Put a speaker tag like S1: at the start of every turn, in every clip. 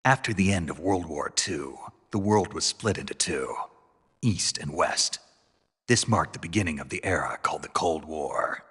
S1: After the end of World War II, the world was split into two, East and West. This marked the beginning of the era called the Cold War.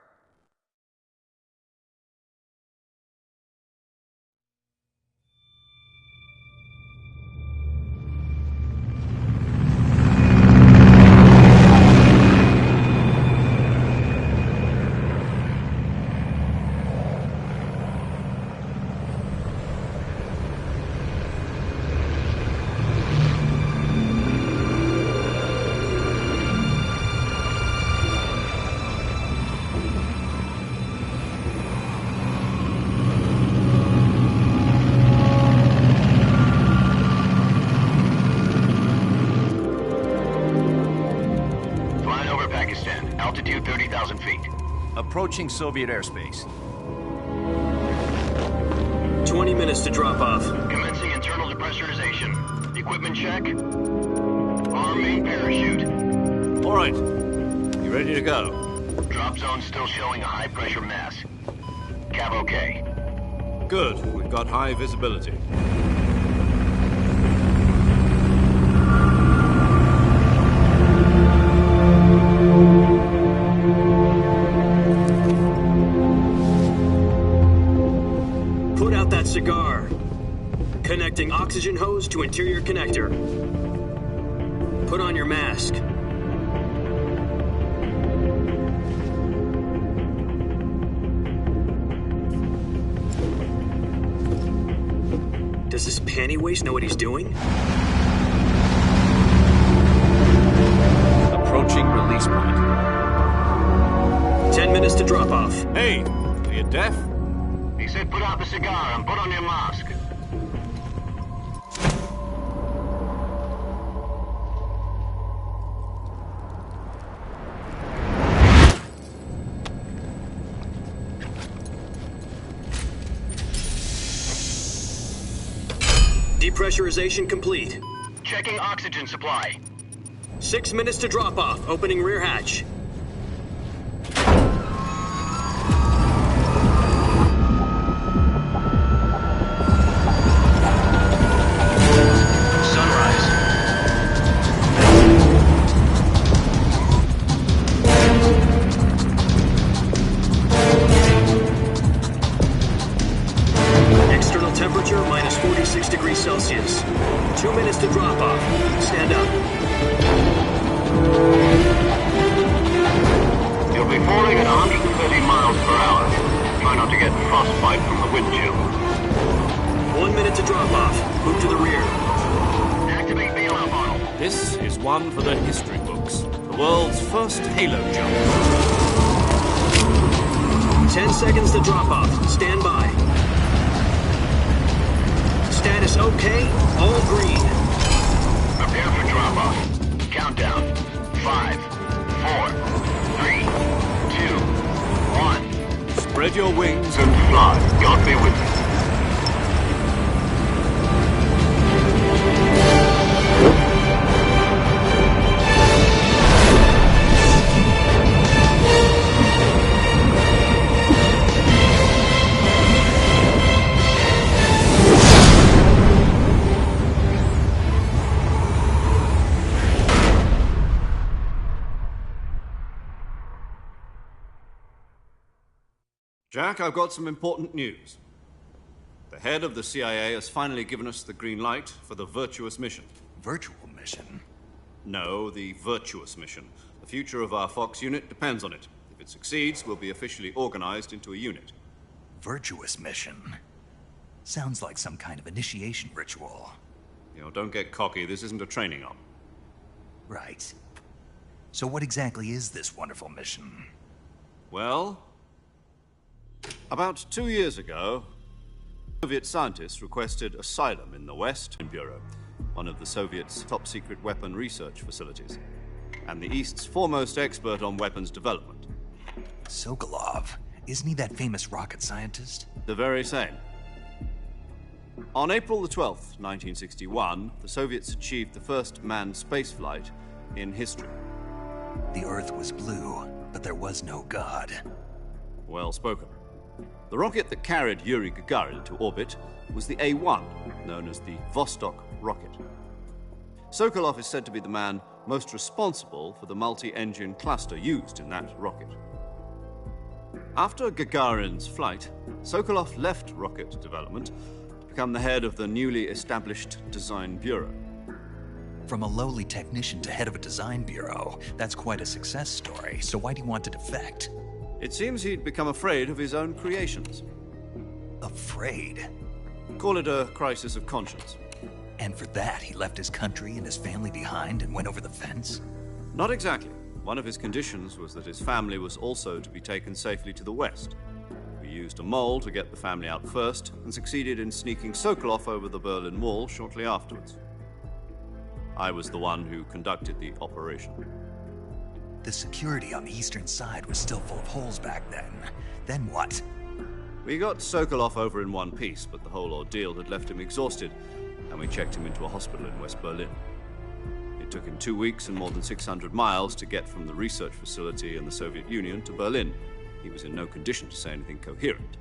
S2: Altitude 30,000 feet.
S3: Approaching Soviet airspace.
S4: 20 minutes to drop off.
S2: Commencing internal depressurization. Equipment check. Arm main parachute.
S3: All right. You ready to go?
S2: Drop zone still showing a high pressure mass. Cav okay.
S3: Good. We've got high visibility.
S4: Put out that cigar. Connecting oxygen hose to interior connector. Put on your mask. Does this panty waste know what he's doing?
S3: Approaching release point.
S4: 10 minutes to drop off.
S3: Hey, are you deaf?
S2: He said put out the cigar and put on your mask.
S4: Depressurization complete.
S2: Checking oxygen supply.
S4: 6 minutes to drop off. Opening rear hatch. Temperature minus 46 degrees Celsius. 2 minutes to drop off. Stand up.
S2: You'll be falling at 130 miles per hour. Try not to get frostbite from the wind chill.
S4: 1 minute to drop off. Move to the rear.
S2: Activate bailout model.
S3: This is one for the history books. The world's first halo jump.
S4: 10 seconds to drop off. Stand by. Status okay, all green.
S2: Prepare for drop-off. Countdown. 5, 4, 3, 2, 1.
S3: Spread your wings
S2: And fly. God be with you.
S3: Jack, I've got some important news. The head of the CIA has finally given us the green light for the virtuous mission.
S1: Virtual mission?
S3: No, the virtuous mission. The future of our Fox unit depends on it. If it succeeds, we'll be officially organized into a unit.
S1: Virtuous mission? Sounds like some kind of initiation ritual.
S3: You know, don't get cocky. This isn't a training op.
S1: Right. So what exactly is this wonderful mission?
S3: Well, about 2 years ago, Soviet scientists requested asylum in the West Bureau, one of the Soviets' top-secret weapon research facilities, and the East's foremost expert on weapons development.
S1: Sokolov. Isn't he that famous rocket scientist?
S3: The very same. On April the 12th, 1961, the Soviets achieved the first manned spaceflight in history.
S1: The Earth was blue, but there was no God.
S3: Well spoken. The rocket that carried Yuri Gagarin into orbit was the A-1, known as the Vostok rocket. Sokolov is said to be the man most responsible for the multi-engine cluster used in that rocket. After Gagarin's flight, Sokolov left rocket development to become the head of the newly established Design Bureau.
S1: From a lowly technician to head of a design bureau, that's quite a success story. So why do you want to defect?
S3: It seems he'd become afraid of his own creations.
S1: Afraid?
S3: Call it a crisis of conscience.
S1: And for that, he left his country and his family behind and went over the fence?
S3: Not exactly. One of his conditions was that his family was also to be taken safely to the west. We used a mole to get the family out first and succeeded in sneaking Sokolov over the Berlin Wall shortly afterwards. I was the one who conducted the operation.
S1: The security on the eastern side was still full of holes back then. Then what?
S3: We got Sokolov over in one piece, but the whole ordeal had left him exhausted, and we checked him into a hospital in West Berlin. It took him 2 weeks and more than 600 miles to get from the research facility in the Soviet Union to Berlin. He was in no condition to say anything coherent.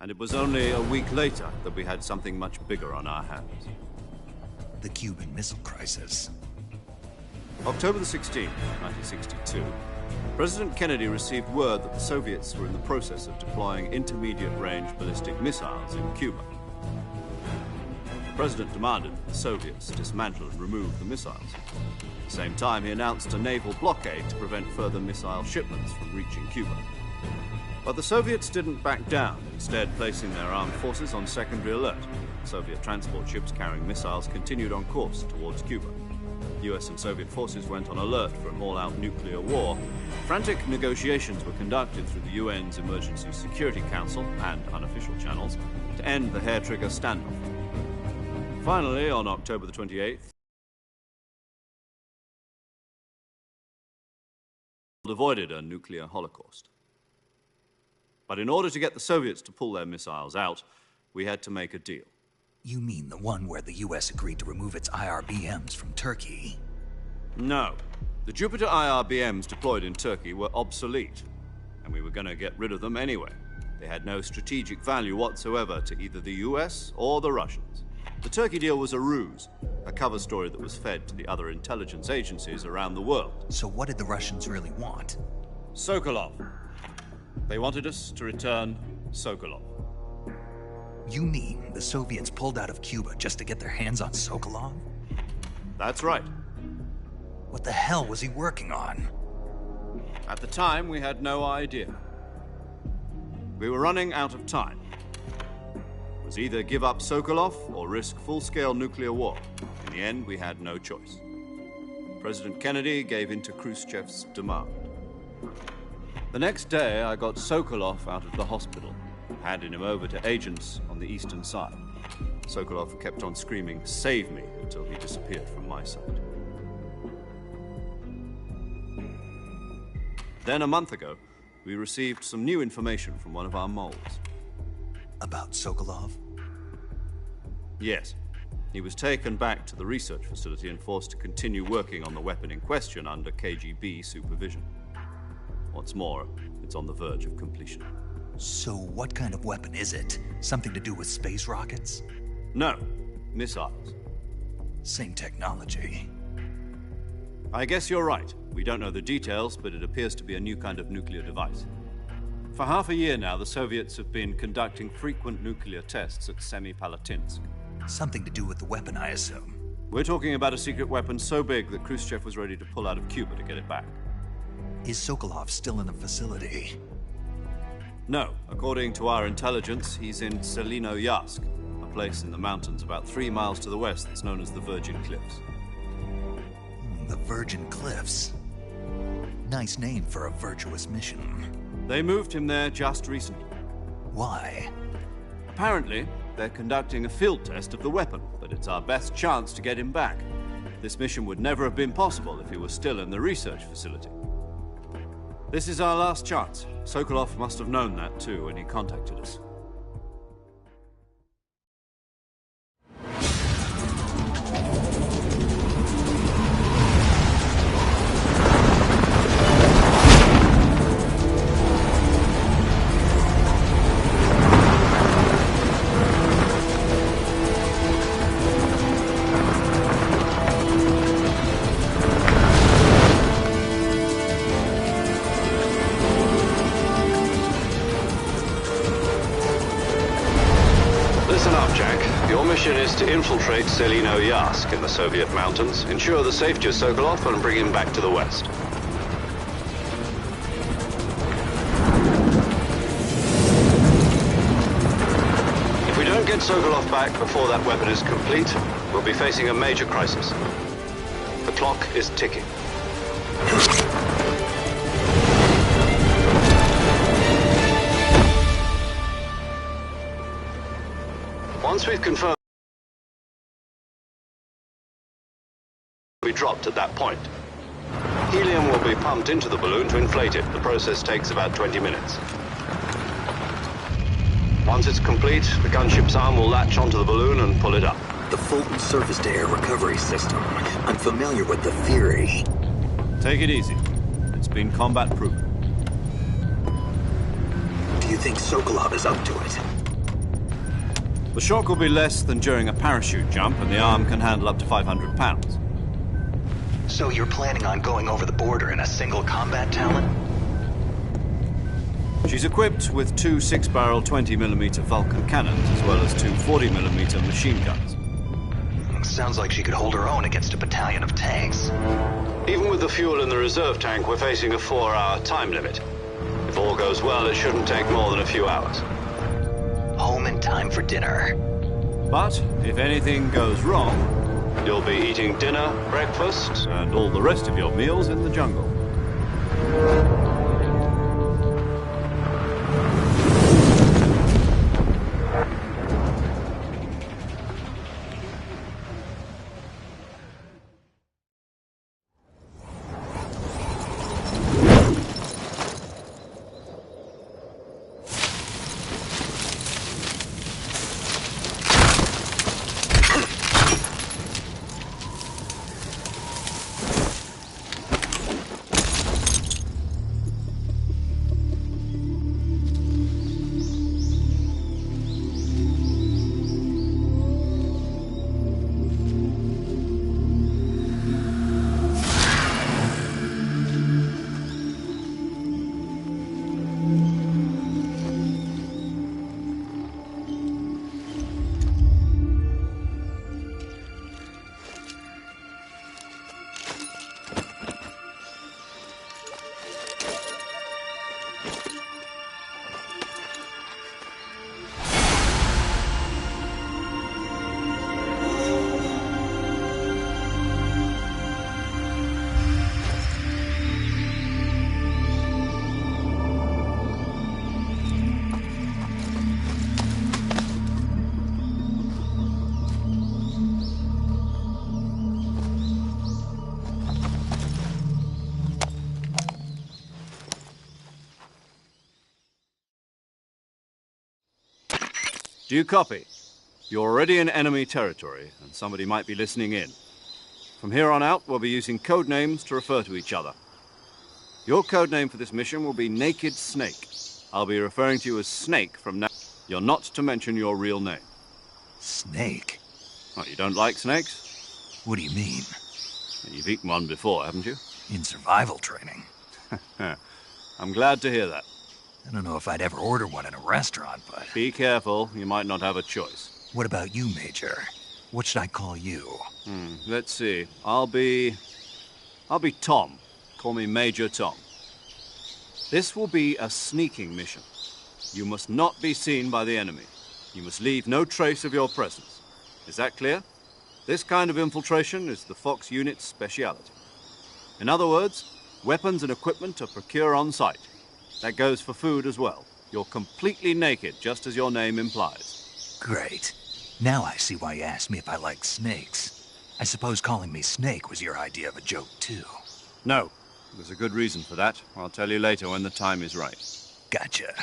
S3: And it was only a week later that we had something much bigger on our hands.
S1: The Cuban Missile Crisis.
S3: October the 16th, 1962, President Kennedy received word that the Soviets were in the process of deploying intermediate-range ballistic missiles in Cuba. The President demanded that the Soviets dismantle and remove the missiles. At the same time, he announced a naval blockade to prevent further missile shipments from reaching Cuba. But the Soviets didn't back down, instead placing their armed forces on secondary alert. Soviet transport ships carrying missiles continued on course towards Cuba. US and Soviet forces went on alert for an all-out nuclear war. Frantic negotiations were conducted through the UN's Emergency Security Council and unofficial channels to end the hair-trigger standoff. Finally, on October the 28th, avoided a nuclear holocaust. But in order to get the Soviets to pull their missiles out, we had to make a deal.
S1: You mean the one where the US agreed to remove its IRBMs from Turkey?
S3: No. The Jupiter IRBMs deployed in Turkey were obsolete, and we were going to get rid of them anyway. They had no strategic value whatsoever to either the US or the Russians. The Turkey deal was a ruse, a cover story that was fed to the other intelligence agencies around the world.
S1: So what did the Russians really want?
S3: Sokolov. They wanted us to return Sokolov.
S1: You mean the Soviets pulled out of Cuba just to get their hands on Sokolov?
S3: That's right.
S1: What the hell was he working on?
S3: At the time, we had no idea. We were running out of time. It was either give up Sokolov or risk full-scale nuclear war. In the end, we had no choice. President Kennedy gave in to Khrushchev's demand. The next day, I got Sokolov out of the hospital, handing him over to agents on the eastern side. Sokolov kept on screaming, "Save me," until he disappeared from my sight. Then, a month ago, we received some new information from one of our moles.
S1: About Sokolov?
S3: Yes. He was taken back to the research facility and forced to continue working on the weapon in question under KGB supervision. What's more, it's on the verge of completion.
S1: So what kind of weapon is it? Something to do with space rockets?
S3: No, missiles.
S1: Same technology.
S3: I guess you're right. We don't know the details, but it appears to be a new kind of nuclear device. For half a year now, the Soviets have been conducting frequent nuclear tests at Semipalatinsk.
S1: Something to do with the weapon, I assume.
S3: We're talking about a secret weapon so big that Khrushchev was ready to pull out of Cuba to get it back.
S1: Is Sokolov still in the facility?
S3: No. According to our intelligence, he's in Selinoyarsk, a place in the mountains about 3 miles to the west that's known as the Virgin Cliffs.
S1: The Virgin Cliffs. Nice name for a virtuous mission.
S3: They moved him there just recently.
S1: Why?
S3: Apparently, they're conducting a field test of the weapon, but it's our best chance to get him back. This mission would never have been possible if he was still in the research facility. This is our last chance. Sokolov must have known that too when he contacted us.
S2: Listen up, Jack. Your mission is to infiltrate Selino Yask in the Soviet mountains, ensure the safety of Sokolov, and bring him back to the West. If we don't get Sokolov back before that weapon is complete, we'll be facing a major crisis. The clock is ticking. Once we've confirmed we dropped at that point, helium will be pumped into the balloon to inflate it. The process takes about 20 minutes. Once it's complete, the gunship's arm will latch onto the balloon and pull it up.
S4: The Fulton surface-to-air recovery system. I'm familiar with the theory.
S3: Take it easy. It's been combat-proven.
S4: Do you think Sokolov is up to it?
S3: The shock will be less than during a parachute jump, and the arm can handle up to 500 pounds.
S1: So you're planning on going over the border in a single combat Talon?
S3: She's equipped with two 6-barrel 20mm Vulcan cannons, as well as two 40mm machine guns.
S1: Sounds like she could hold her own against a battalion of tanks.
S2: Even with the fuel in the reserve tank, we're facing a 4-hour time limit. If all goes well, it shouldn't take more than a few hours.
S1: Home in time for dinner.
S3: But if anything goes wrong,
S2: You'll be eating dinner, breakfast,
S3: and all the rest of your meals in the jungle. Do you copy? You're already in enemy territory, and somebody might be listening in. From here on out, we'll be using code names to refer to each other. Your code name for this mission will be Naked Snake. I'll be referring to you as Snake from now. You're not to mention your real name.
S1: Snake?
S3: Oh, you don't like snakes?
S1: What do you mean?
S3: You've eaten one before, haven't you?
S1: In survival training.
S3: I'm glad to hear that.
S1: I don't know if I'd ever order one in a restaurant, but...
S3: Be careful, you might not have a choice.
S1: What about you, Major? What should I call you?
S3: Let's see. I'll be Tom. Call me Major Tom. This will be a sneaking mission. You must not be seen by the enemy. You must leave no trace of your presence. Is that clear? This kind of infiltration is the Fox unit's speciality. In other words, weapons and equipment are procured on site. That goes for food as well. You're completely naked, just as your name implies.
S1: Great. Now I see why you asked me if I like snakes. I suppose calling me Snake was your idea of a joke, too.
S3: No. There's a good reason for that. I'll tell you later when the time is right.
S1: Gotcha.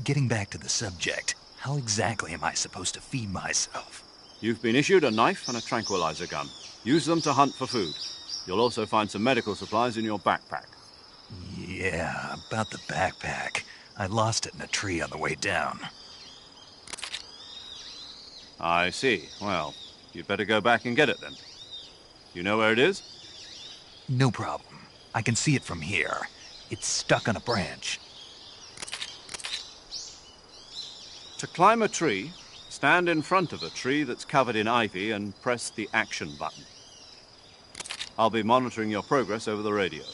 S1: Getting back to the subject, how exactly am I supposed to feed myself?
S3: You've been issued a knife and a tranquilizer gun. Use them to hunt for food. You'll also find some medical supplies in your backpack.
S1: Yeah, about the backpack. I lost it in a tree on the way down.
S3: I see. Well, you'd better go back and get it then. You know where it is?
S1: No problem. I can see it from here. It's stuck on a branch.
S3: To climb a tree, Stand in front of a tree that's covered in ivy and press the action button. I'll be monitoring your progress over the radio.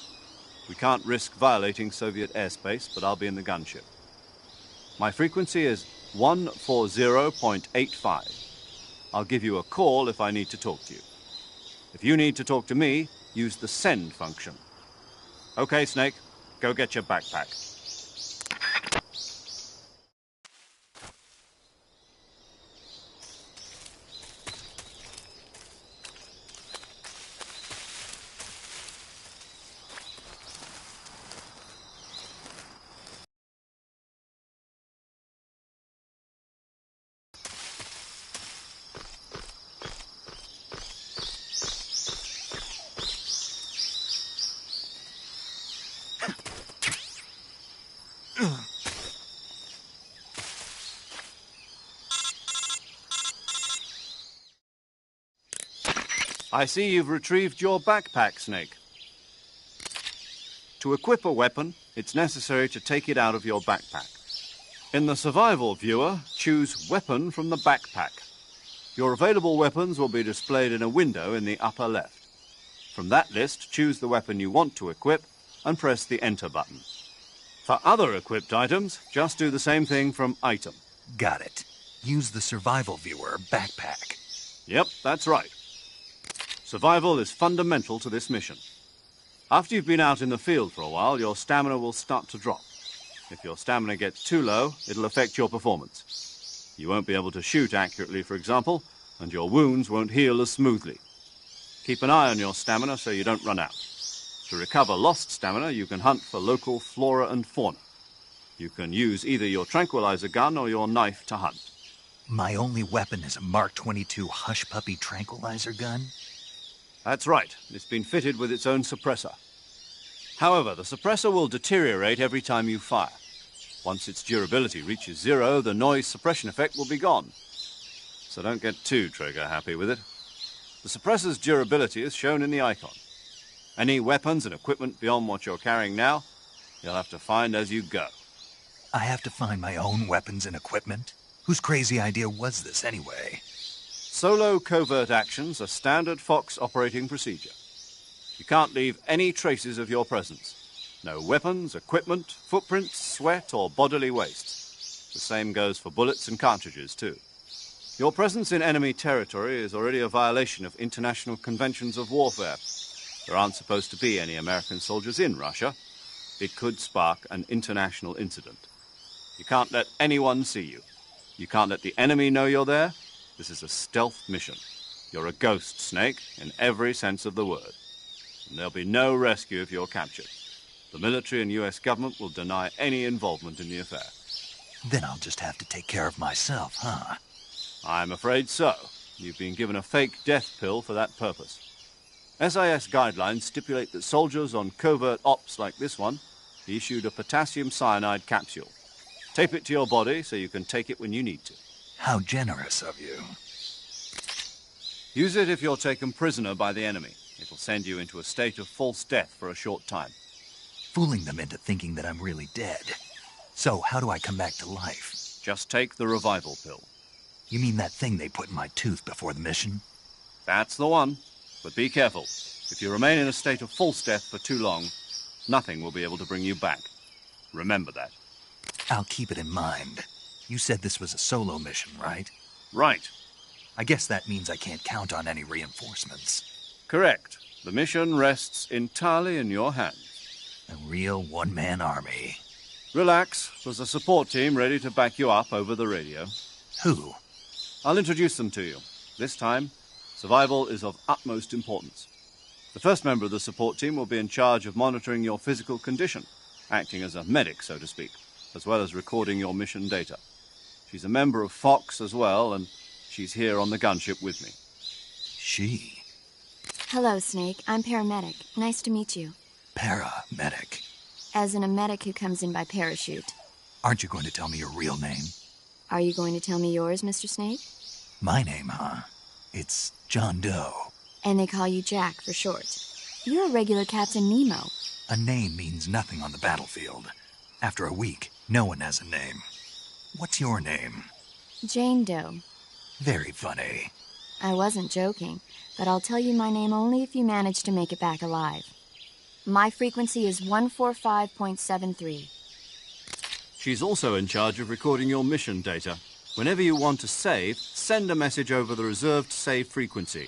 S3: We can't risk violating Soviet airspace, but I'll be in the gunship. My frequency is 140.85. I'll give you a call if I need to talk to you. If you need to talk to me, use the send function. Okay, Snake, go get your backpack. I see you've retrieved your backpack, Snake. To equip a weapon, it's necessary to take it out of your backpack. In the survival viewer, choose Weapon from the backpack. Your available weapons will be displayed in a window in the upper left. From that list, choose the weapon you want to equip and press the Enter button. For other equipped items, just do the same thing from Item.
S1: Got it. Use the survival viewer backpack.
S3: Yep, that's right. Survival is fundamental to this mission. After you've been out in the field for a while, your stamina will start to drop. If your stamina gets too low, it'll affect your performance. You won't be able to shoot accurately, for example, and your wounds won't heal as smoothly. Keep an eye on your stamina so you don't run out. To recover lost stamina, you can hunt for local flora and fauna. You can use either your tranquilizer gun or your knife to hunt.
S1: My only weapon is a Mark 22 Hush Puppy tranquilizer gun?
S3: That's right. It's been fitted with its own suppressor. However, the suppressor will deteriorate every time you fire. Once its durability reaches 0, the noise suppression effect will be gone. So don't get too trigger-happy with it. The suppressor's durability is shown in the icon. Any weapons and equipment beyond what you're carrying now, you'll have to find as you go.
S1: I have to find my own weapons and equipment? Whose crazy idea was this anyway?
S3: Solo covert actions are standard Fox operating procedure. You can't leave any traces of your presence. No weapons, equipment, footprints, sweat, or bodily waste. The same goes for bullets and cartridges, too. Your presence in enemy territory is already a violation of international conventions of warfare. There aren't supposed to be any American soldiers in Russia. It could spark an international incident. You can't let anyone see you. You can't let the enemy know you're there. This is a stealth mission. You're a ghost, Snake, in every sense of the word. And there'll be no rescue if you're captured. The military and U.S. government will deny any involvement in the affair.
S1: Then I'll just have to take care of myself, huh?
S3: I'm afraid so. You've been given a fake death pill for that purpose. SIS guidelines stipulate that soldiers on covert ops like this one be issued a potassium cyanide capsule. Tape it to your body so you can take it when you need to.
S1: How generous of you.
S3: Use it if you're taken prisoner by the enemy. It'll send you into a state of false death for a short time.
S1: Fooling them into thinking that I'm really dead. So, how do I come back to life?
S3: Just take the revival pill.
S1: You mean that thing they put in my tooth before the mission?
S3: That's the one. But be careful. If you remain in a state of false death for too long, nothing will be able to bring you back. Remember that.
S1: I'll keep it in mind. You said this was a solo mission, right?
S3: Right.
S1: I guess that means I can't count on any reinforcements.
S3: Correct. The mission rests entirely in your hands.
S1: A real one-man army.
S3: Relax. There's a support team ready to back you up over the radio.
S1: Who?
S3: I'll introduce them to you. This time, survival is of utmost importance. The first member of the support team will be in charge of monitoring your physical condition, acting as a medic, so to speak, as well as recording your mission data. She's a member of Fox as well, and she's here on the gunship with me.
S1: She?
S5: Hello, Snake. I'm paramedic. Nice to meet you.
S1: Paramedic?
S5: As in a medic who comes in by parachute.
S1: Aren't you going to tell me your real name?
S5: Are you going to tell me yours, Mr. Snake?
S1: My name, huh? It's John Doe.
S5: And they call you Jack for short. You're a regular Captain Nemo.
S1: A name means nothing on the battlefield. After a week, no one has a name. What's your name?
S5: Jane Doe.
S1: Very funny.
S5: I wasn't joking, but I'll tell you my name only if you manage to make it back alive. My frequency is 145.73.
S3: She's also in charge of recording your mission data. Whenever you want to save, send a message over the reserved save frequency,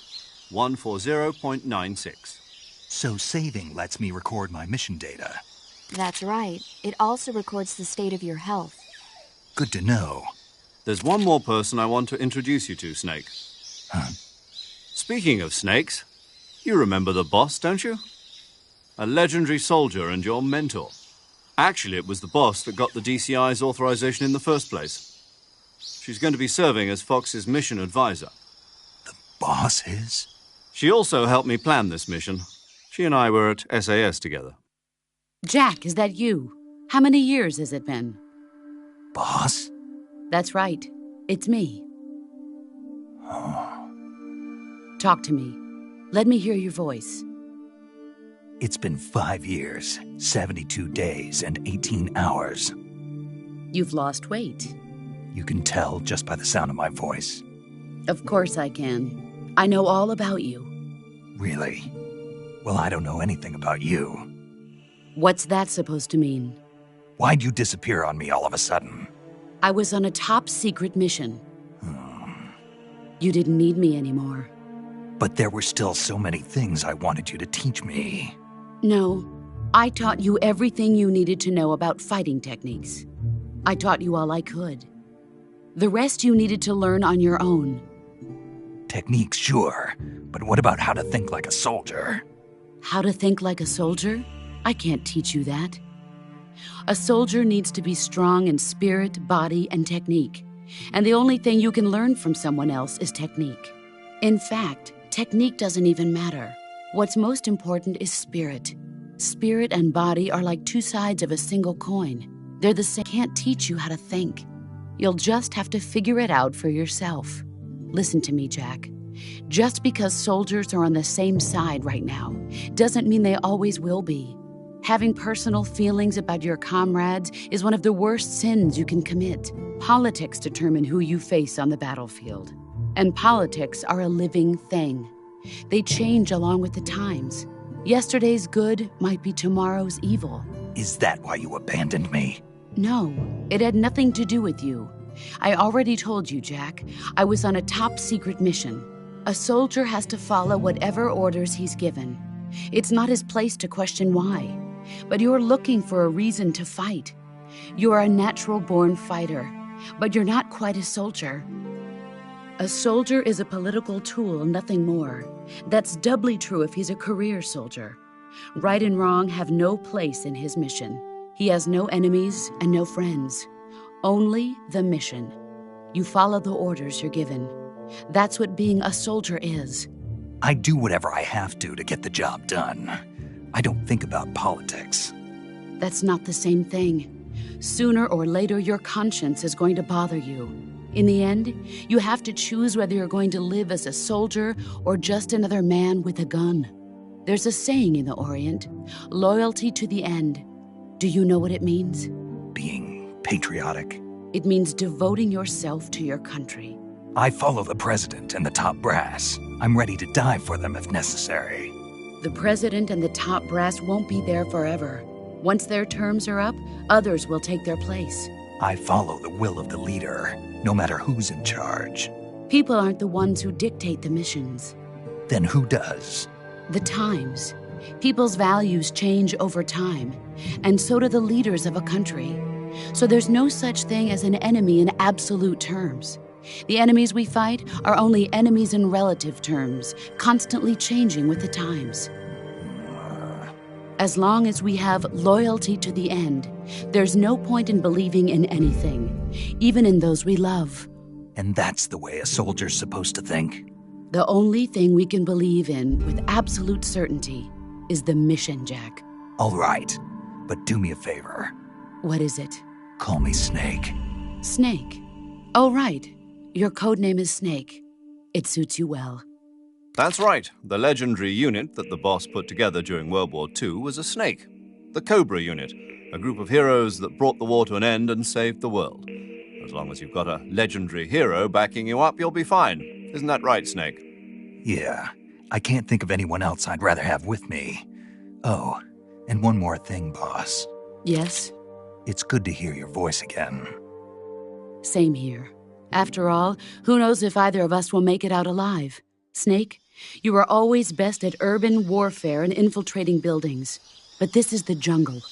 S3: 140.96.
S1: So saving lets me record my mission data.
S5: That's right. It also records the state of your health.
S1: Good to know.
S3: There's one more person I want to introduce you to, Snake.
S1: Huh?
S3: Speaking of snakes, you remember the boss, don't you? A legendary soldier and your mentor. Actually, it was the boss that got the DCI's authorization in the first place. She's going to be serving as Fox's mission advisor.
S1: The boss is?
S3: She also helped me plan this mission. She and I were at SAS together.
S6: Jack, is that you? How many years has it been?
S1: Boss?
S6: That's right. It's me. Talk to me. Let me hear your voice.
S1: It's been 5 years, 72 days, and 18 hours.
S6: You've lost weight.
S1: You can tell just by the sound of my voice.
S6: Of course I can. I know all about you.
S1: Really? Well, I don't know anything about you.
S6: What's that supposed to mean?
S1: Why'd you disappear on me all of a sudden?
S6: I was on a top-secret mission. You didn't need me anymore.
S1: But there were still so many things I wanted you to teach me.
S6: No, I taught you everything you needed to know about fighting techniques. I taught you all I could. The rest you needed to learn on your own.
S1: Techniques, sure. But what about how to think like a soldier?
S6: How to think like a soldier? I can't teach you that. A soldier needs to be strong in spirit, body, and technique. And the only thing you can learn from someone else is technique. In fact, technique doesn't even matter. What's most important is spirit. Spirit and body are like two sides of a single coin. They're the same. I can't teach you how to think. You'll just have to figure it out for yourself. Listen to me, Jack. Just because soldiers are on the same side right now doesn't mean they always will be. Having personal feelings about your comrades is one of the worst sins you can commit. Politics determine who you face on the battlefield. And politics are a living thing. They change along with the times. Yesterday's good might be tomorrow's evil.
S1: Is that why you abandoned me?
S6: No, it had nothing to do with you. I already told you, Jack. I was on a top-secret mission. A soldier has to follow whatever orders he's given. It's not his place to question why. But you're looking for a reason to fight. You're a natural-born fighter, but you're not quite a soldier. A soldier is a political tool, nothing more. That's doubly true if he's a career soldier. Right and wrong have no place in his mission. He has no enemies and no friends. Only the mission. You follow the orders you're given. That's what being a soldier is.
S1: I do whatever I have to get the job done. I don't think about politics.
S6: That's not the same thing. Sooner or later, your conscience is going to bother you. In the end, you have to choose whether you're going to live as a soldier or just another man with a gun. There's a saying in the Orient, loyalty to the end. Do you know what it means?
S1: Being patriotic.
S6: It means devoting yourself to your country.
S1: I follow the president and the top brass. I'm ready to die for them if necessary.
S6: The president and the top brass won't be there forever. Once their terms are up, others will take their place.
S1: I follow the will of the leader, no matter who's in charge.
S6: People aren't the ones who dictate the missions.
S1: Then who does?
S6: The times. People's values change over time, and so do the leaders of a country. So there's no such thing as an enemy in absolute terms. The enemies we fight are only enemies in relative terms, constantly changing with the times. As long as we have loyalty to the end, there's no point in believing in anything, even in those we love.
S1: And that's the way a soldier's supposed to think?
S6: The only thing we can believe in with absolute certainty is the mission, Jack.
S1: All right, but do me a favor.
S6: What is it?
S1: Call me Snake.
S6: Snake? Oh, right. Your code name is Snake. It suits you well.
S3: That's right. The legendary unit that the boss put together during World War II was a snake. The Cobra unit, a group of heroes that brought the war to an end and saved the world. As long as you've got a legendary hero backing you up, you'll be fine. Isn't that right, Snake?
S1: Yeah, I can't think of anyone else I'd rather have with me. Oh, and one more thing, boss.
S6: Yes?
S1: It's good to hear your voice again.
S6: Same here. After all, who knows if either of us will make it out alive? Snake, you are always best at urban warfare and infiltrating buildings. But this is the jungle.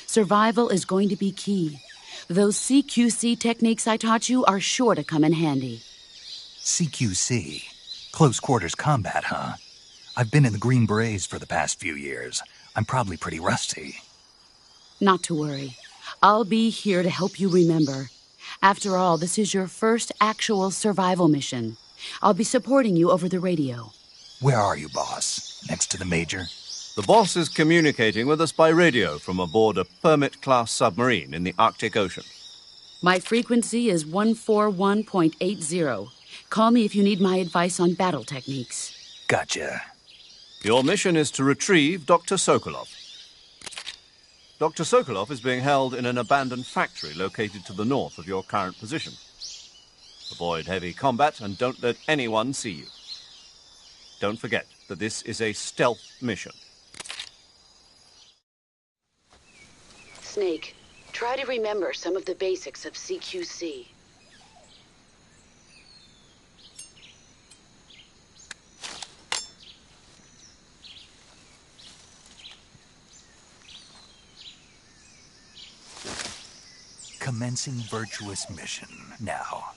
S6: Survival is going to be key. Those CQC techniques I taught you are sure to come in handy.
S1: CQC? Close quarters combat, huh? I've been in the Green Berets for the past few years. I'm probably pretty rusty.
S6: Not to worry. I'll be here to help you remember. After all, this is your first actual survival mission. I'll be supporting you over the radio.
S1: Where are you, boss? Next to the Major?
S3: The boss is communicating with us by radio from aboard a Permit-class submarine in the Arctic Ocean.
S6: My frequency is 141.80. Call me if you need my advice on battle techniques.
S1: Gotcha.
S3: Your mission is to retrieve Dr. Sokolov. Dr. Sokolov is being held in an abandoned factory located to the north of your current position. Avoid heavy combat and don't let anyone see you. Don't forget that this is a stealth mission.
S6: Snake, try to remember some of the basics of CQC.
S1: Commencing virtuous mission now.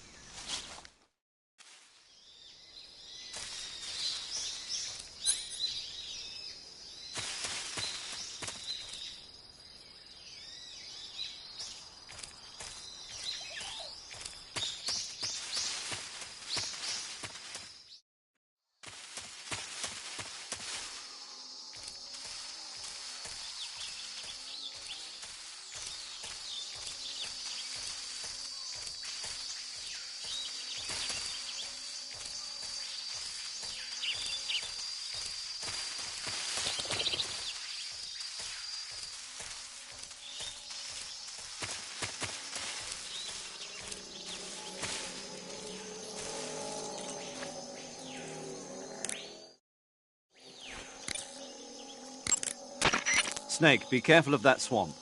S3: Snake, be careful of that swamp.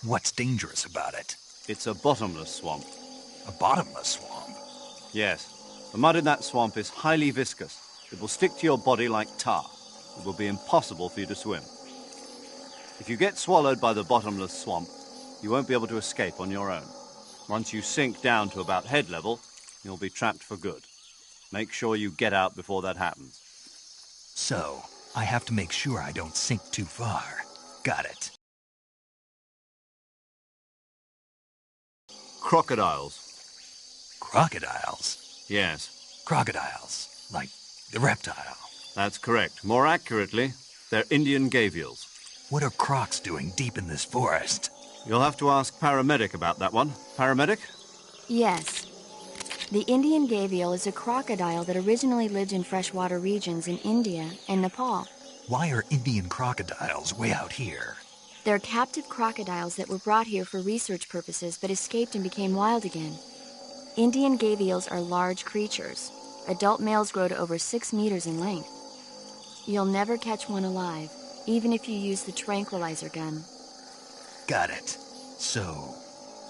S1: What's dangerous about it?
S3: It's a bottomless swamp.
S1: A bottomless swamp?
S3: Yes. The mud in that swamp is highly viscous. It will stick to your body like tar. It will be impossible for you to swim. If you get swallowed by the bottomless swamp, you won't be able to escape on your own. Once you sink down to about head level, you'll be trapped for good. Make sure you get out before that happens.
S1: So, I have to make sure I don't sink too far. Got it.
S3: Crocodiles.
S1: Crocodiles?
S3: Yes.
S1: Crocodiles. Like the reptile.
S3: That's correct. More accurately, they're Indian gavials.
S1: What are crocs doing deep in this forest?
S3: You'll have to ask Paramedic about that one. Paramedic?
S5: Yes. The Indian gavial is a crocodile that originally lived in freshwater regions in India and Nepal.
S1: Why are Indian crocodiles way out here?
S5: They're captive crocodiles that were brought here for research purposes but escaped and became wild again. Indian gavials are large creatures. Adult males grow to over 6 meters in length. You'll never catch one alive, even if you use the tranquilizer gun.
S1: Got it. So,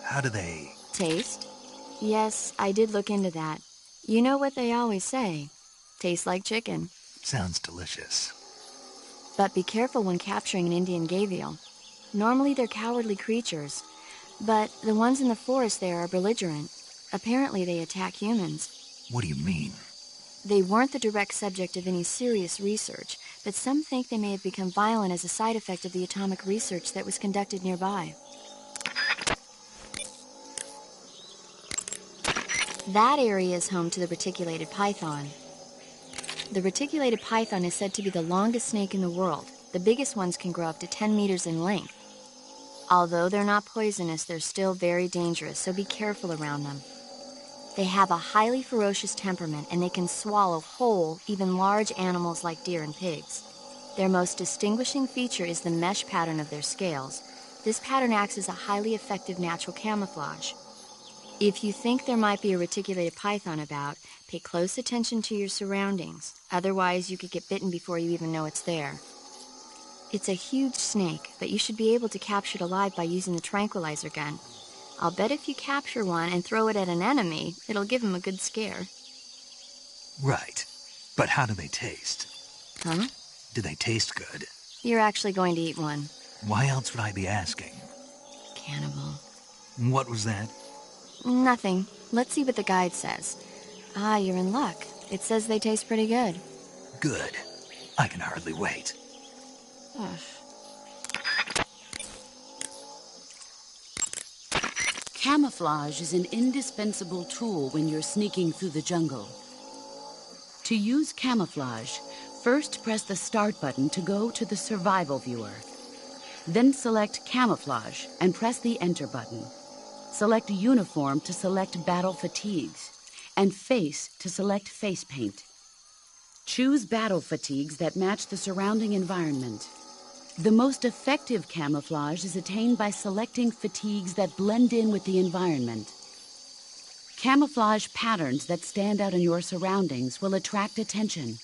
S1: how do they...
S5: Taste? Yes, I did look into that. You know what they always say. Tastes like chicken.
S1: Sounds delicious.
S5: But be careful when capturing an Indian gavial. Normally they're cowardly creatures, but the ones in the forest there are belligerent. Apparently they attack humans.
S1: What do you mean?
S5: They weren't the direct subject of any serious research, but some think they may have become violent as a side effect of the atomic research that was conducted nearby. That area is home to the reticulated python. The reticulated python is said to be the longest snake in the world. The biggest ones can grow up to 10 meters in length. Although they're not poisonous, they're still very dangerous, so be careful around them. They have a highly ferocious temperament, and they can swallow whole, even large animals like deer and pigs. Their most distinguishing feature is the mesh pattern of their scales. This pattern acts as a highly effective natural camouflage. If you think there might be a reticulated python about, pay close attention to your surroundings. Otherwise, you could get bitten before you even know it's there. It's a huge snake, but you should be able to capture it alive by using the tranquilizer gun. I'll bet if you capture one and throw it at an enemy, it'll give him a good scare.
S1: Right. But how do they taste?
S5: Huh?
S1: Do they taste good?
S5: You're actually going to eat one.
S1: Why else would I be asking?
S5: Cannibal.
S1: What was that?
S5: Nothing. Let's see what the guide says. Ah, you're in luck. It says they taste pretty good.
S1: Good. I can hardly wait.
S5: Ugh.
S6: Camouflage is an indispensable tool when you're sneaking through the jungle. To use camouflage, first press the Start button to go to the Survival viewer. Then select Camouflage and press the Enter button. Select Uniform to select Battle Fatigues, and Face to select Face Paint. Choose battle fatigues that match the surrounding environment. The most effective camouflage is attained by selecting fatigues that blend in with the environment. Camouflage patterns that stand out in your surroundings will attract attention.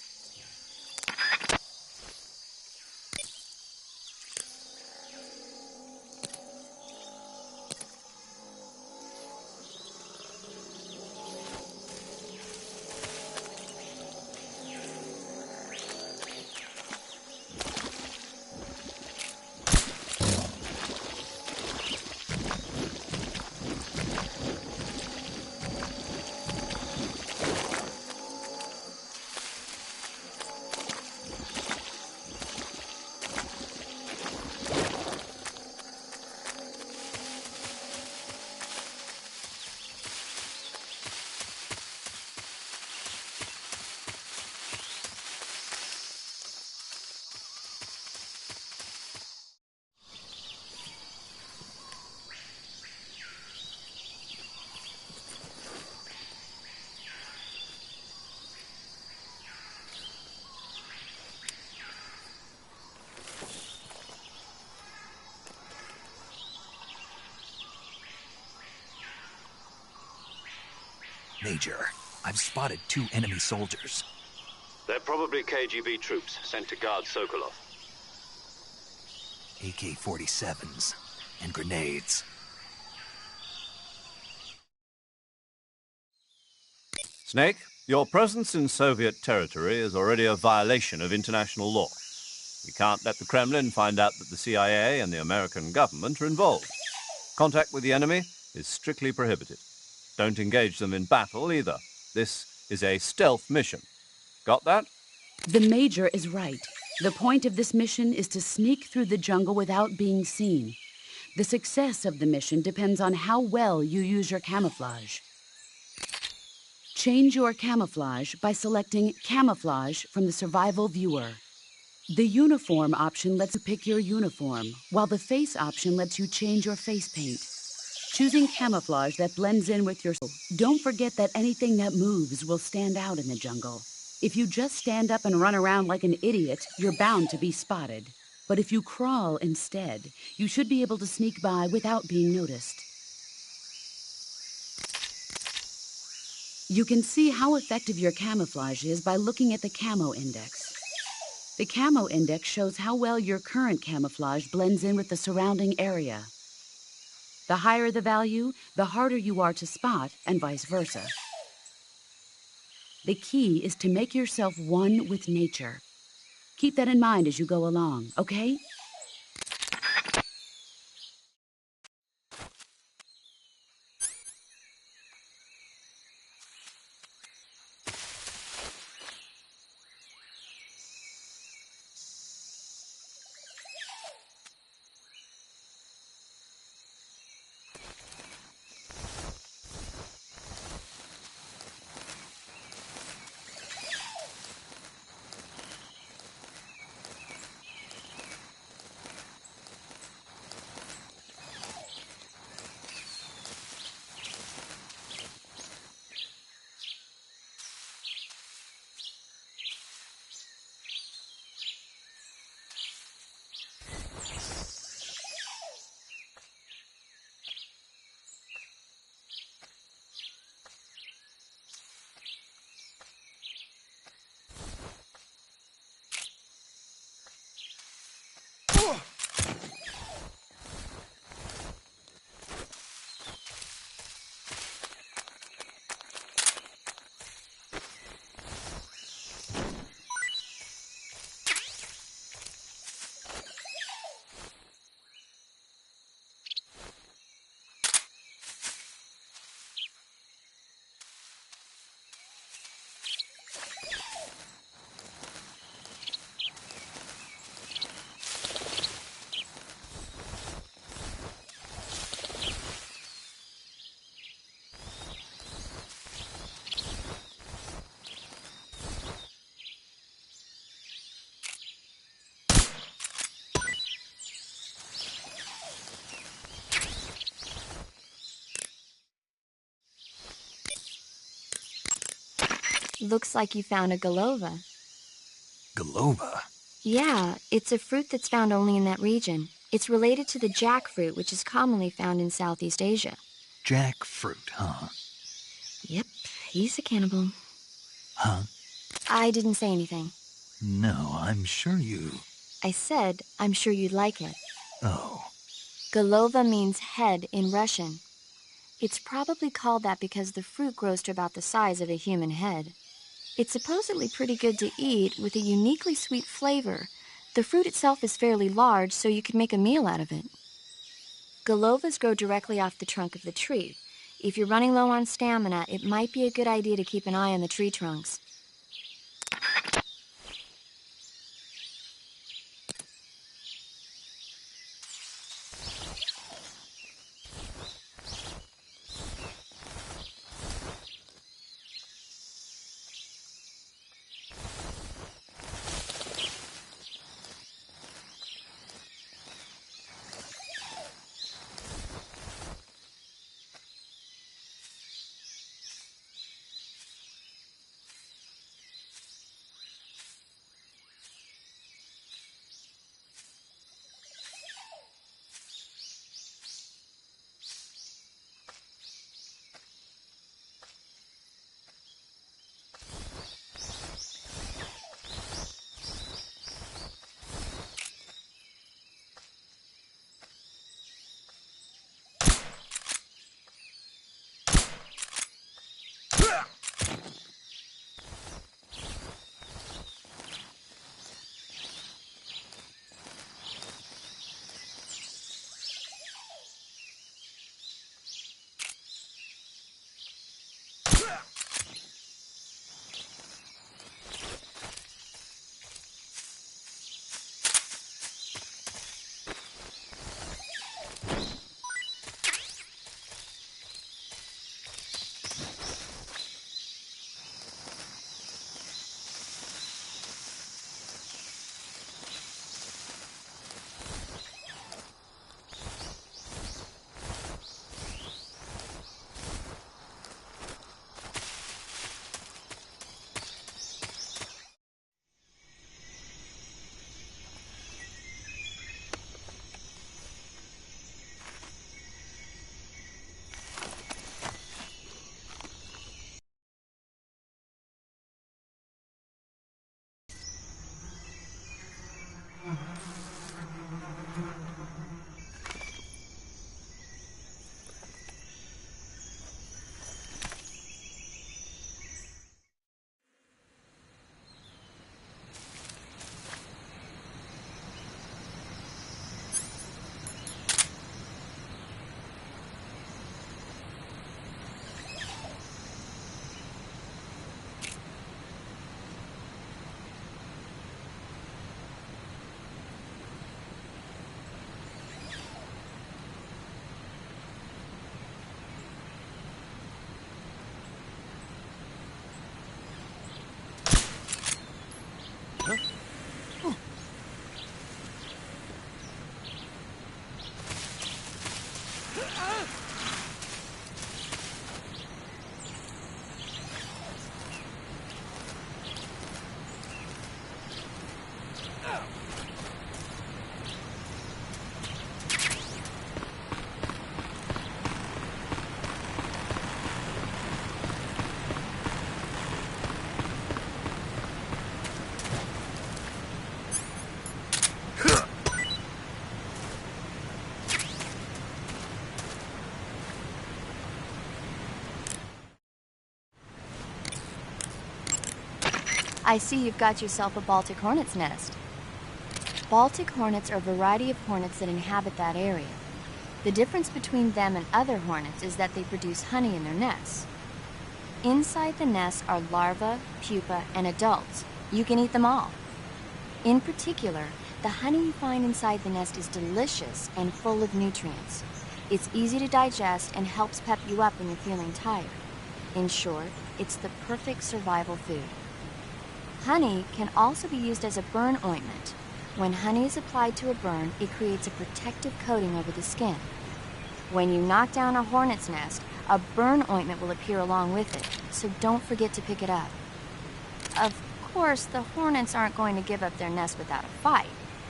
S1: Major, I've spotted 2 enemy soldiers.
S2: They're probably KGB troops sent to guard Sokolov.
S1: AK-47s and grenades.
S3: Snake, your presence in Soviet territory is already a violation of international law. We can't let the Kremlin find out that the CIA and the American government are involved. Contact with the enemy is strictly prohibited. Don't engage them in battle either. This is a stealth mission. Got that?
S6: The Major is right. The point of this mission is to sneak through the jungle without being seen. The success of the mission depends on how well you use your camouflage. Change your camouflage by selecting Camouflage from the Survival viewer. The Uniform option lets you pick your uniform, while the Face option lets you change your face paint. Choosing camouflage that blends in with your soul. Don't forget that anything that moves will stand out in the jungle. If you just stand up and run around like an idiot, you're bound to be spotted. But if you crawl instead, you should be able to sneak by without being noticed. You can see how effective your camouflage is by looking at the Camo Index. The Camo Index shows how well your current camouflage blends in with the surrounding area. The higher the value, the harder you are to spot, and vice versa. The key is to make yourself one with nature. Keep that in mind as you go along, okay?
S5: Looks like you found a Golova.
S1: Golova?
S5: Yeah, it's a fruit that's found only in that region. It's related to the jackfruit, which is commonly found in Southeast Asia.
S1: Jackfruit, huh?
S5: Yep, he's a cannibal.
S1: Huh?
S5: I didn't say anything.
S1: No, I'm sure you...
S5: I said, I'm sure you'd like it.
S1: Oh.
S5: Golova means head in Russian. It's probably called that because the fruit grows to about the size of a human head. It's supposedly pretty good to eat with a uniquely sweet flavor. The fruit itself is fairly large, so you could make a meal out of it. Golovas grow directly off the trunk of the tree. If you're running low on stamina, it might be a good idea to keep an eye on the tree trunks. I see you've got yourself a Baltic hornet's nest. Baltic hornets are a variety of hornets that inhabit that area. The difference between them and other hornets is that they produce honey in their nests. Inside the nest are larvae, pupa, and adults. You can eat them all. In particular, the honey you find inside the nest is delicious and full of nutrients. It's easy to digest and helps pep you up when you're feeling tired. In short, it's the perfect survival food. Honey can also be used as a burn ointment. When honey is applied to a burn, it creates a protective coating over the skin. When you knock down a hornet's nest, a burn ointment will appear along with it, so don't forget to pick it up. Of course, the hornets aren't going to give up their nest without a fight.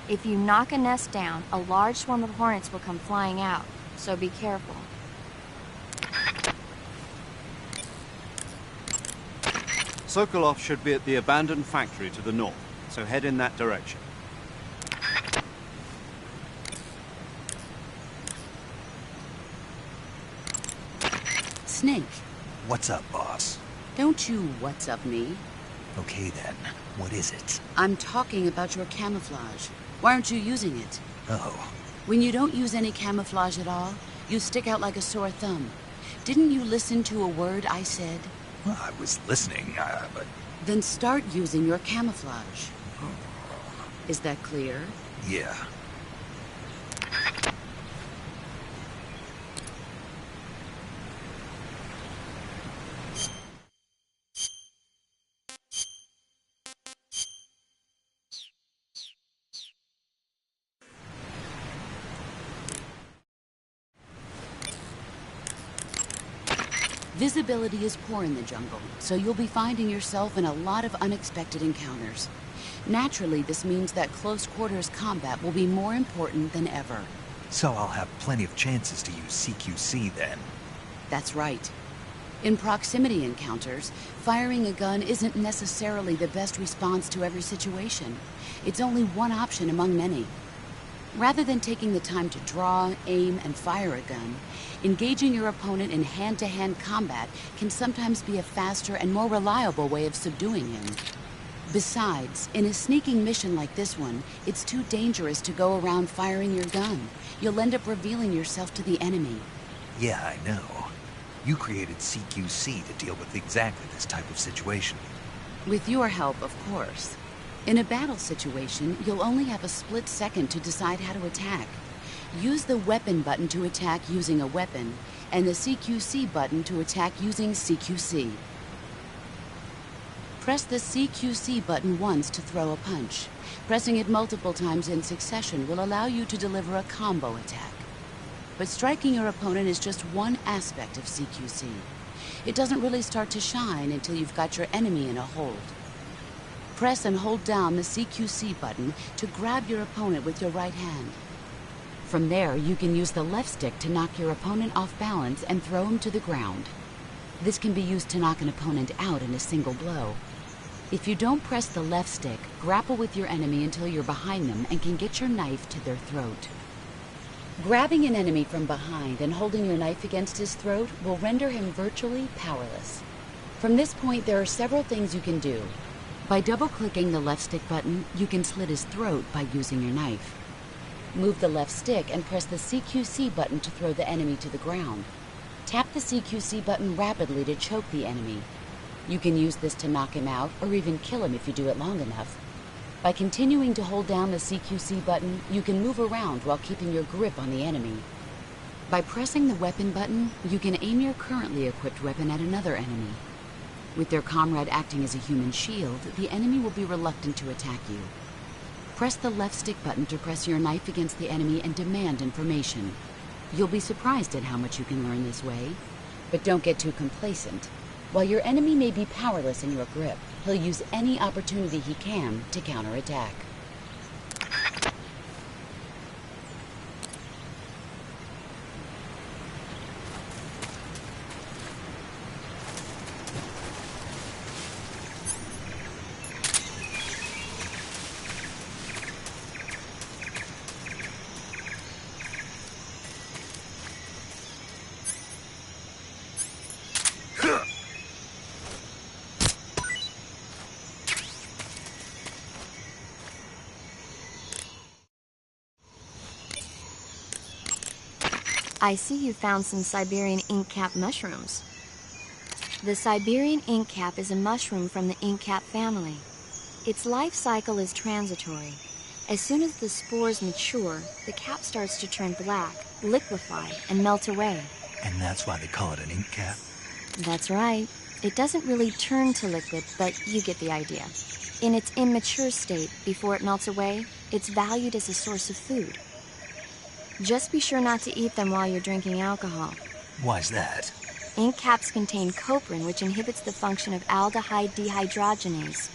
S5: If you knock a nest down, a large swarm of hornets will come flying out, so be careful.
S3: Sokolov should be at the abandoned factory to the north, so head in that direction.
S6: Snake,
S1: What's up, boss?
S6: don't you what's up me.
S1: Okay then, what is it?
S6: I'm talking about your camouflage. Why aren't you using it?
S1: Oh,
S6: When you don't use any camouflage at all, you stick out like a sore thumb. Didn't you listen to a word I said?
S1: well, I was listening, but
S6: Then start using your camouflage. Is that clear?
S1: yeah.
S6: Visibility is poor in the jungle, so you'll be finding yourself in a lot of unexpected encounters. Naturally, this means that close quarters combat will be more important than ever.
S1: So I'll have plenty of chances to use CQC then.
S6: That's right. In proximity encounters, firing a gun isn't necessarily the best response to every situation. It's only one option among many. Rather than taking the time to draw, aim, and fire a gun, engaging your opponent in hand-to-hand combat can sometimes be a faster and more reliable way of subduing him. Besides, in a sneaking mission like this one, it's too dangerous to go around firing your gun. You'll end up revealing yourself to the enemy.
S1: Yeah, I know. You created CQC to deal with exactly this type of situation.
S6: With your help, of course. In a battle situation, you'll only have a split second to decide how to attack. Use the weapon button to attack using a weapon, and the CQC button to attack using CQC. Press the CQC button once to throw a punch. Pressing it multiple times in succession will allow you to deliver a combo attack. But striking your opponent is just one aspect of CQC. It doesn't really start to shine until you've got your enemy in a hold. Press and hold down the CQC button to grab your opponent with your right hand. From there, you can use the left stick to knock your opponent off balance and throw him to the ground. This can be used to knock an opponent out in a single blow. If you don't press the left stick, grapple with your enemy until you're behind them and can get your knife to their throat. Grabbing an enemy from behind and holding your knife against his throat will render him virtually powerless. From this point, there are several things you can do. By double-clicking the left stick button, you can slit his throat by using your knife. Move the left stick and press the CQC button to throw the enemy to the ground. Tap the CQC button rapidly to choke the enemy. You can use this to knock him out or even kill him if you do it long enough. By continuing to hold down the CQC button, you can move around while keeping your grip on the enemy. By pressing the weapon button, you can aim your currently equipped weapon at another enemy. With their comrade acting as a human shield, the enemy will be reluctant to attack you. Press the left stick button to press your knife against the enemy and demand information. You'll be surprised at how much you can learn this way. But don't get too complacent. While your enemy may be powerless in your grip, he'll use any opportunity he can to counterattack.
S5: I see you found some Siberian inkcap mushrooms. The Siberian inkcap is a mushroom from the inkcap family. Its life cycle is transitory. As soon as the spores mature, the cap starts to turn black, liquefy, and melt away.
S1: And that's why they call it an ink cap?
S5: That's right. It doesn't really turn to liquid, but you get the idea. In its immature state, before it melts away, it's valued as a source of food. Just be sure not to eat them while you're drinking alcohol.
S1: Why's that?
S5: Ink caps contain coprin, which inhibits the function of aldehyde dehydrogenase.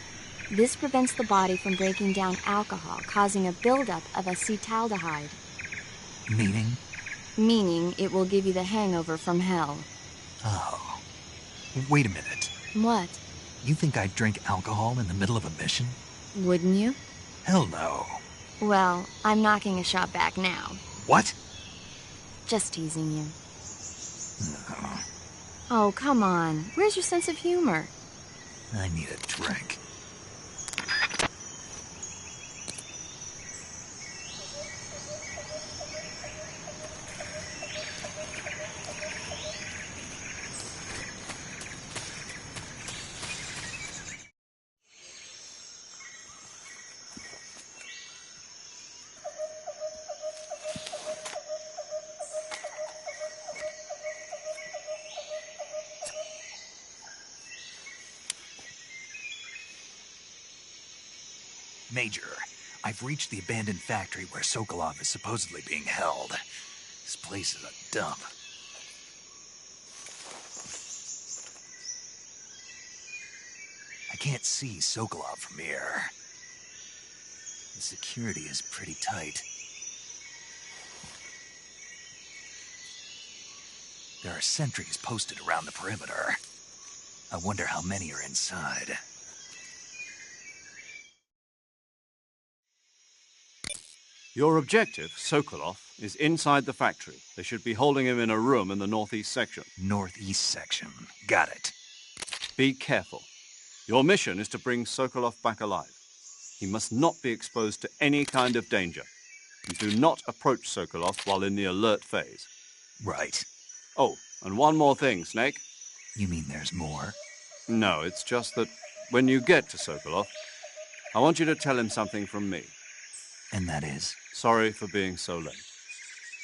S5: This prevents the body from breaking down alcohol, causing a buildup of acetaldehyde.
S1: Meaning?
S5: Meaning it will give you the hangover from hell.
S1: Oh. Wait a minute.
S5: What?
S1: You think I'd drink alcohol in the middle of a mission?
S5: Wouldn't you?
S1: Hell no.
S5: Well, I'm knocking a shot back now.
S1: What?
S5: Just teasing you. Oh, come on. Where's your sense of humor?
S1: I need a drink. Major, I've reached the abandoned factory where Sokolov is supposedly being held. This place is a dump. I can't see Sokolov from here. The security is pretty tight. There are sentries posted around the perimeter. I wonder how many are inside.
S3: Your objective, Sokolov, is inside the factory. They should be holding him in a room in the northeast section.
S1: Northeast section. Got it.
S3: Be careful. Your mission is to bring Sokolov back alive. He must not be exposed to any kind of danger. And do not approach Sokolov while in the alert phase.
S1: Right.
S3: Oh, and one more thing, Snake.
S1: You mean there's more?
S3: No, it's just that when you get to Sokolov, I want you to tell him something from me.
S1: And that is?
S3: Sorry for being so late.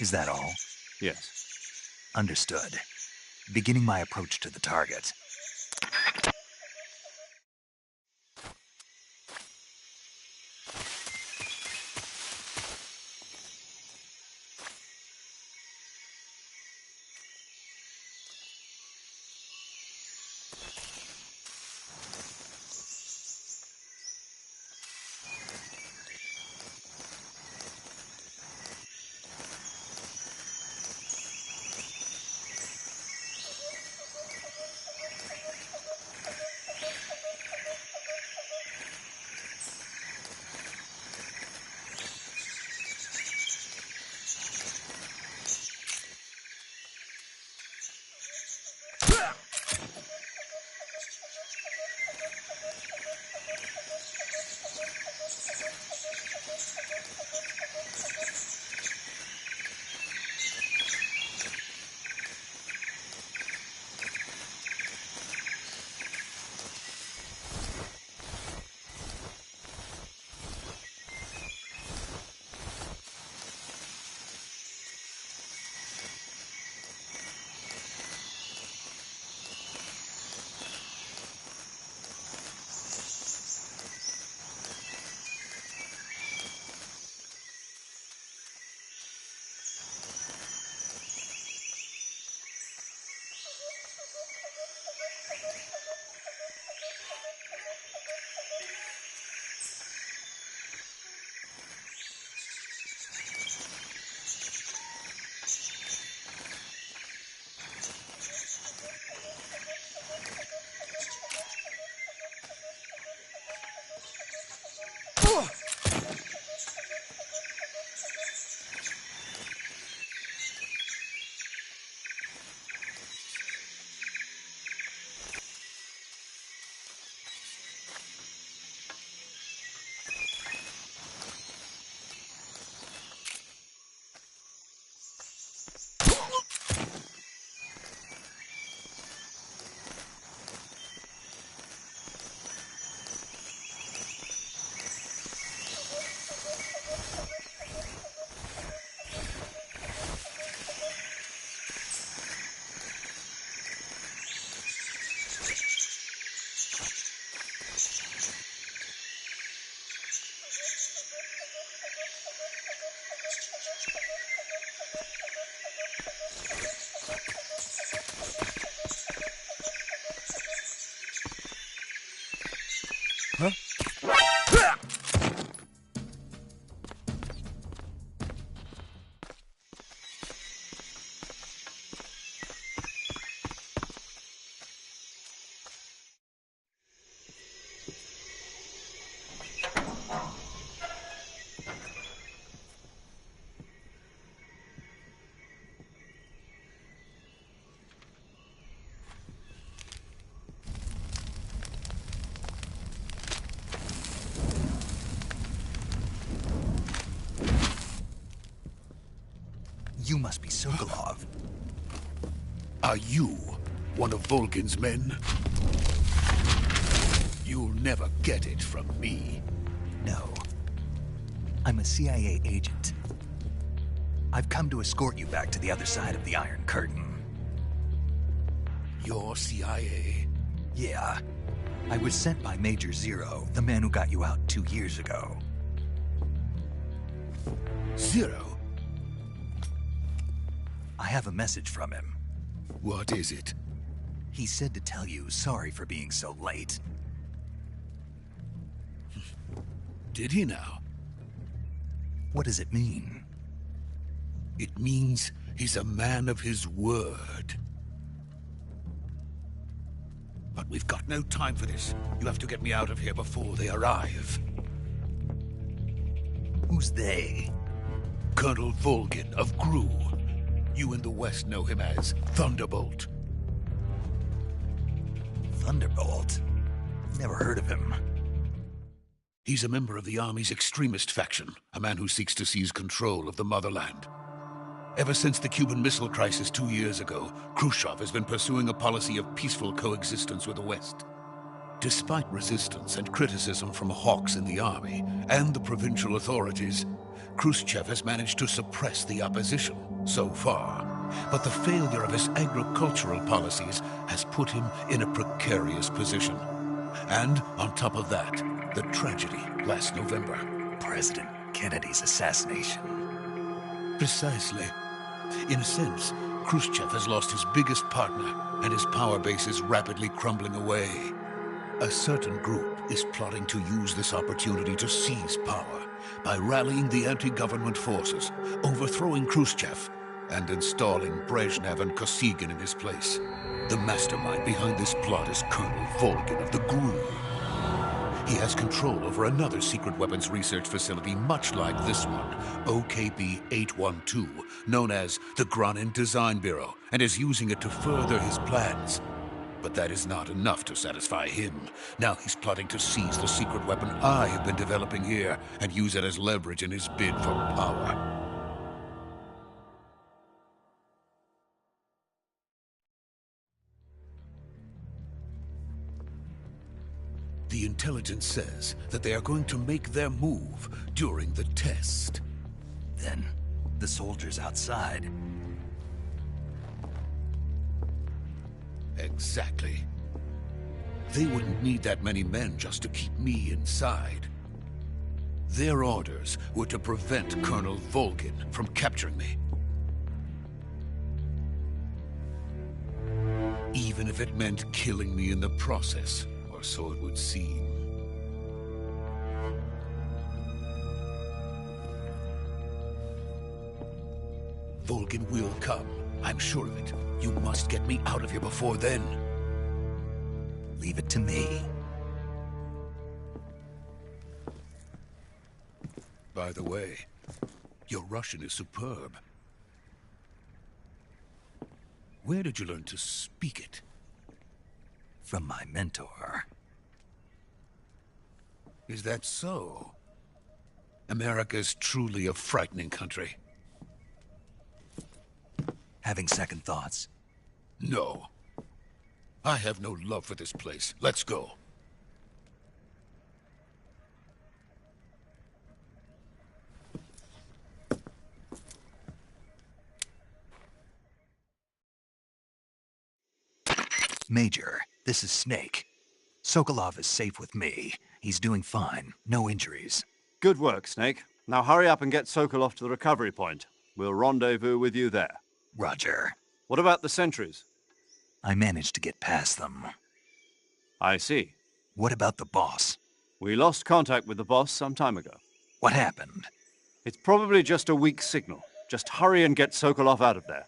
S1: Is that all?
S3: Yes.
S1: Understood. Beginning my approach to the target. You must be Sokolov.
S7: Are you one of Volgin's men? You'll never get it from me.
S1: No. I'm a CIA agent. I've come to escort you back to the other side of the Iron Curtain.
S7: You're CIA?
S1: Yeah. I was sent by Major Zero, the man who got you out 2 years ago.
S7: Zero?
S1: I have a message from him.
S7: What is it?
S1: He said to tell you sorry for being so late.
S7: Did he now?
S1: What does it mean?
S7: It means he's a man of his word. But we've got no time for this. You have to get me out of here before they arrive.
S1: Who's they?
S7: Colonel Volgin of Gru. You in the West know him as Thunderbolt.
S1: Thunderbolt? Never heard of him.
S7: He's a member of the Army's extremist faction, a man who seeks to seize control of the motherland. Ever since the Cuban Missile Crisis 2 years ago, Khrushchev has been pursuing a policy of peaceful coexistence with the West. Despite resistance and criticism from hawks in the army and the provincial authorities, Khrushchev has managed to suppress the opposition so far. But the failure of his agricultural policies has put him in a precarious position. And on top of that, the tragedy last November.
S1: President Kennedy's assassination.
S7: Precisely. In a sense, Khrushchev has lost his biggest partner, and his power base is rapidly crumbling away. A certain group is plotting to use this opportunity to seize power by rallying the anti-government forces, overthrowing Khrushchev, and installing Brezhnev and Kosygin in his place. The mastermind behind this plot is Colonel Volgin of the GRU. He has control over another secret weapons research facility much like this one, OKB-812, known as the Granin Design Bureau, and is using it to further his plans. But that is not enough to satisfy him. Now he's plotting to seize the secret weapon I have been developing here and use it as leverage in his bid for power. The intelligence says that they are going to make their move during the test.
S1: Then, the soldiers outside.
S7: Exactly. They wouldn't need that many men just to keep me inside. Their orders were to prevent Colonel Volgin from capturing me. Even if it meant killing me in the process, or so it would seem. Volgin will come. I'm sure of it. You must get me out of here before then.
S1: Leave it to me.
S7: By the way, your Russian is superb. Where did you learn to speak it?
S1: From my mentor.
S7: Is that so? America's truly a frightening country.
S1: Having second thoughts?
S7: No. I have no love for this place. Let's go.
S1: Major, this is Snake. Sokolov is safe with me. He's doing fine. No injuries.
S3: Good work, Snake. Now hurry up and get Sokolov to the recovery point. We'll rendezvous with you there.
S1: Roger.
S3: What about the sentries?
S1: I managed to get past them.
S3: I see.
S1: What about the boss?
S3: We lost contact with the boss some time ago.
S1: What happened?
S3: It's probably just a weak signal. Just hurry and get Sokolov out of there.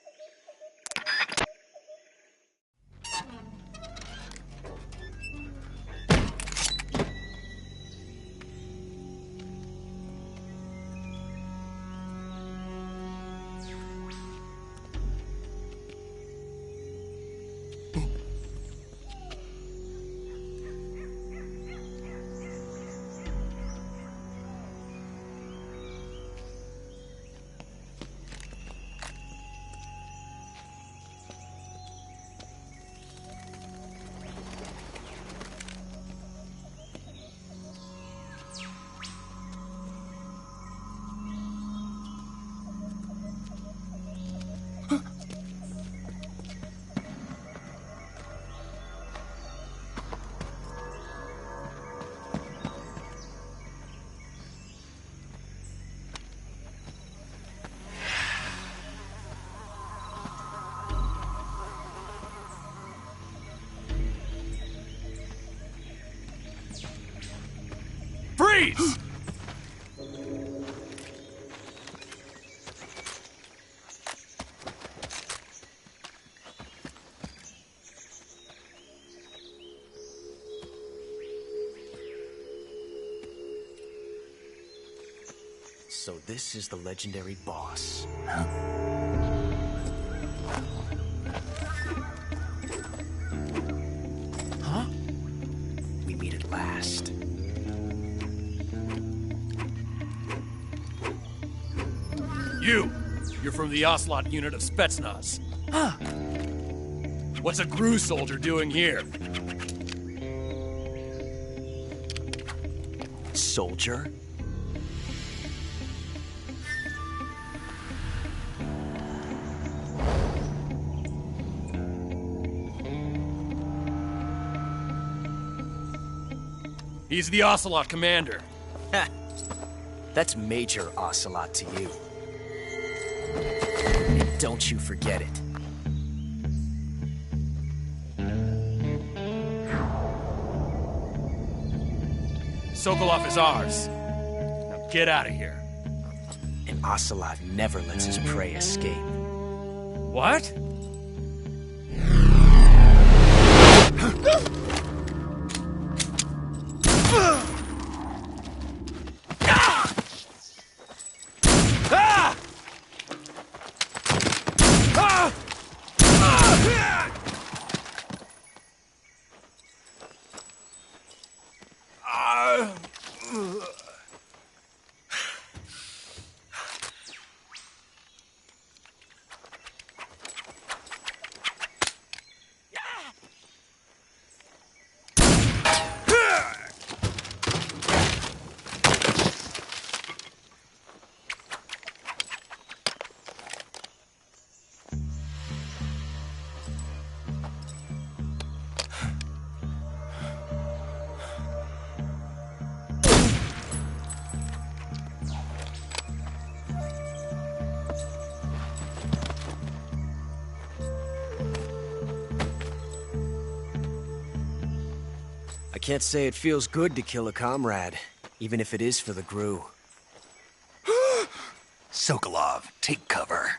S8: Freeze!
S4: So this is the legendary boss. Huh? We meet at last.
S8: You're from the Ocelot unit of Spetsnaz. Huh. What's a GRU soldier doing here?
S4: Soldier?
S8: He's the Ocelot commander.
S4: Ha! That's Major Ocelot to you. Don't you forget it.
S8: Sokolov is ours. Now get out of here.
S4: And Ocelot never lets his prey escape.
S8: What?
S4: I can't say it feels good to kill a comrade, even if it is for the GRU.
S1: Sokolov, take cover.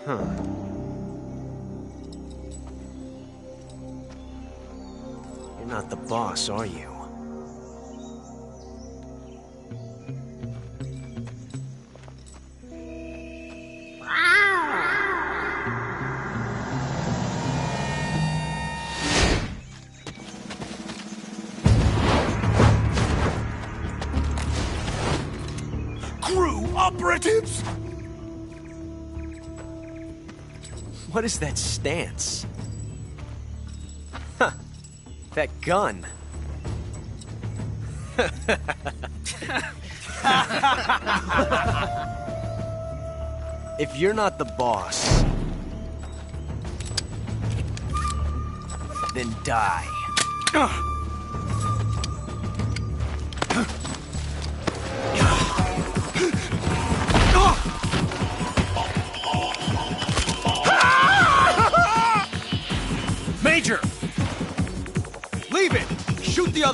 S4: Huh. You're not the boss, are you?
S8: Operatives?
S4: What is that stance? Huh. That gun. If you're not the boss, then die.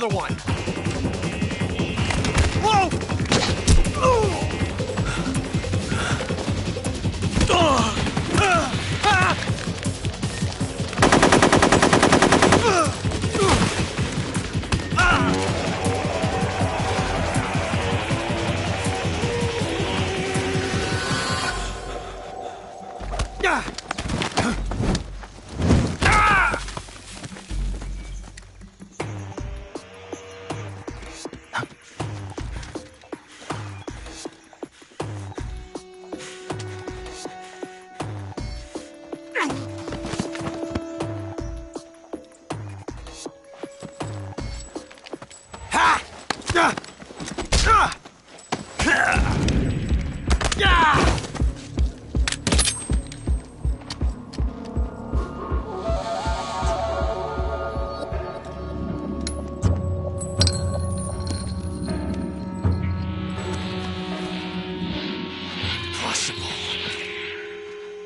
S8: another one! Whoa!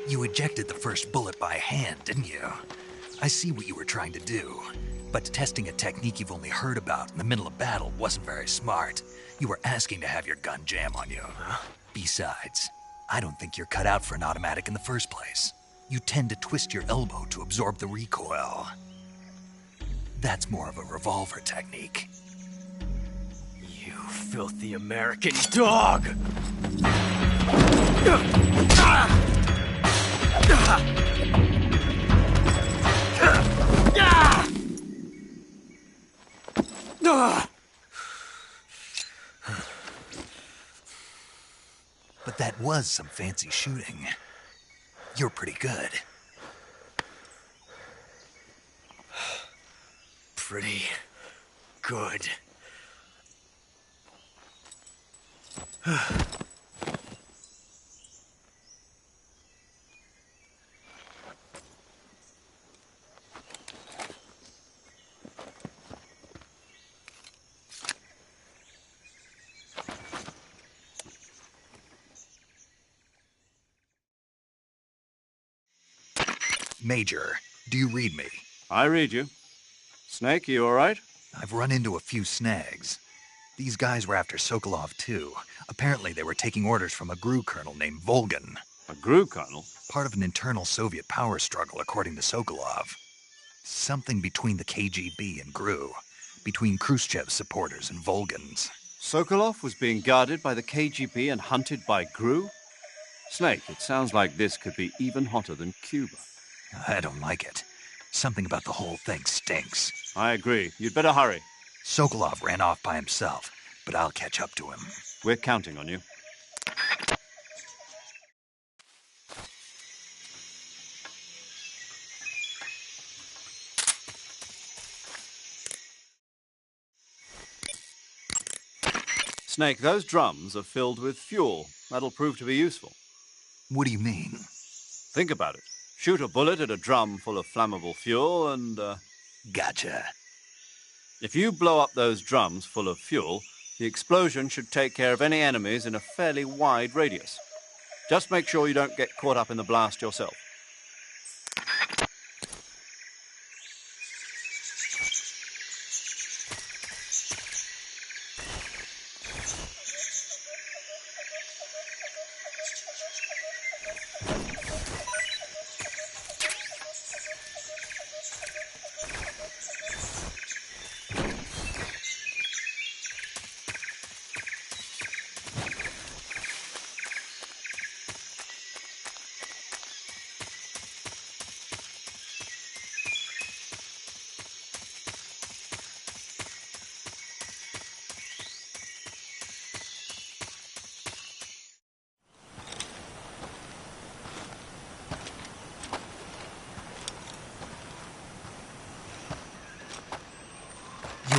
S1: You ejected the first bullet by hand, didn't you? I see what you were trying to do. But testing a technique you've only heard about in the middle of battle wasn't very smart. You were asking to have your gun jam on you. Besides, I don't think you're cut out for an automatic in the first place. You tend to twist your elbow to absorb the recoil. That's more of a revolver technique.
S8: You filthy American dog!
S1: But that was some fancy shooting. You're pretty good.
S8: Pretty good.
S1: Major, do you read me?
S3: I read you. Snake, you all right?
S1: I've run into a few snags. These guys were after Sokolov too. Apparently they were taking orders from a GRU colonel named Volgan.
S3: A GRU colonel?
S1: Part of an internal Soviet power struggle, according to Sokolov. Something between the KGB and GRU. Between Khrushchev's supporters and Volgan's.
S3: Sokolov was being guarded by the KGB and hunted by GRU? Snake, it sounds like this could be even hotter than Cuba.
S1: I don't like it. Something about the whole thing stinks.
S3: I agree. You'd better hurry.
S1: Sokolov ran off by himself, but I'll catch up to him.
S3: We're counting on you. Snake, those drums are filled with fuel. That'll prove to be useful.
S1: What do you mean?
S3: Think about it. Shoot a bullet at a drum full of flammable fuel and,
S1: Gotcha.
S3: if you blow up those drums full of fuel, the explosion should take care of any enemies in a fairly wide radius. Just make sure you don't get caught up in the blast yourself.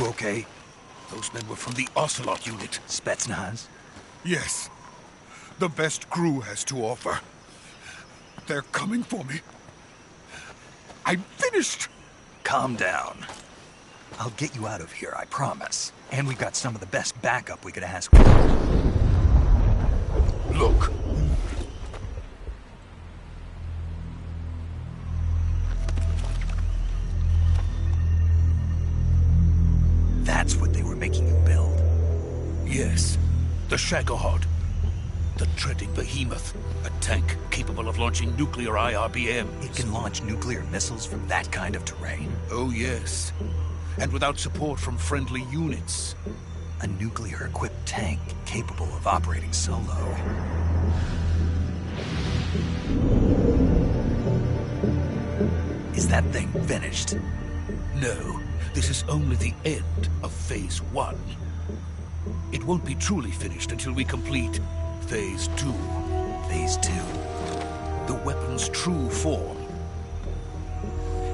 S1: You okay?
S7: Those men were from the Ocelot unit.
S1: Spetsnaz?
S7: Yes. The best GRU has to offer. They're coming for me. I'm finished!
S1: Calm down. I'll get you out of here, I promise. And we've got some of the best backup we could ask for.
S7: Look.
S1: That's
S7: Shagohod, the treading behemoth, a tank capable of launching nuclear IRBMs.
S1: It can launch nuclear missiles from that kind of terrain?
S7: Oh yes, and without support from friendly units.
S1: A nuclear-equipped tank capable of operating solo. Is that thing finished?
S7: No, this is only the end of Phase 1. It won't be truly finished until we complete Phase 2.
S1: Phase 2?
S7: The weapon's true form.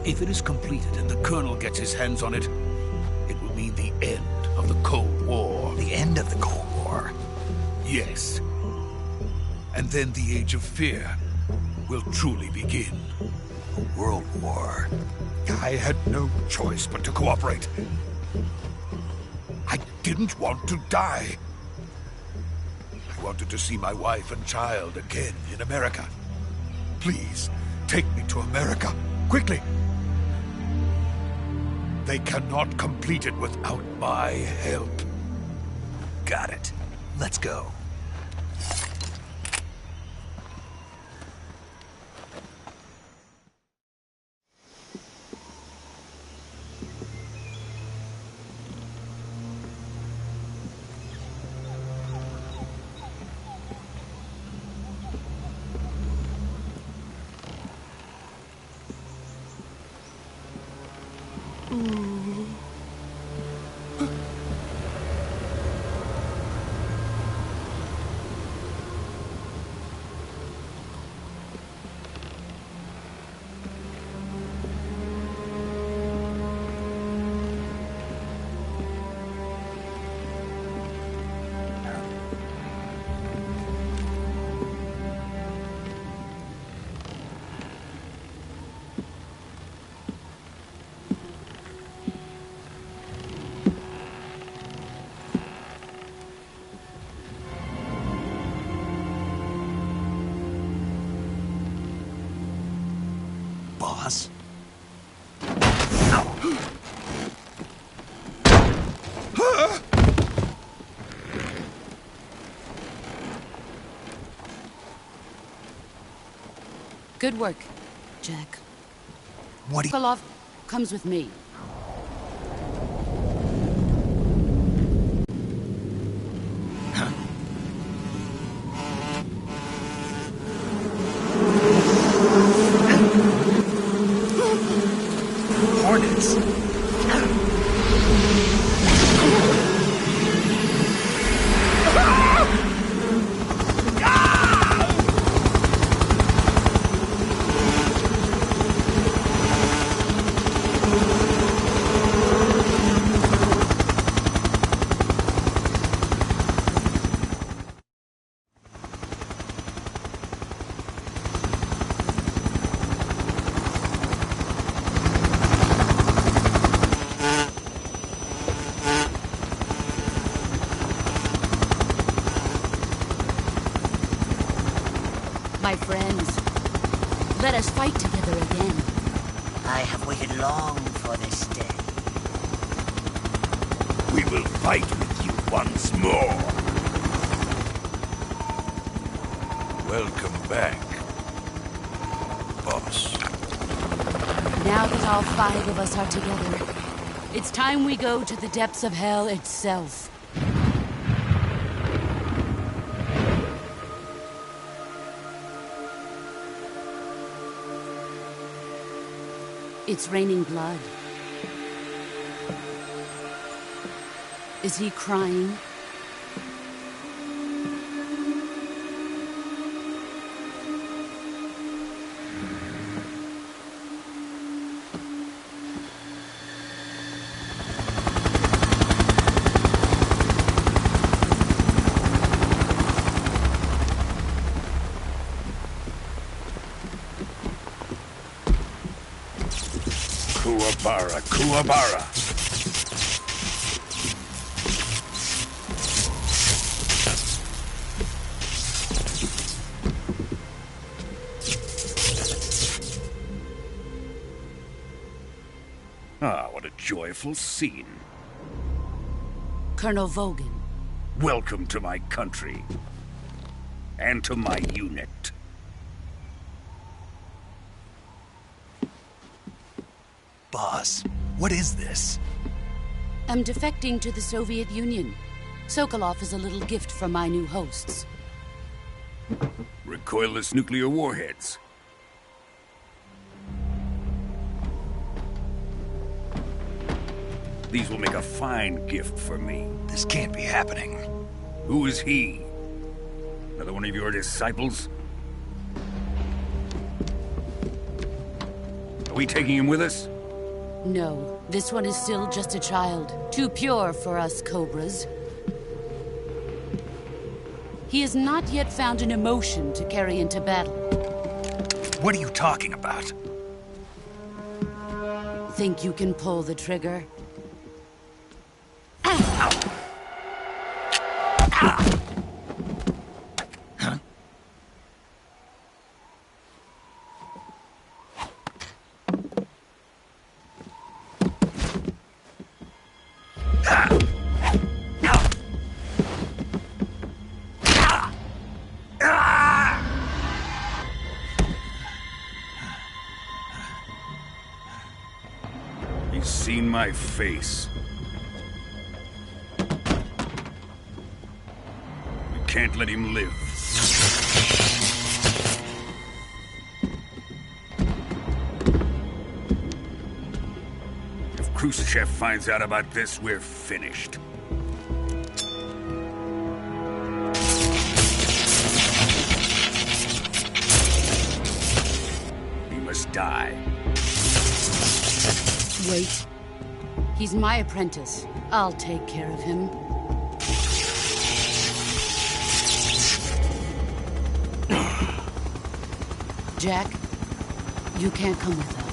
S7: If it is completed and the Colonel gets his hands on it, it will mean the end of the Cold War.
S1: The end of the Cold War?
S7: Yes. And then the Age of Fear will truly begin.
S1: A world war.
S7: I had no choice but to cooperate. I didn't want to die. I wanted to see my wife and child again in America. Please, take me to America, quickly. They cannot complete it without my help.
S1: Got it. Let's go. Boss?
S6: Good work, Jack.
S1: What do you...
S6: Sokolov comes with me.
S1: Hornets?
S6: My friends, let us fight together again.
S9: I have waited long for this day.
S7: We will fight with you once more. Welcome back, boss.
S6: Now that all 5 of us are together, it's time we go to the depths of hell itself. It's raining blood. Is he crying?
S7: Kuwabara, Kuwabara.
S10: Ah, what a joyful scene.
S6: Colonel Vogan,
S10: Welcome to my country. And to my unit.
S1: Boss, what is this?
S6: I'm defecting to the Soviet Union. Sokolov is a little gift from my new hosts.
S10: Recoilless nuclear warheads. These will make a fine gift for me.
S1: This can't be happening.
S10: Who is he? Another one of your disciples? Are we taking him with us?
S6: No, this one is still just a child. Too pure for us Cobras. He has not yet found an emotion to carry into battle.
S1: What are you talking about?
S6: Think you can pull the trigger?
S10: He's seen my face. We can't let him live. If Khrushchev finds out about this, we're finished. He must die.
S6: Wait. He's my apprentice. I'll take care of him. Jack, you can't come with us.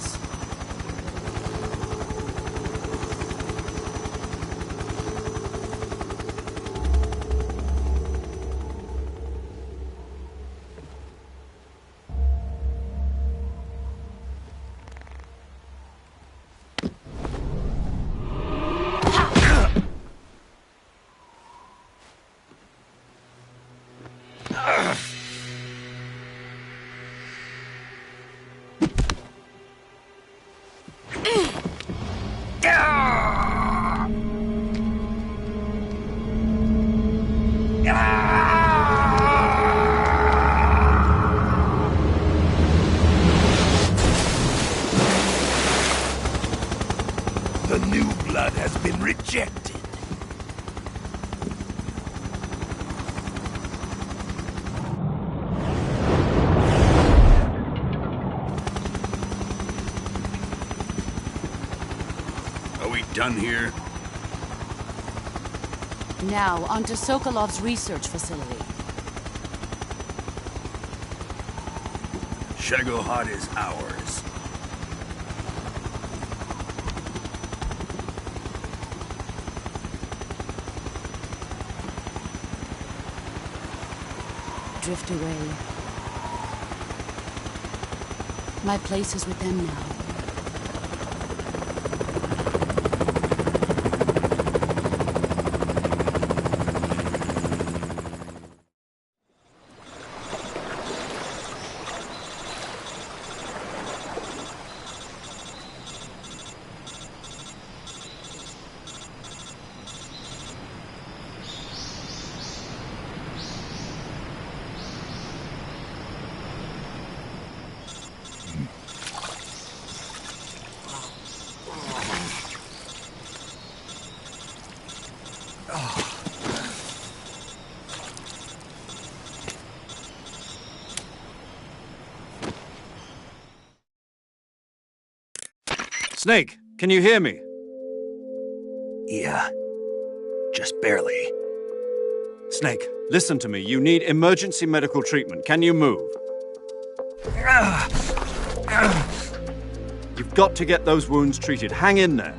S1: The new blood has been rejected.
S10: Are we done here?
S6: Now, onto Sokolov's research facility.
S10: Shagohod is ours.
S6: Drift away. My place is with them now.
S3: Snake, can you hear me?
S1: Yeah, just barely.
S3: Snake, listen to me. You need emergency medical treatment. Can you move? You've got to get those wounds treated. Hang in there.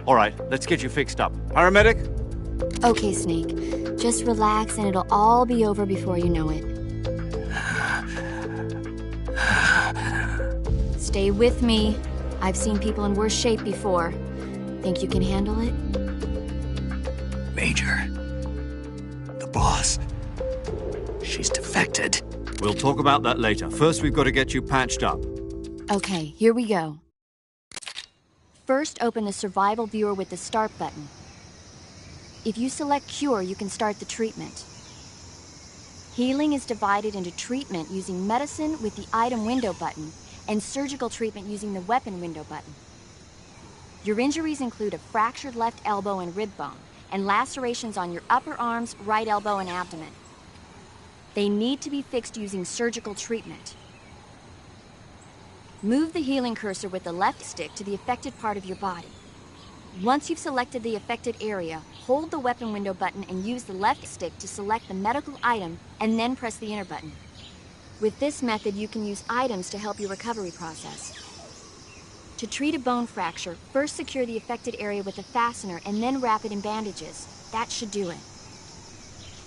S3: All right, let's get you fixed up. Paramedic?
S5: Okay, Snake. Just relax and it'll all be over before you know it. Stay with me. I've seen people in worse shape before. Think you can handle it?
S1: Major, the boss, she's defected.
S3: We'll talk about that later. First, we've got to get you patched up.
S5: Okay, here we go. First, open the survival viewer with the start button. If you select cure, you can start the treatment. Healing is divided into treatment using medicine with the item window button and surgical treatment using the weapon window button. Your injuries include a fractured left elbow and rib bone, and lacerations on your upper arms, right elbow, and abdomen. They need to be fixed using surgical treatment. Move the healing cursor with the left stick to the affected part of your body. Once you've selected the affected area, hold the weapon window button and use the left stick to select the medical item, and then press the enter button. With this method, you can use items to help your recovery process. To treat a bone fracture, first secure the affected area with a fastener and then wrap it in bandages. That should do it.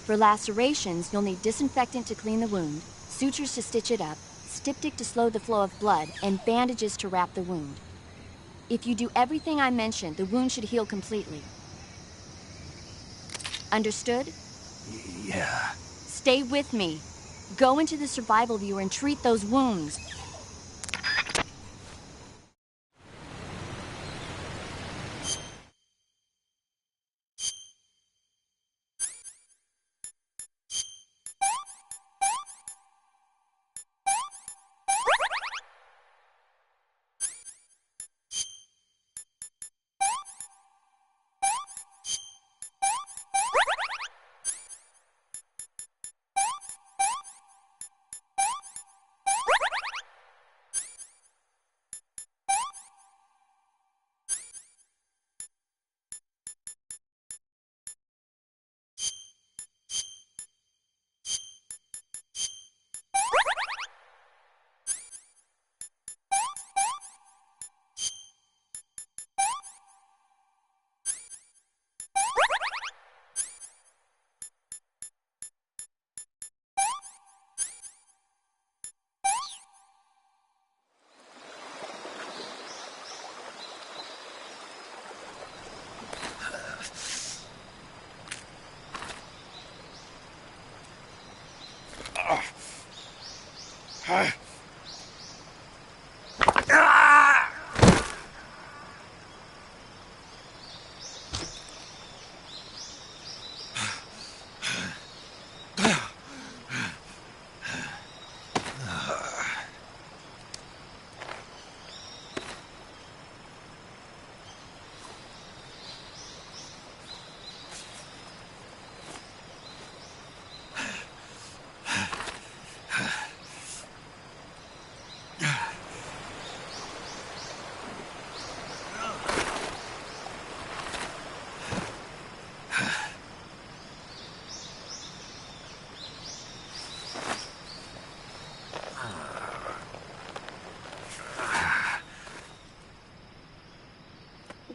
S5: For lacerations, you'll need disinfectant to clean the wound, sutures to stitch it up, styptic to slow the flow of blood, and bandages to wrap the wound. If you do everything I mentioned, the wound should heal completely. Understood?
S1: Yeah.
S5: Stay with me. Go into the survival viewer and treat those wounds.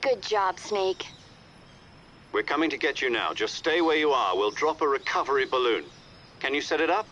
S5: Good job, Snake.
S2: We're coming to get you now. Just stay where you are. We'll drop a recovery balloon. Can you set it up?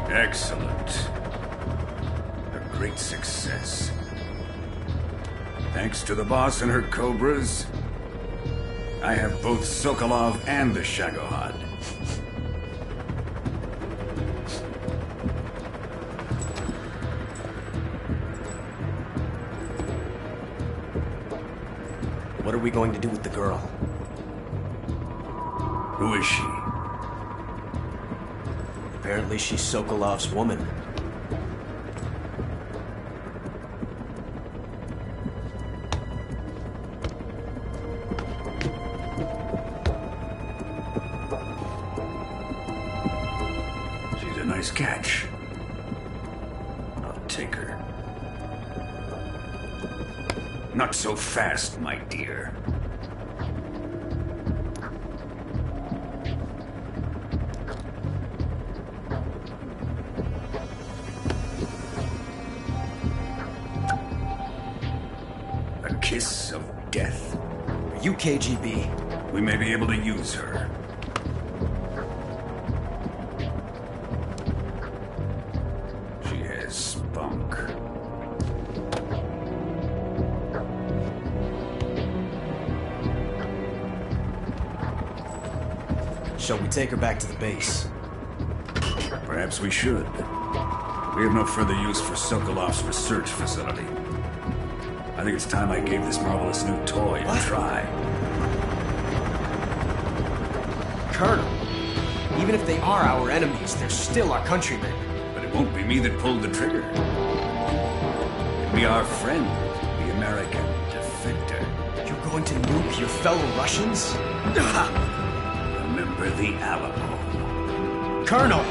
S10: Excellent. A great success. Thanks to the boss and her cobras, I have both Sokolov and the Shagohod.
S11: What are we going to do with the girl?
S10: Who is she?
S11: Apparently she's Sokolov's woman.
S10: She's a nice catch. I'll take her. Not so fast, my dear. A kiss of death.
S11: Are you KGB?
S10: We may be able to use her. She has spunk.
S11: Shall we take her back to the base?
S10: Perhaps we should. We have no further use for Sokolov's research facility. I think it's time I gave this marvelous new toy a try.
S11: Colonel, even if they are our enemies, they're still our countrymen.
S10: But it won't be me that pulled the trigger. It'll be our friend, the American defector.
S11: You're going to nuke your fellow Russians?
S10: Remember the Alamo.
S11: Colonel!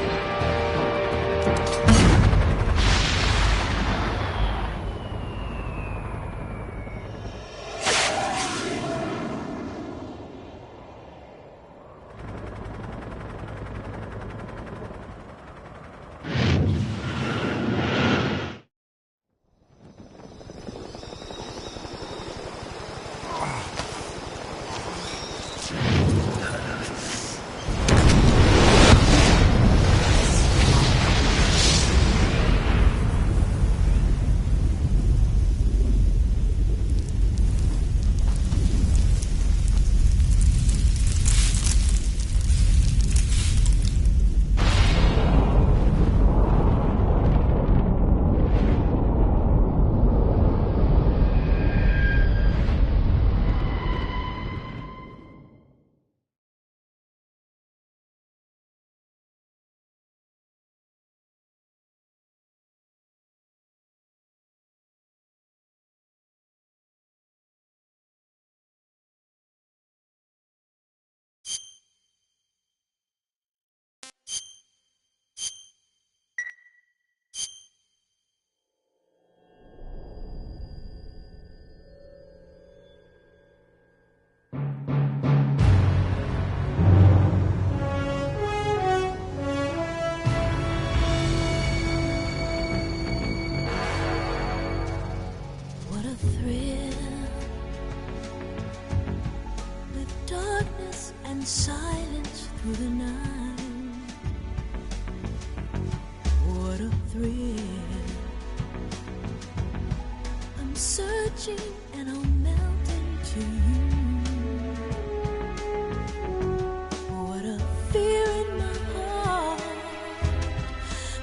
S12: Silence through the night. What a thrill. I'm searching and I'll melt into you. What a fear in my heart,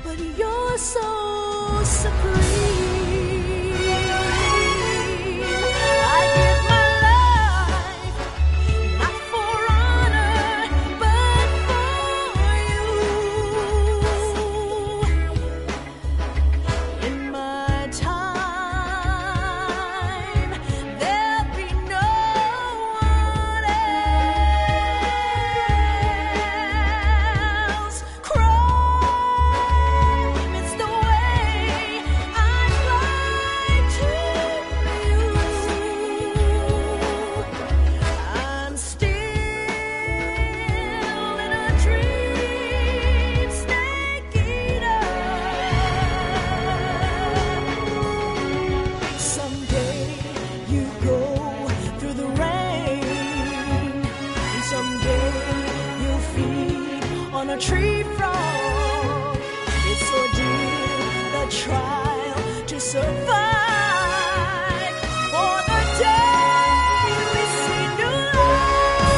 S12: but you're so supreme. It's the way survive for the day we see new light.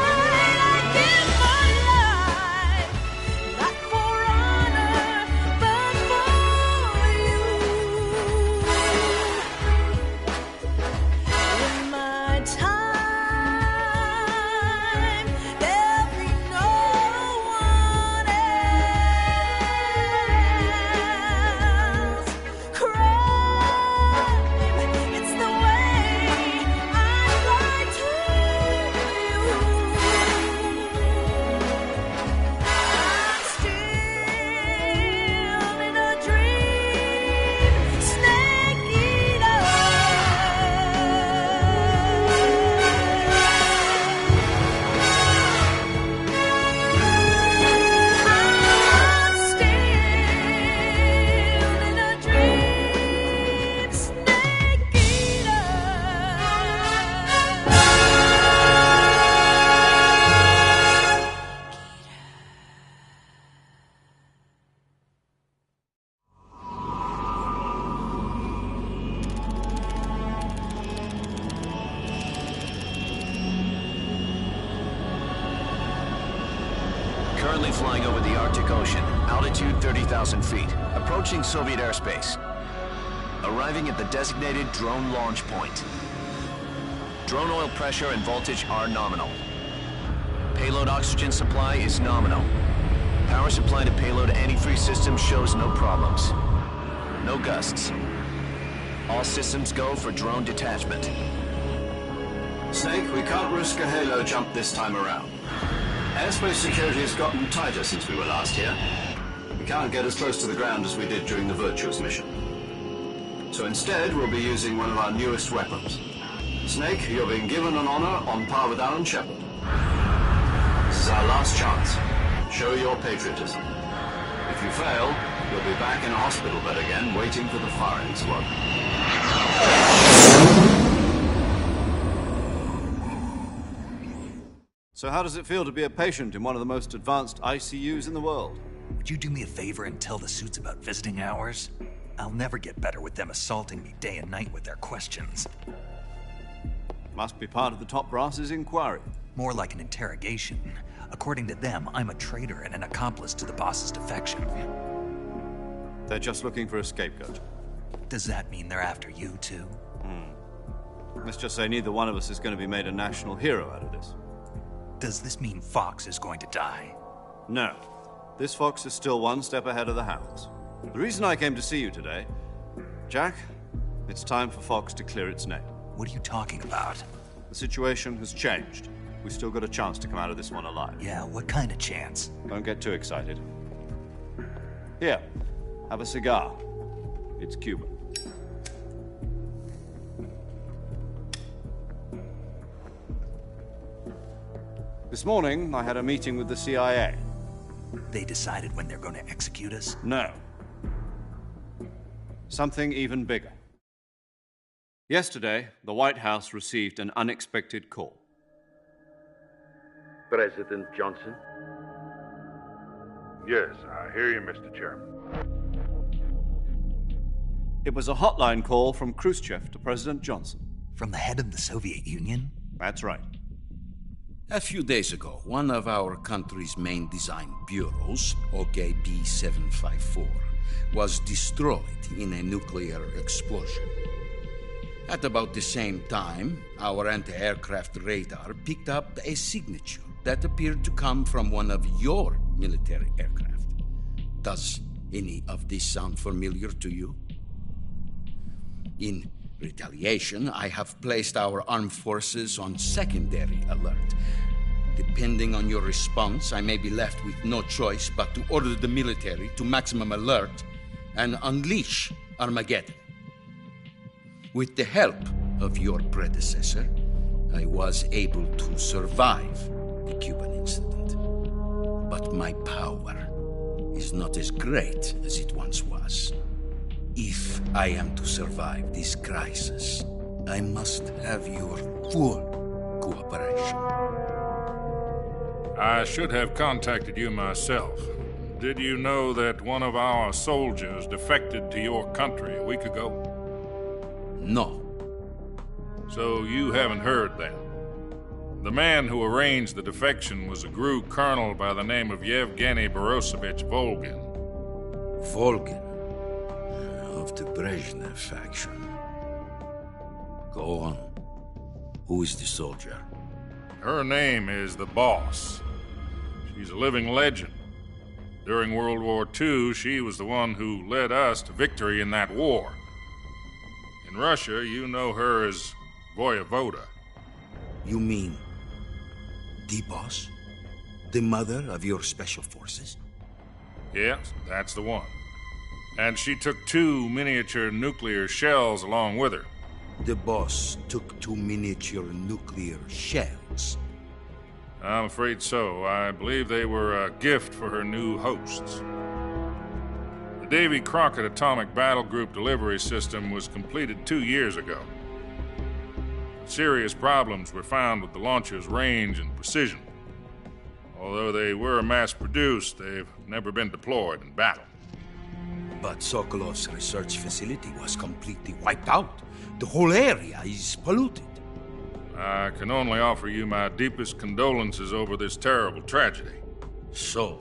S12: I give my life, not for honor, but for you. In my time, there'll be no one else. Crime, it's the way I lie to you. I'm still in a dream, snake eater. I'm still in a dream, snake eater.
S13: Currently flying over the Arctic Ocean, altitude 30,000 feet, approaching Soviet airspace. Arriving at the designated drone launch point. Drone oil pressure and voltage are nominal. Payload oxygen supply is nominal. Power supply to payload antifreeze system shows no problems. No gusts. All systems go for drone detachment.
S2: Snake, we can't risk a halo jump this time around. Airspace security has gotten tighter since we were last here. We can't get as close to the ground as we did during the Virtuous mission. So instead, we'll be using one of our newest weapons. Snake, you're being given an honor on par with Alan Shepard. This is our last chance. Show your patriotism. If you fail, you'll be back in a hospital bed again, waiting for the firing squad.
S3: So how does it feel to be a patient in one of the most advanced ICUs in the world?
S1: Would you do me a favor and tell the suits about visiting hours? I'll never get better with them assaulting me day and night with their questions.
S3: Must be part of the top brass's inquiry.
S1: More like an interrogation. According to them, I'm a traitor and an accomplice to the boss's defection.
S3: They're just looking for a scapegoat.
S1: Does that mean they're after you, too?
S3: Let's just say neither one of us is going to be made a national hero out of this.
S1: Does this mean Fox is going to die?
S3: No. This fox is still one step ahead of the hounds. The reason I came to see you today, Jack, it's time for Fox to clear its name.
S1: What are you talking about?
S3: The situation has changed. We've still got a chance to come out of this one alive.
S1: Yeah, what kind of chance?
S3: Don't get too excited. Here, have a cigar. It's Cuban. This morning, I had a meeting with the CIA.
S1: They decided when they're going to execute us?
S3: No. Something even bigger. Yesterday, the White House received an unexpected call.
S14: President Johnson?
S15: Yes, I hear you, Mr. Chairman.
S3: It was a hotline call from Khrushchev to President Johnson.
S1: From the head of the Soviet Union?
S3: That's right.
S7: A few days ago, one of our country's main design bureaus, OKB 754, was destroyed in a nuclear explosion. At about the same time, our anti-aircraft radar picked up a signature that appeared to come from one of your military aircraft. Does any of this sound familiar to you? In retaliation, I have placed our armed forces on secondary alert. Depending on your response, I may be left with no choice but to order the military to maximum alert and unleash Armageddon. With the help of your predecessor, I was able to survive the Cuban incident. But my power is not as great as it once was. If I am to survive this crisis, I must have your full cooperation.
S15: I should have contacted you myself, Did you know that one of our soldiers defected to your country a week ago?
S7: No.
S15: So you haven't heard then. The man who arranged the defection was a GRU colonel by the name of Yevgeny Borosovich Volgin.
S7: Volgin? Of the Brezhnev faction. Go on. Who is the soldier?
S15: Her name is the Boss. She's a living legend. During World War II, she was the one who led us to victory in that war. In Russia, you know her as Voyevoda.
S7: You mean the Boss? The mother of your special forces?
S15: Yes, that's the one. And she took 2 miniature nuclear shells along with her.
S7: The Boss took 2 miniature nuclear shells?
S15: I'm afraid so. I believe they were a gift for her new hosts. The Davy Crockett Atomic Battle Group delivery system was completed 2 years ago. Serious problems were found with the launcher's range and precision. Although they were mass-produced, they've never been deployed in battle.
S7: But Sokolov's research facility was completely wiped out. The whole area is polluted.
S15: I can only offer you my deepest condolences over this terrible tragedy.
S7: So,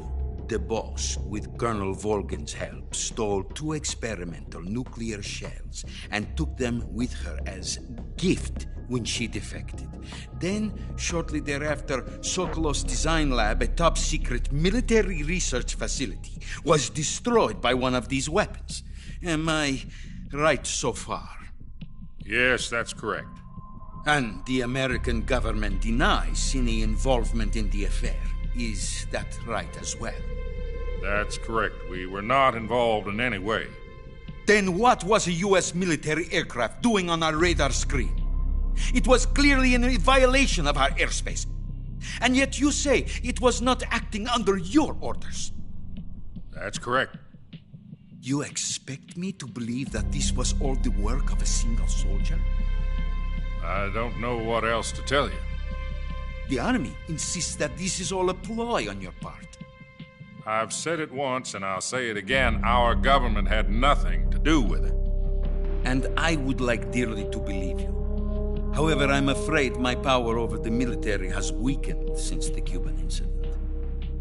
S7: the Boss, with Colonel Volgin's help, stole 2 experimental nuclear shells and took them with her as gift when she defected. Then, shortly thereafter, Sokolov's design lab, a top-secret military research facility, was destroyed by one of these weapons. Am I right so far?
S15: Yes, that's correct.
S7: And the American government denies any involvement in the affair. Is that right as well?
S15: That's correct. We were not involved in any way.
S7: Then what was a U.S. military aircraft doing on our radar screen? It was clearly in violation of our airspace. And yet you say it was not acting under your orders.
S15: That's correct.
S7: You expect me to believe that this was all the work of a single soldier?
S15: I don't know what else to tell you.
S7: The army insists that this is all a ploy on your part.
S15: I've said it once and I'll say it again. Our government had nothing to do with it.
S7: And I would like dearly to believe you. However, I'm afraid my power over the military has weakened since the Cuban incident.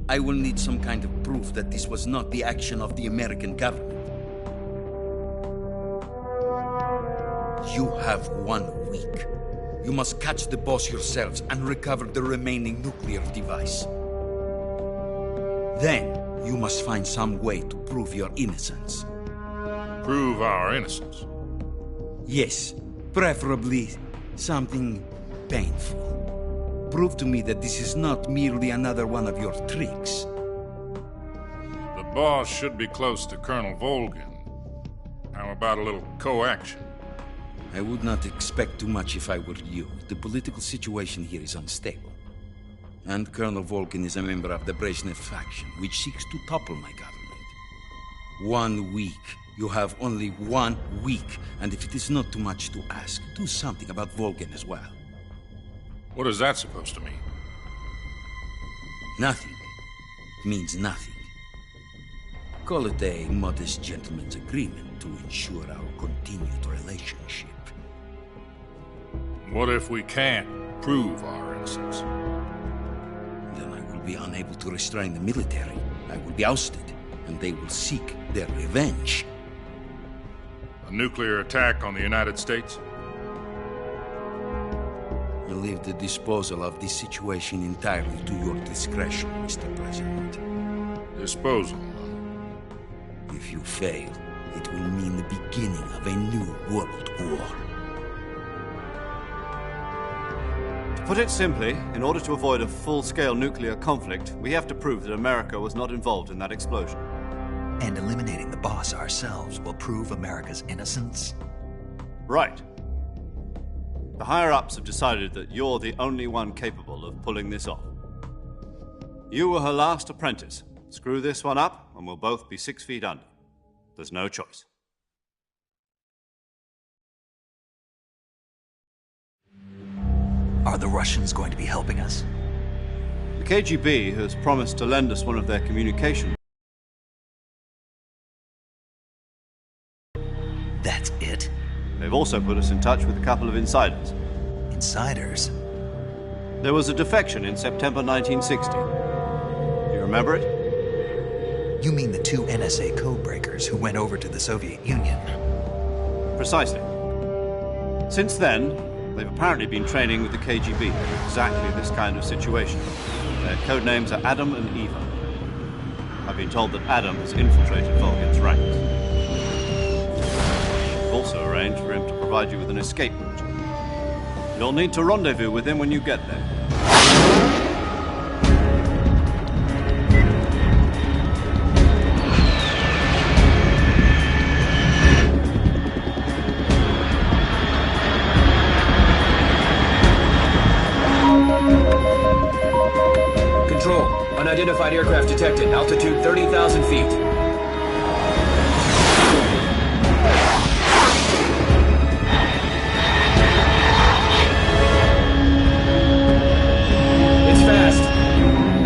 S7: I will need some kind of proof that this was not the action of the American government. You have 1 week. You must catch the Boss yourselves and recover the remaining nuclear device. Then, you must find some way to prove your innocence.
S15: Prove our innocence?
S7: Yes, preferably something painful. Prove to me that this is not merely another one of your tricks.
S15: The Boss should be close to Colonel Volgin. How about a little coaction?
S7: I would not expect too much if I were you. The political situation here is unstable. And Colonel Volgin is a member of the Brezhnev faction, which seeks to topple my government. 1 week. You have only 1 week. And if it is not too much to ask, do something about Volgin as well.
S15: What is that supposed to mean?
S7: Nothing. It means nothing. Call it a modest gentleman's agreement to ensure our continued relationship.
S15: What if we can't prove our innocence?
S7: Then I will be unable to restrain the military. I will be ousted, and they will seek their revenge.
S15: A nuclear attack on the United States?
S7: I leave the disposal of this situation entirely to your discretion, Mr. President.
S15: Disposal?
S7: If you fail, it will mean the beginning of a new world war.
S3: To put it simply, in order to avoid a full-scale nuclear conflict, we have to prove that America was not involved in that explosion.
S1: And eliminating the Boss ourselves will prove America's innocence?
S3: Right. The higher-ups have decided that you're the only one capable of pulling this off. You were her last apprentice. Screw this one up, and we'll both be 6 feet under. There's no choice.
S1: Are the Russians going to be helping us?
S3: The KGB has promised to lend us one of their communication
S1: That's it?
S3: They've also put us in touch with a couple of insiders.
S1: Insiders?
S3: There was a defection in September 1960. Do you remember it?
S1: You mean the two NSA codebreakers who went over to the Soviet Union?
S3: Precisely. Since then, they've apparently been training with the KGB for exactly this kind of situation. Their code names are Adam and Eva. I've been told that Adam has infiltrated Volgin's ranks. We've also arranged for him to provide you with an escape route. You'll need to rendezvous with him when you get there.
S11: Control. Unidentified aircraft detected. Altitude 30,000 feet.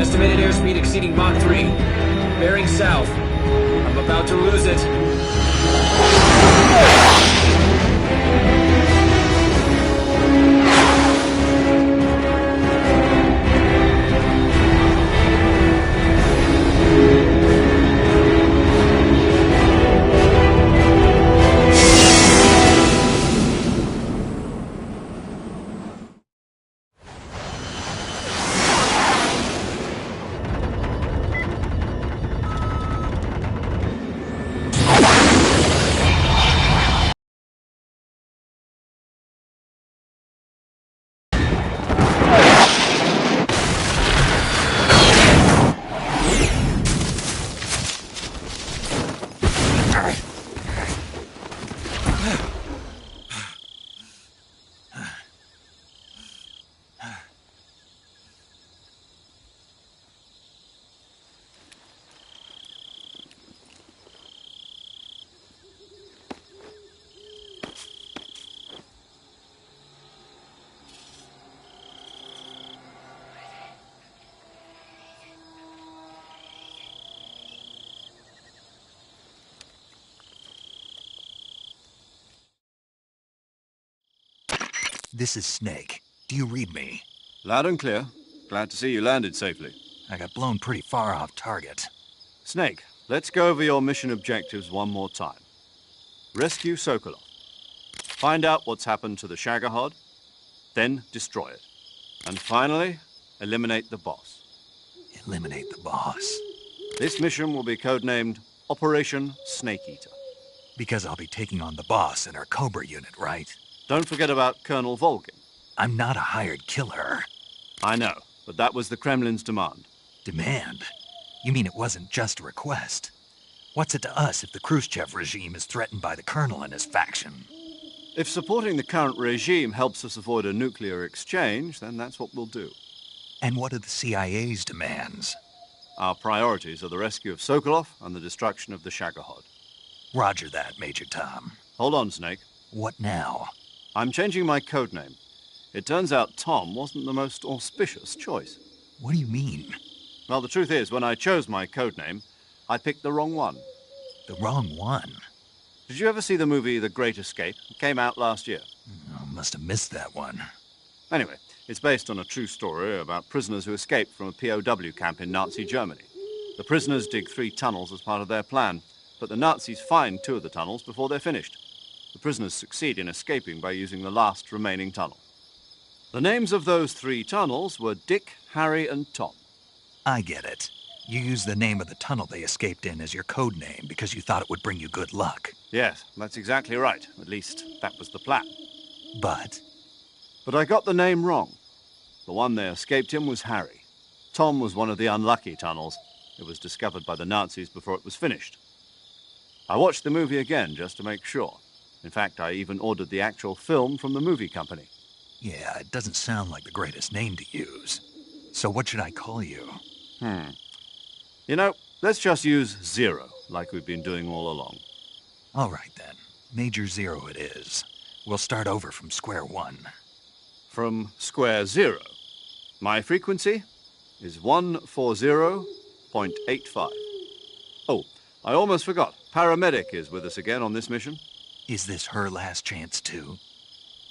S11: Estimated airspeed exceeding Mach 3. Bearing south. I'm about to lose it.
S1: This is Snake. Do you read me?
S3: Loud and clear. Glad to see you landed safely.
S1: I got blown pretty far off target.
S3: Snake, let's go over your mission objectives one more time. Rescue Sokolov. Find out what's happened to the Shagohod, then destroy it. And finally, eliminate the boss.
S1: Eliminate the boss?
S3: This mission will be codenamed Operation Snake Eater.
S1: Because I'll be taking on the boss in our Cobra unit, right?
S3: Don't forget about Colonel Volgin.
S1: I'm not a hired killer.
S3: I know, but that was the Kremlin's demand.
S1: Demand? You mean it wasn't just a request? What's it to us if the Khrushchev regime is threatened by the Colonel and his faction?
S3: If supporting the current regime helps us avoid a nuclear exchange, then that's what we'll do.
S1: And what are the CIA's demands?
S3: Our priorities are the rescue of Sokolov and the destruction of the Shagohod.
S1: Roger that, Major Tom.
S3: Hold on, Snake.
S1: What now?
S3: I'm changing my codename. It turns out Tom wasn't the most auspicious choice.
S1: What do you mean?
S3: Well, the truth is, when I chose my codename, I picked the wrong one.
S1: The wrong one?
S3: Did you ever see the movie The Great Escape? It came out last year.
S1: Oh, must have missed that one.
S3: Anyway, it's based on a true story about prisoners who escaped from a POW camp in Nazi Germany. The prisoners dig 3 tunnels as part of their plan, but the Nazis find 2 of the tunnels before they're finished. The prisoners succeed in escaping by using the last remaining tunnel. The names of those 3 tunnels were Dick, Harry, and Tom.
S1: I get it. You used the name of the tunnel they escaped in as your code name because you thought it would bring you good luck.
S3: Yes, that's exactly right. At least, that was the plan.
S1: But
S3: I got the name wrong. The one they escaped in was Harry. Tom was one of the unlucky tunnels. It was discovered by the Nazis before it was finished. I watched the movie again just to make sure. In fact, I even ordered the actual film from the movie company.
S1: yeah, it doesn't sound like the greatest name to use. So what should I call you?
S3: You know, let's just use Zero, like we've been doing all along.
S1: All right, then. Major Zero it is. We'll start over from square one.
S3: From square zero. My frequency is 140.85. Oh, I almost forgot. Paramedic is with us again on this mission.
S1: Is this her last chance, too?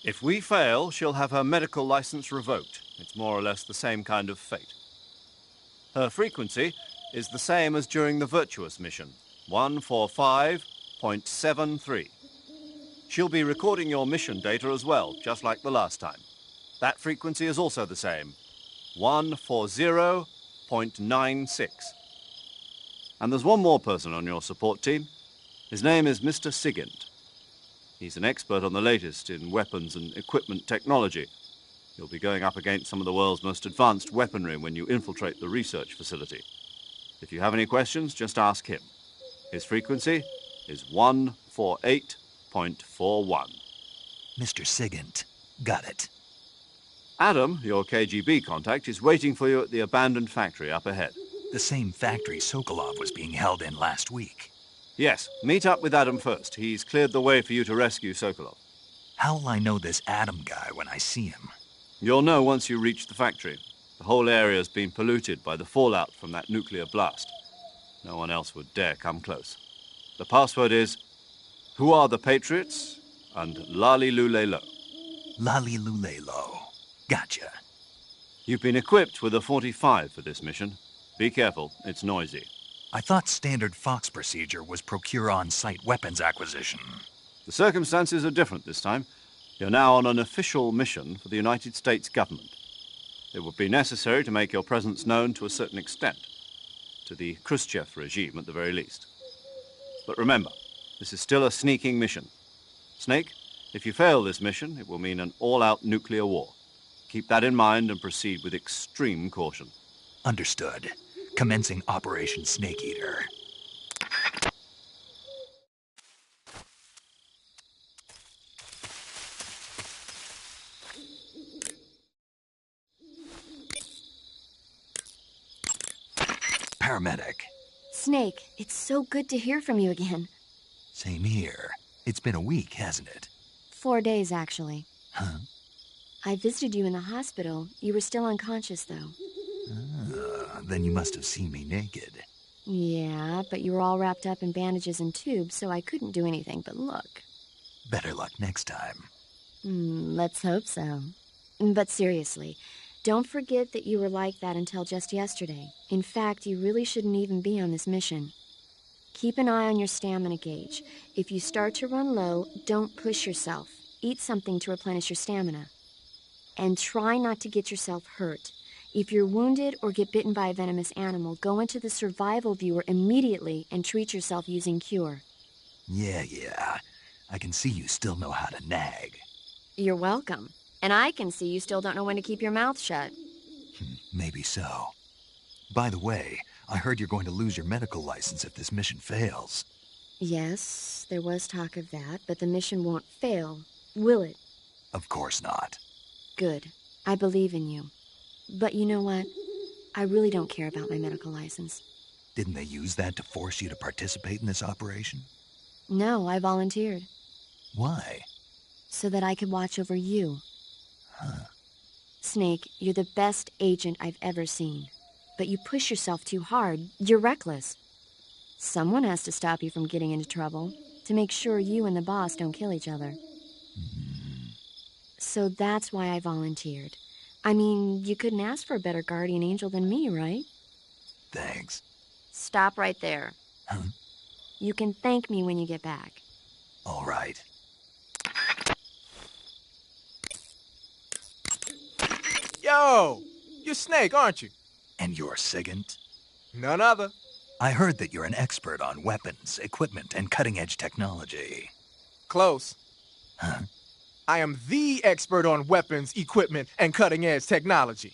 S3: If we fail, she'll have her medical license revoked. It's more or less the same kind of fate. Her frequency is the same as during the Virtuous mission, 145.73. She'll be recording your mission data as well, just like the last time. That frequency is also the same, 140.96. And there's one more person on your support team. His name is Mr. Sigint. He's an expert on the latest in weapons and equipment technology. You'll be going up against some of the world's most advanced weaponry when you infiltrate the research facility. If you have any questions, just ask him. His frequency is 148.41.
S1: Mr. Sigint. Got it.
S3: Adam, your KGB contact, is waiting for you at the abandoned factory up ahead.
S1: The same factory Sokolov was being held in last week.
S3: Yes, meet up with Adam first. He's cleared the way for you to rescue Sokolov.
S1: How'll I know this Adam guy when I see him?
S3: You'll know once you reach the factory. The whole area's been polluted by the fallout from that nuclear blast. No one else would dare come close. The password is, "Who are the Patriots?" and "Lali Lule Lo."
S1: Lali Lule Lo. Gotcha.
S3: You've been equipped with a 45 for this mission. Be careful, it's noisy.
S1: I thought standard Fox procedure was procure on-site weapons acquisition.
S3: The circumstances are different this time. You're now on an official mission for the United States government. It would be necessary to make your presence known to a certain extent, to the Khrushchev regime at the very least. But remember, this is still a sneaking mission. Snake, if you fail this mission, it will mean an all-out nuclear war. Keep that in mind and proceed with extreme caution.
S1: Understood. Commencing Operation Snake Eater. Paramedic.
S5: Snake, it's so good to hear from you again.
S1: Same here. It's been a week, hasn't it?
S5: 4 days, actually.
S1: Huh?
S5: I visited you in the hospital. You were still unconscious, though.
S1: Then you must have seen me naked.
S5: Yeah, but you were all wrapped up in bandages and tubes, so I couldn't do anything but look.
S1: Better luck next time.
S5: Let's hope so. But seriously, don't forget that you were like that until just yesterday. In fact, you really shouldn't even be on this mission. Keep an eye on your stamina gauge. If you start to run low, don't push yourself. Eat something to replenish your stamina. And try not to get yourself hurt. If you're wounded or get bitten by a venomous animal, go into the survival viewer immediately and treat yourself using Cure.
S1: Yeah. I can see you still know how to nag.
S5: You're welcome. And I can see you still don't know when to keep your mouth shut.
S1: Maybe so. By the way, I heard you're going to lose your medical license if this mission fails.
S5: Yes, there was talk of that, but the mission won't fail, will it?
S1: Of course not.
S5: Good. I believe in you. But you know what? I really don't care about my medical license.
S1: Didn't they use that to force you to participate in this operation?
S5: No, I volunteered.
S1: Why?
S5: So that I could watch over you.
S1: Huh.
S5: Snake, you're the best agent I've ever seen. But you push yourself too hard. You're reckless. Someone has to stop you from getting into trouble, to make sure you and the boss don't kill each other. So that's why I volunteered. I mean, you couldn't ask for a better guardian angel than me, right?
S1: Thanks.
S5: Stop right there.
S1: Huh?
S5: You can thank me when you get back.
S1: All right.
S14: Yo! You're Snake, aren't you?
S1: And you're Sigint?
S14: None other.
S1: I heard that you're an expert on weapons, equipment, and cutting-edge technology.
S14: Close.
S1: Huh?
S14: I am the expert on weapons, equipment, and cutting-edge technology.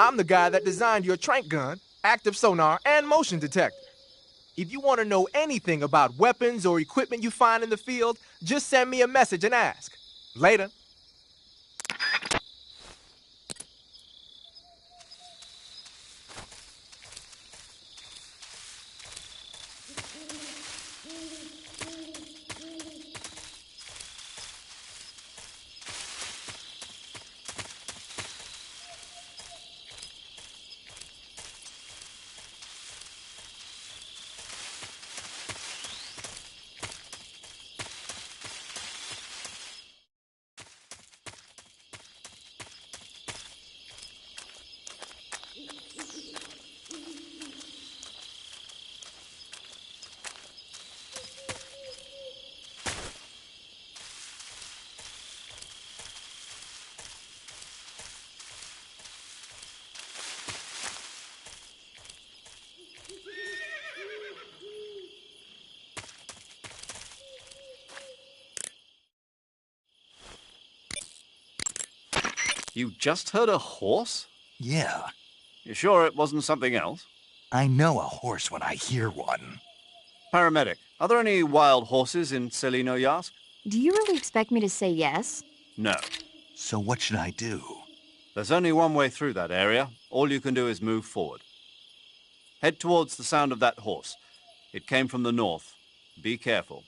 S14: I'm the guy that designed your trank gun, active sonar, and motion detector. If you want to know anything about weapons or equipment you find in the field, just send me a message and ask. Later.
S3: You just heard a horse?
S1: Yeah.
S3: You sure it wasn't something else?
S1: I know a horse when I hear one.
S3: Paramedic, are there any wild horses in Selino Yask?
S5: Do you really expect me to say yes?
S3: No.
S1: So what should I do?
S3: There's only one way through that area. All you can do is move forward. Head towards the sound of that horse. It came from the north. Be careful.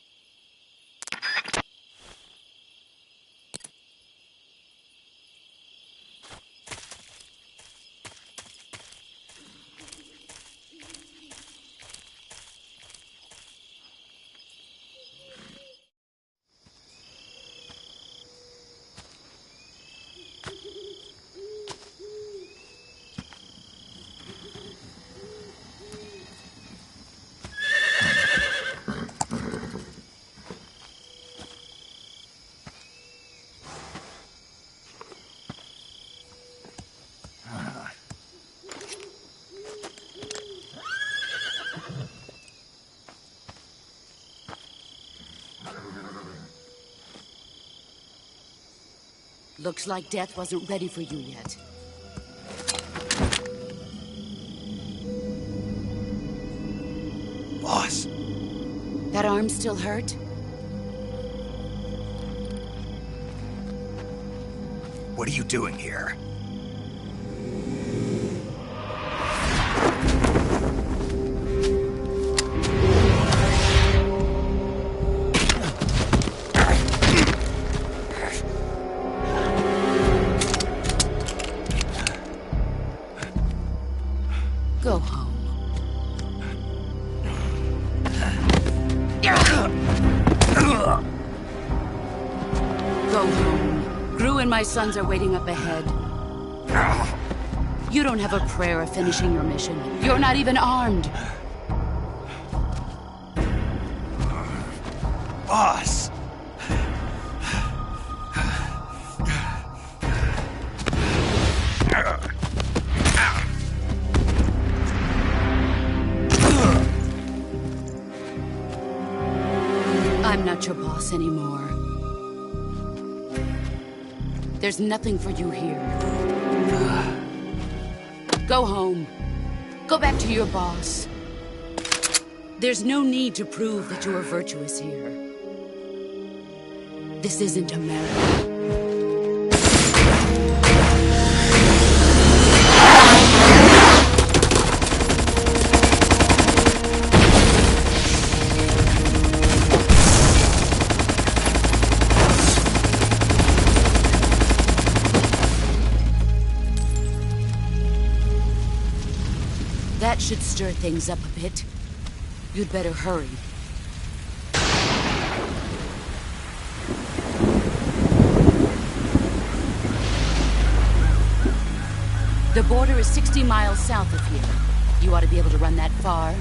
S6: Looks like death wasn't ready for you yet.
S1: Boss.
S6: That arm still hurt?
S1: What are you doing here?
S6: Go home. Go home. Gru and my sons are waiting up ahead. You don't have a prayer of finishing your mission. You're not even armed.
S1: Boss!
S6: I'm not your boss anymore. There's nothing for you here. Go home. Go back to your boss. There's no need to prove that you are virtuous here. This isn't America. That should stir things up a bit. You'd better hurry. The border is 60 miles south of here. You ought to be able to run that far.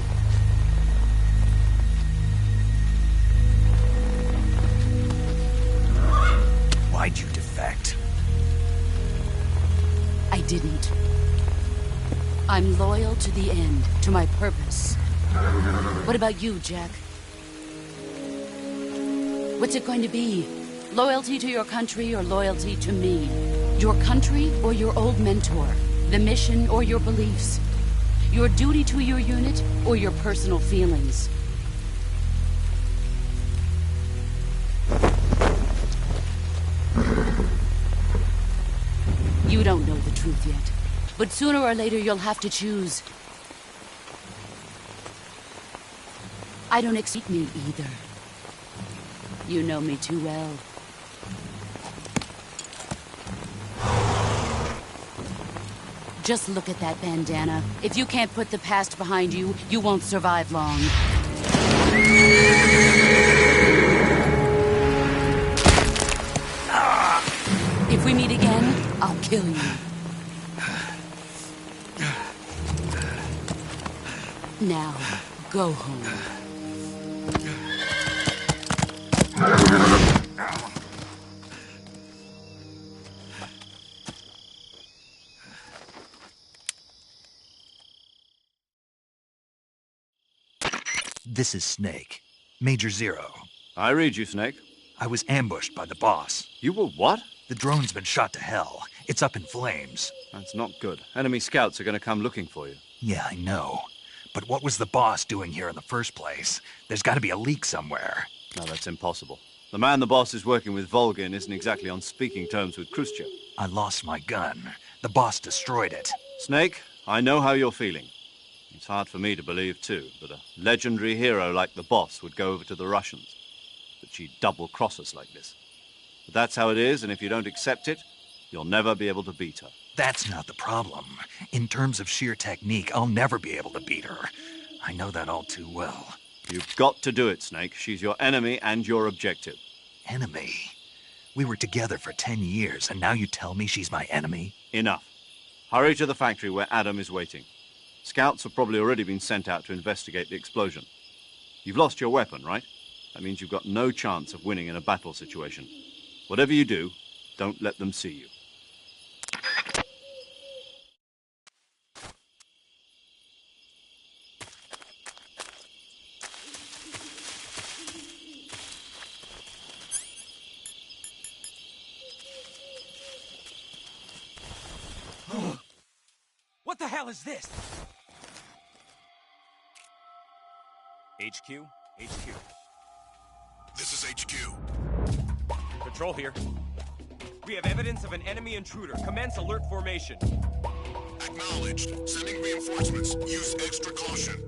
S1: Why'd you defect?
S6: I didn't. I'm loyal to the end, to my purpose. What about you, Jack? What's it going to be? Loyalty to your country or loyalty to me? Your country or your old mentor? The mission or your beliefs? Your duty to your unit or your personal feelings? You don't know the truth yet. But sooner or later, you'll have to choose. I don't expect me either. You know me too well. Just look at that bandana. If you can't put the past behind you, you won't survive long. If we meet again, I'll kill you. Now, go home.
S1: This is Snake. Major Zero.
S3: I read you, Snake.
S1: I was ambushed by the boss.
S3: You were what?
S1: The drone's been shot to hell, It's up in flames.
S3: That's not good. Enemy scouts are going to come looking for you.
S1: Yeah, I know. But what was the boss doing here in the first place? There's got to be a leak somewhere.
S3: No, that's impossible. The man the boss is working with, Volgin, isn't exactly on speaking terms with Khrushchev.
S1: I lost my gun. The boss destroyed it.
S3: Snake, I know how you're feeling. It's hard for me to believe, too, that a legendary hero like the boss would go over to the Russians. That she'd double-cross us like this. But that's how it is, and if you don't accept it, you'll never be able to beat her.
S1: That's not the problem. In terms of sheer technique, I'll never be able to beat her. I know that all too well.
S3: You've got to do it, Snake. She's your enemy and your objective.
S1: Enemy? We were together for 10 years, and now you tell me she's my enemy?
S3: Enough. Hurry to the factory where Adam is waiting. Scouts have probably already been sent out to investigate the explosion. You've lost your weapon, right? That means you've got no chance of winning in a battle situation. Whatever you do, don't let them see you.
S16: What the hell is this? HQ? HQ.
S17: This is HQ.
S16: Patrol here. We have evidence of an enemy intruder. Commence alert formation.
S17: Acknowledged. Sending reinforcements. Use extra caution.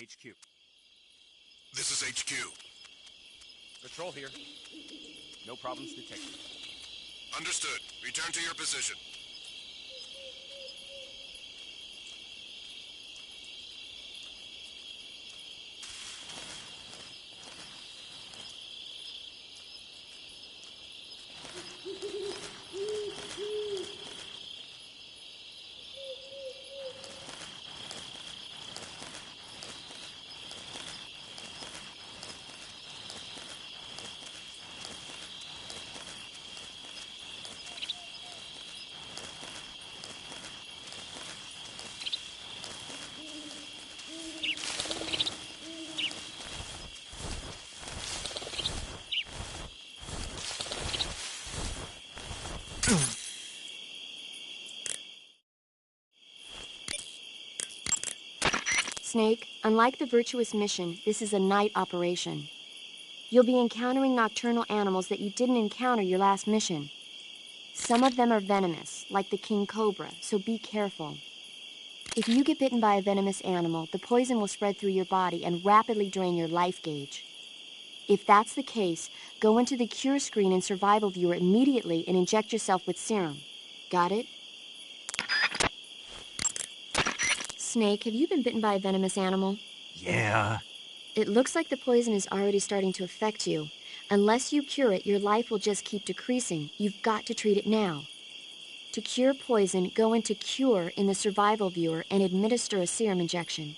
S16: HQ.
S17: This is HQ.
S16: Patrol here. No problems detected.
S17: Understood. Return to your position.
S5: Snake, unlike the Virtuous mission, this is a night operation. You'll be encountering nocturnal animals that you didn't encounter your last mission. Some of them are venomous, like the king cobra, so be careful. If you get bitten by a venomous animal, the poison will spread through your body and rapidly drain your life gauge. If that's the case, go into the cure screen and survival viewer immediately and inject yourself with serum. Got it? Snake, have you been bitten by a venomous animal?
S1: Yeah.
S5: It looks like the poison is already starting to affect you. Unless you cure it, your life will just keep decreasing. You've got to treat it now. To cure poison, go into Cure in the survival viewer and administer a serum injection.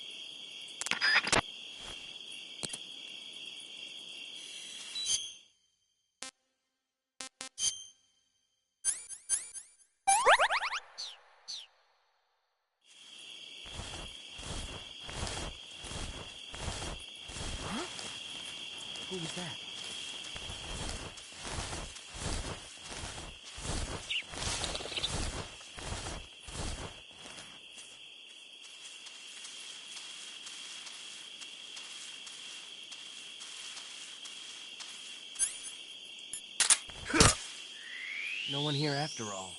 S8: Who was that? No one here after all.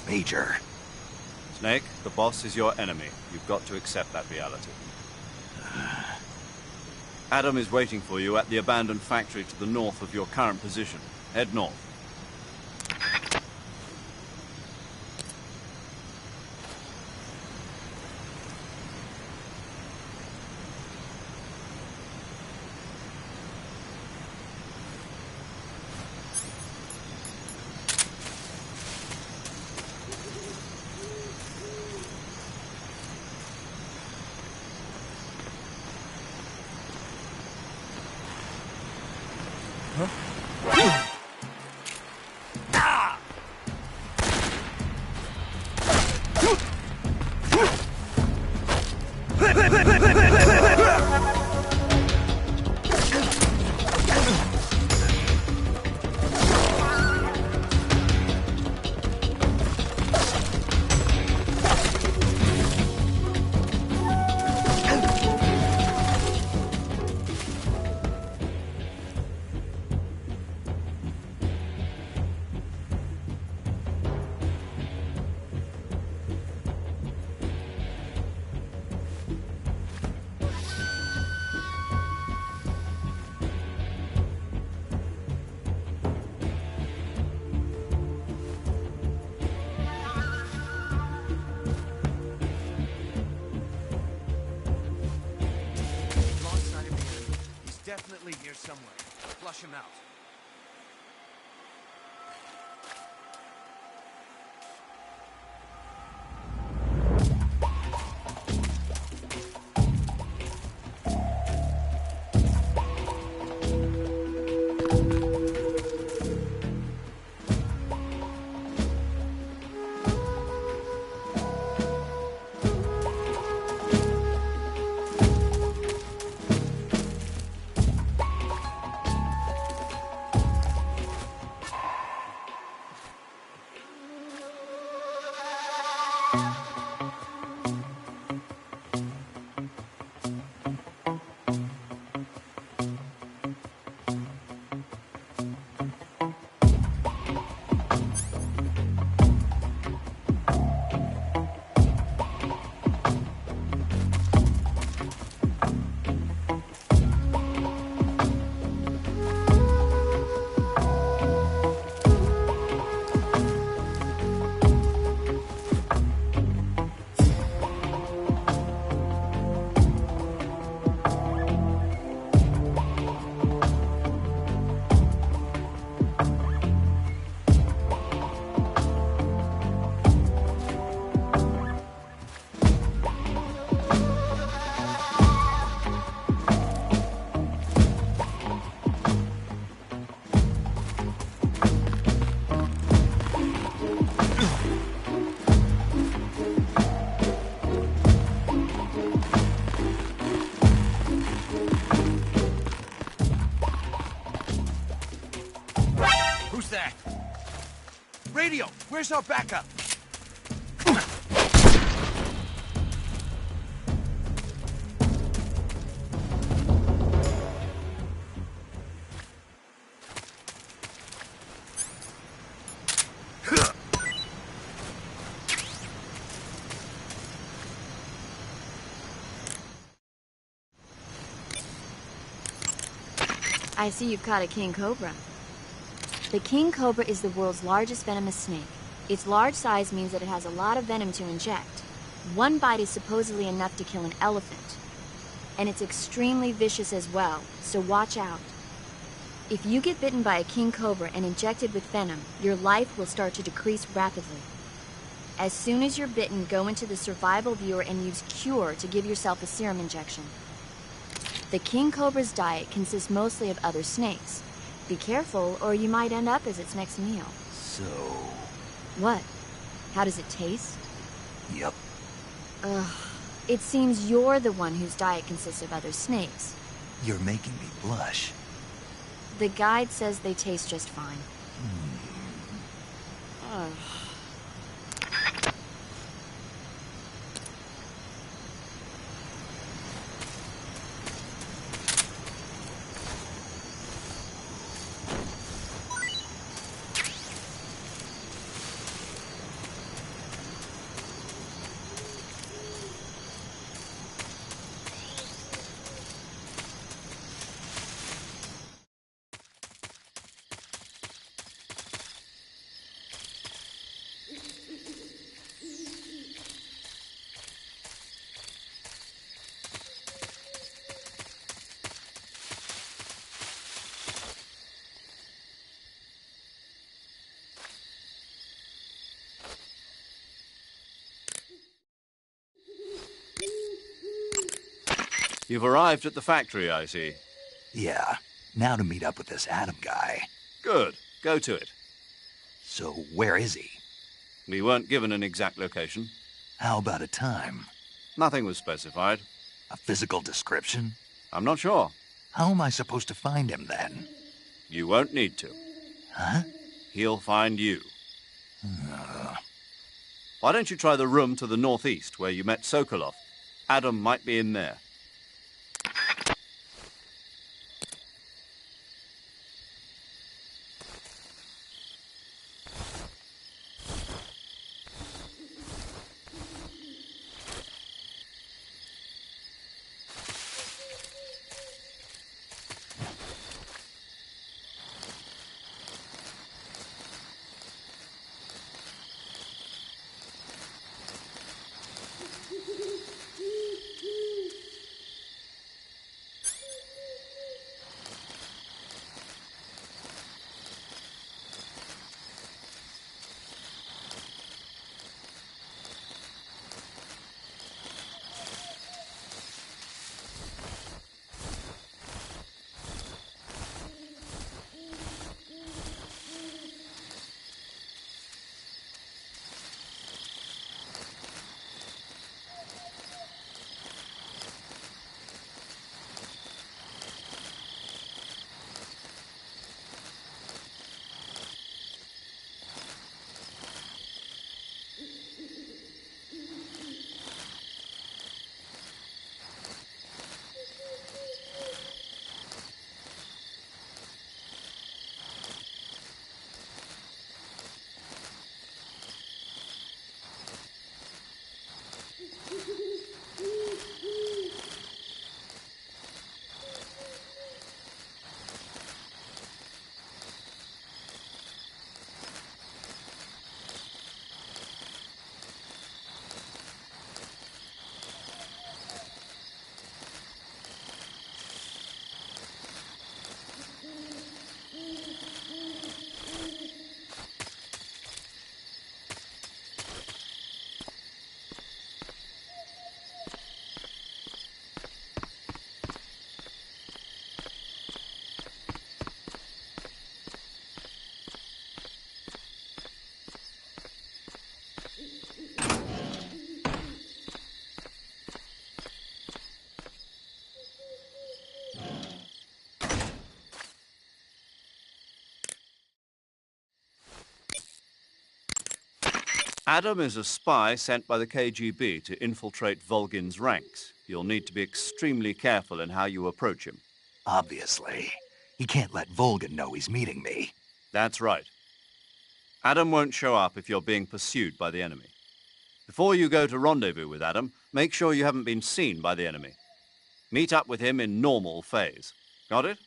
S1: Major.
S3: Snake, the boss is your enemy. You've got to accept that reality. Adam is waiting for you at the abandoned factory to the north of your current position. Head north.
S18: definitely here somewhere. Flush him out. Who's that? Radio, where's our backup?
S5: I see you've caught a king cobra. The king cobra is the world's largest venomous snake. Its large size means that it has a lot of venom to inject. One bite is supposedly enough to kill an elephant. And it's extremely vicious as well, so watch out. If you get bitten by a king cobra and injected with venom, your life will start to decrease rapidly. As soon as you're bitten, go into the survival viewer and use Cure to give yourself a serum injection. The king cobra's diet consists mostly of other snakes. Be careful, or you might end up as its next meal.
S1: So...
S5: What? How does it taste?
S1: Yep.
S5: Ugh. It seems you're the one whose diet consists of other snakes.
S1: You're making me blush.
S5: The guide says they taste just fine. Ugh.
S3: You've arrived at the factory, I see.
S1: Yeah. Now to meet up with this Adam guy.
S3: Good. Go to it.
S1: So, where is he?
S3: We weren't given an exact location.
S1: How about a time?
S3: Nothing was specified.
S1: A physical description?
S3: I'm not sure.
S1: How am I supposed to find him, then?
S3: You won't need to.
S1: Huh?
S3: He'll find you. Why don't you try the room to the northeast where you met Sokolov? Adam might be in there. Adam is a spy sent by the KGB to infiltrate Volgin's ranks. You'll need to be extremely careful in how you approach him.
S1: Obviously. He can't let Volgin know he's meeting me.
S3: That's right. Adam won't show up if you're being pursued by the enemy. Before you go to rendezvous with Adam, make sure you haven't been seen by the enemy. Meet up with him in normal phase. Got it?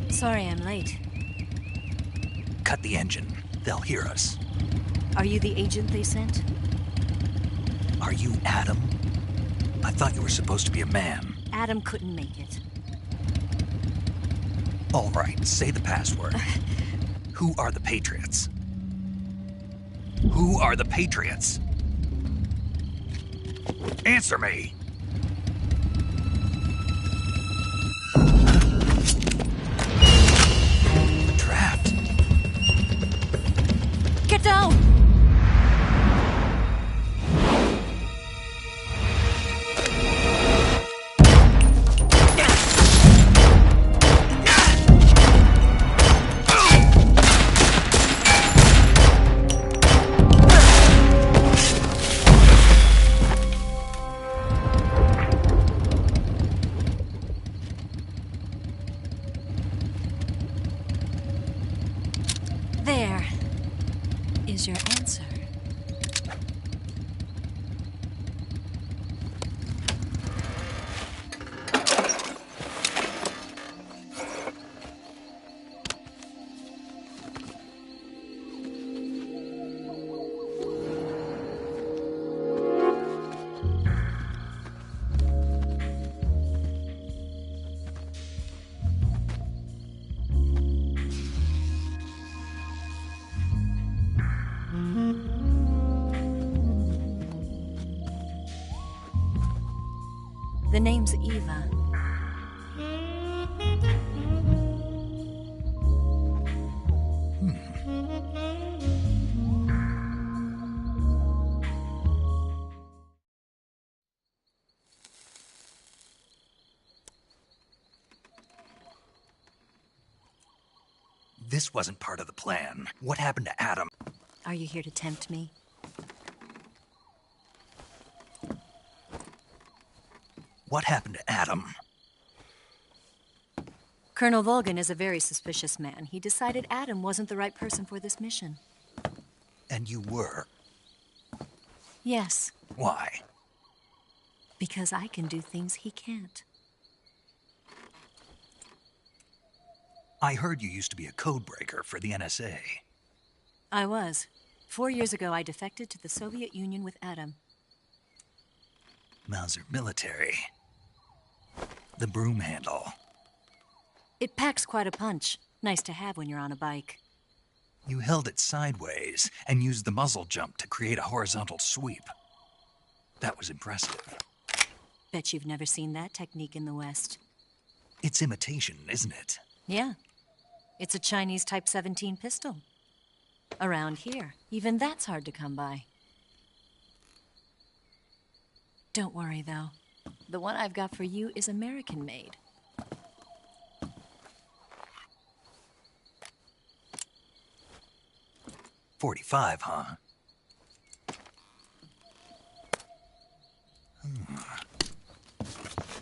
S19: Sorry I'm late.
S1: Cut the engine. They'll hear us.
S19: Are you the agent they sent?
S1: Are you Adam? I thought you were supposed to be a man.
S19: Adam couldn't make it.
S1: All right, say the password. Who are the Patriots? Who are the Patriots? Answer me! Trapped.
S19: Get down! There is your answer. The name's Eva.
S1: This wasn't part of the plan. What happened to Adam?
S19: Are you here to tempt me?
S1: What happened to Adam?
S19: Colonel Volgin is a very suspicious man. He decided Adam wasn't the right person for this mission.
S1: And you were?
S19: Yes,
S1: Why?
S19: because I can do things he can't.
S1: I heard you used to be a codebreaker for the NSA.
S19: I was. 4 years ago, I defected to the Soviet Union with Adam.
S1: Mauser military. The broom handle.
S19: It packs quite a punch. Nice to have when you're on a bike.
S1: You held it sideways and used the muzzle jump to create a horizontal sweep. That was impressive.
S19: Bet you've never seen that technique in the West.
S1: It's imitation, isn't it?
S19: Yeah. It's a Chinese Type 17 pistol. Around here, even that's hard to come by. Don't worry, though. The one I've got for you is American-made.
S1: .45, huh?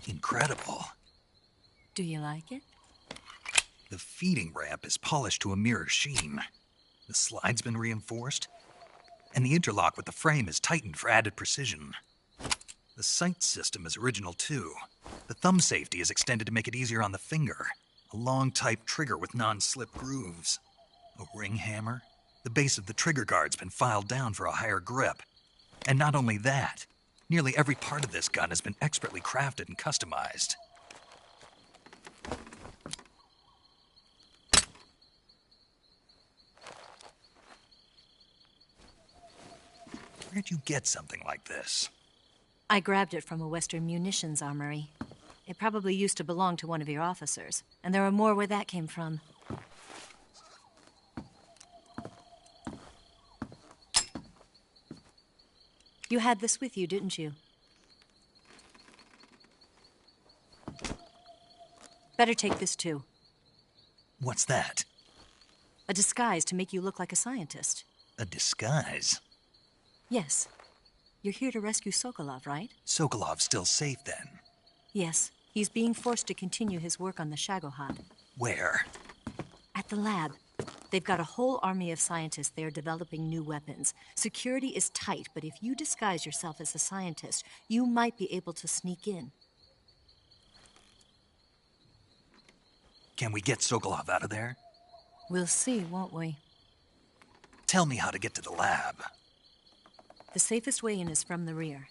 S1: Incredible.
S19: Do you like it?
S1: The feeding ramp is polished to a mirror sheen. The slide's been reinforced, and the interlock with the frame is tightened for added precision. The sight system is original too. The thumb safety is extended to make it easier on the finger. A long type trigger with non-slip grooves. A ring hammer. The base of the trigger guard's been filed down for a higher grip. And not only that, nearly every part of this gun has been expertly crafted and customized. Where'd you get something like this?
S19: I grabbed it from a Western munitions armory. It probably used to belong to one of your officers, and there are more where that came from. You had this with you, didn't you? Better take this too.
S1: What's that?
S19: A disguise to make you look like a scientist.
S1: A disguise?
S19: Yes. You're here to rescue Sokolov, right?
S1: Sokolov's still safe then?
S19: Yes. He's being forced to continue his work on the Shagohod.
S1: Where?
S19: At the lab. They've got a whole army of scientists there developing new weapons. Security is tight, but if you disguise yourself as a scientist, you might be able to sneak in.
S1: Can we get Sokolov out of there?
S19: We'll see, won't we?
S1: Tell me how to get to the lab.
S19: The safest way in is from the rear.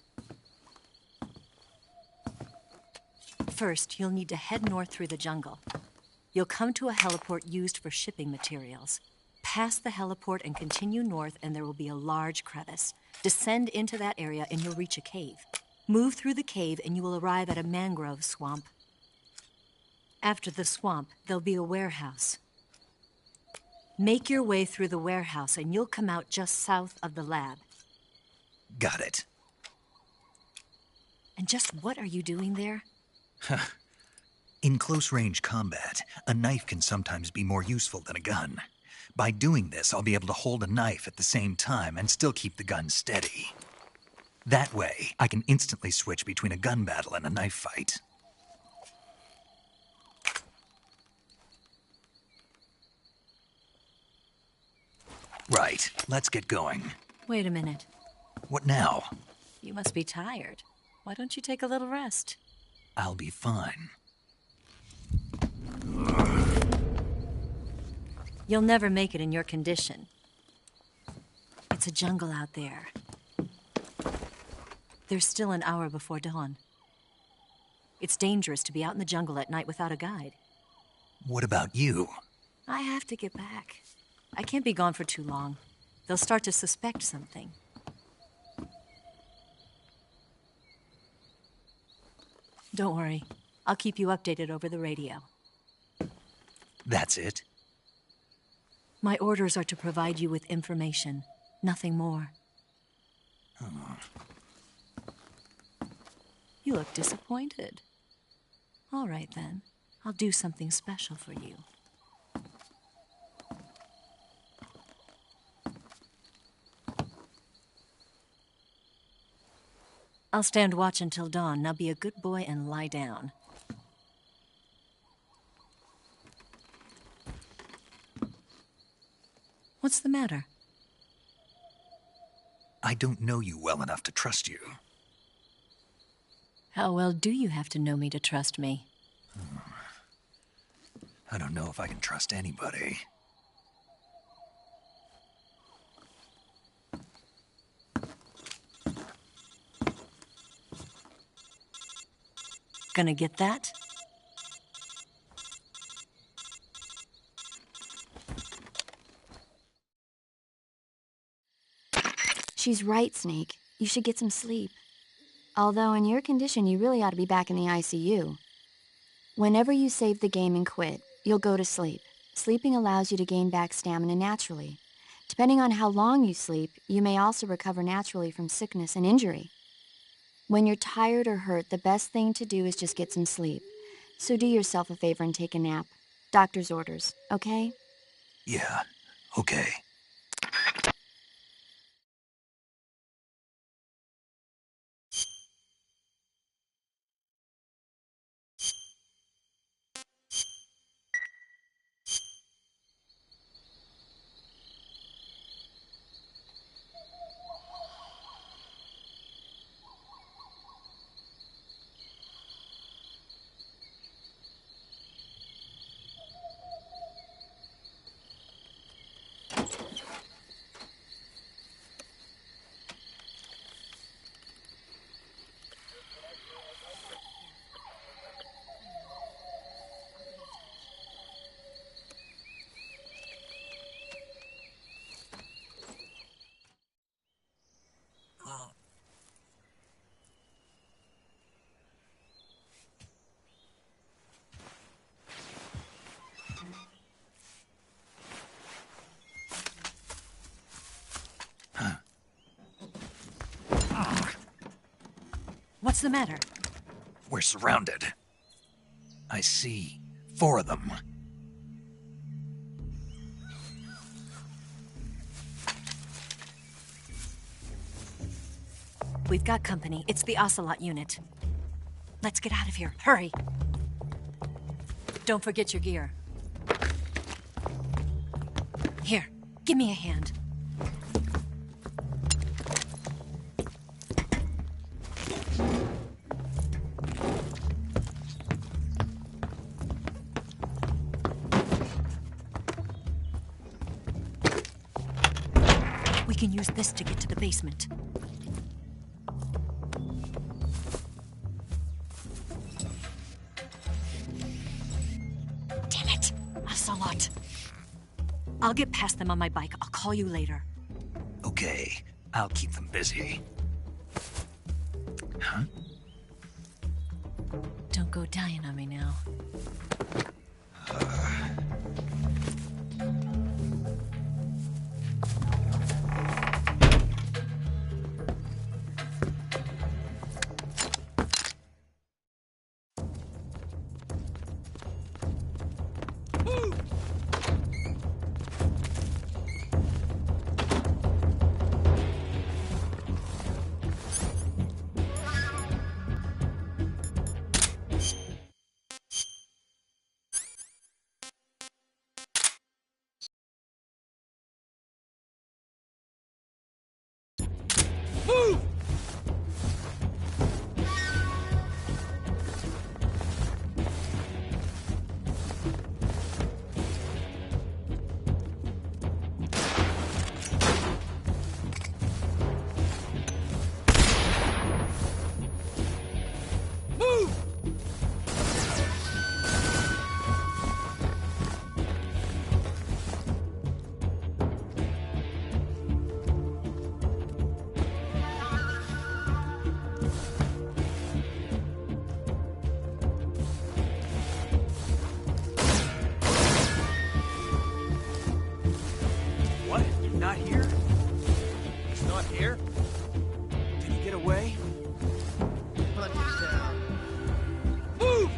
S19: First, you'll need to head north through the jungle. You'll come to a heliport used for shipping materials. Pass the heliport and continue north, and there will be a large crevice. Descend into that area, and you'll reach a cave. Move through the cave, and you will arrive at a mangrove swamp. After the swamp, there'll be a warehouse. Make your way through the warehouse, and you'll come out just south of the lab.
S1: Got it.
S19: And just what are you doing there?
S1: In close-range combat, a knife can sometimes be more useful than a gun. By doing this, I'll be able to hold a knife at the same time and still keep the gun steady. That way, I can instantly switch between a gun battle and a knife fight. Right, let's get going.
S19: Wait a minute.
S1: What now?
S19: You must be tired. Why don't you take a little rest?
S1: I'll be fine.
S19: You'll never make it in your condition. It's a jungle out there. There's still an hour before dawn. It's dangerous to be out in the jungle at night without a guide.
S1: What about you?
S19: I have to get back. I can't be gone for too long. They'll start to suspect something. Don't worry. I'll keep you updated over the radio.
S1: That's it?
S19: My orders are to provide you with information, nothing more.
S1: Oh.
S19: You look disappointed. All right, then. I'll do something special for you. I'll stand watch until dawn. Now be a good boy and lie down. What's the matter?
S1: I don't know you well enough to trust you.
S19: How well do you have to know me to trust me?
S1: I don't know if I can trust anybody.
S19: Gonna get that?
S5: She's right, Snake. You should get some sleep. Although in your condition, you really ought to be back in the ICU. Whenever you save the game and quit, you'll go to sleep. Sleeping allows you to gain back stamina naturally. Depending on how long you sleep, you may also recover naturally from sickness and injury. When you're tired or hurt, the best thing to do is just get some sleep. So do yourself a favor and take a nap. Doctor's orders, okay?
S1: Yeah, okay.
S19: What's the matter?
S1: We're surrounded. I see 4 of them.
S19: We've got company. It's the Ocelot unit. Let's get out of here. Hurry. Don't forget your gear. Here, give me a hand. We can use this to get to the basement. Damn it! Ocelot. I'll get past them on my bike. I'll call you later.
S1: Okay, I'll keep them busy. Huh?
S19: Don't go dying on me now.
S12: Move!
S16: Not here? He's not here? Did he get away? Hunter's down. Move!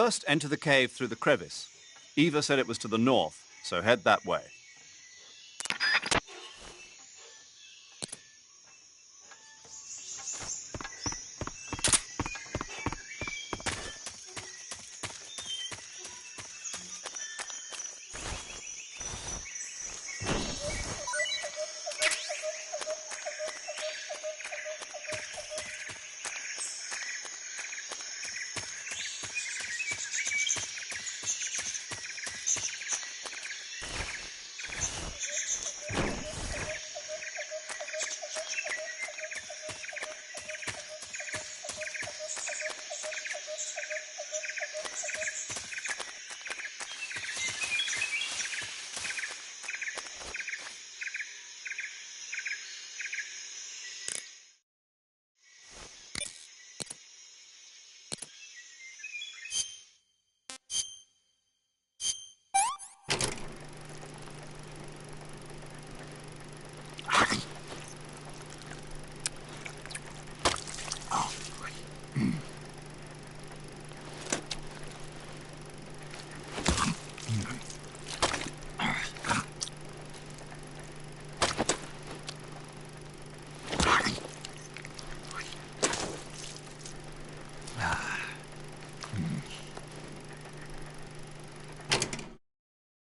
S3: First, enter the cave through the crevice. Eva said it was to the north, so head that way.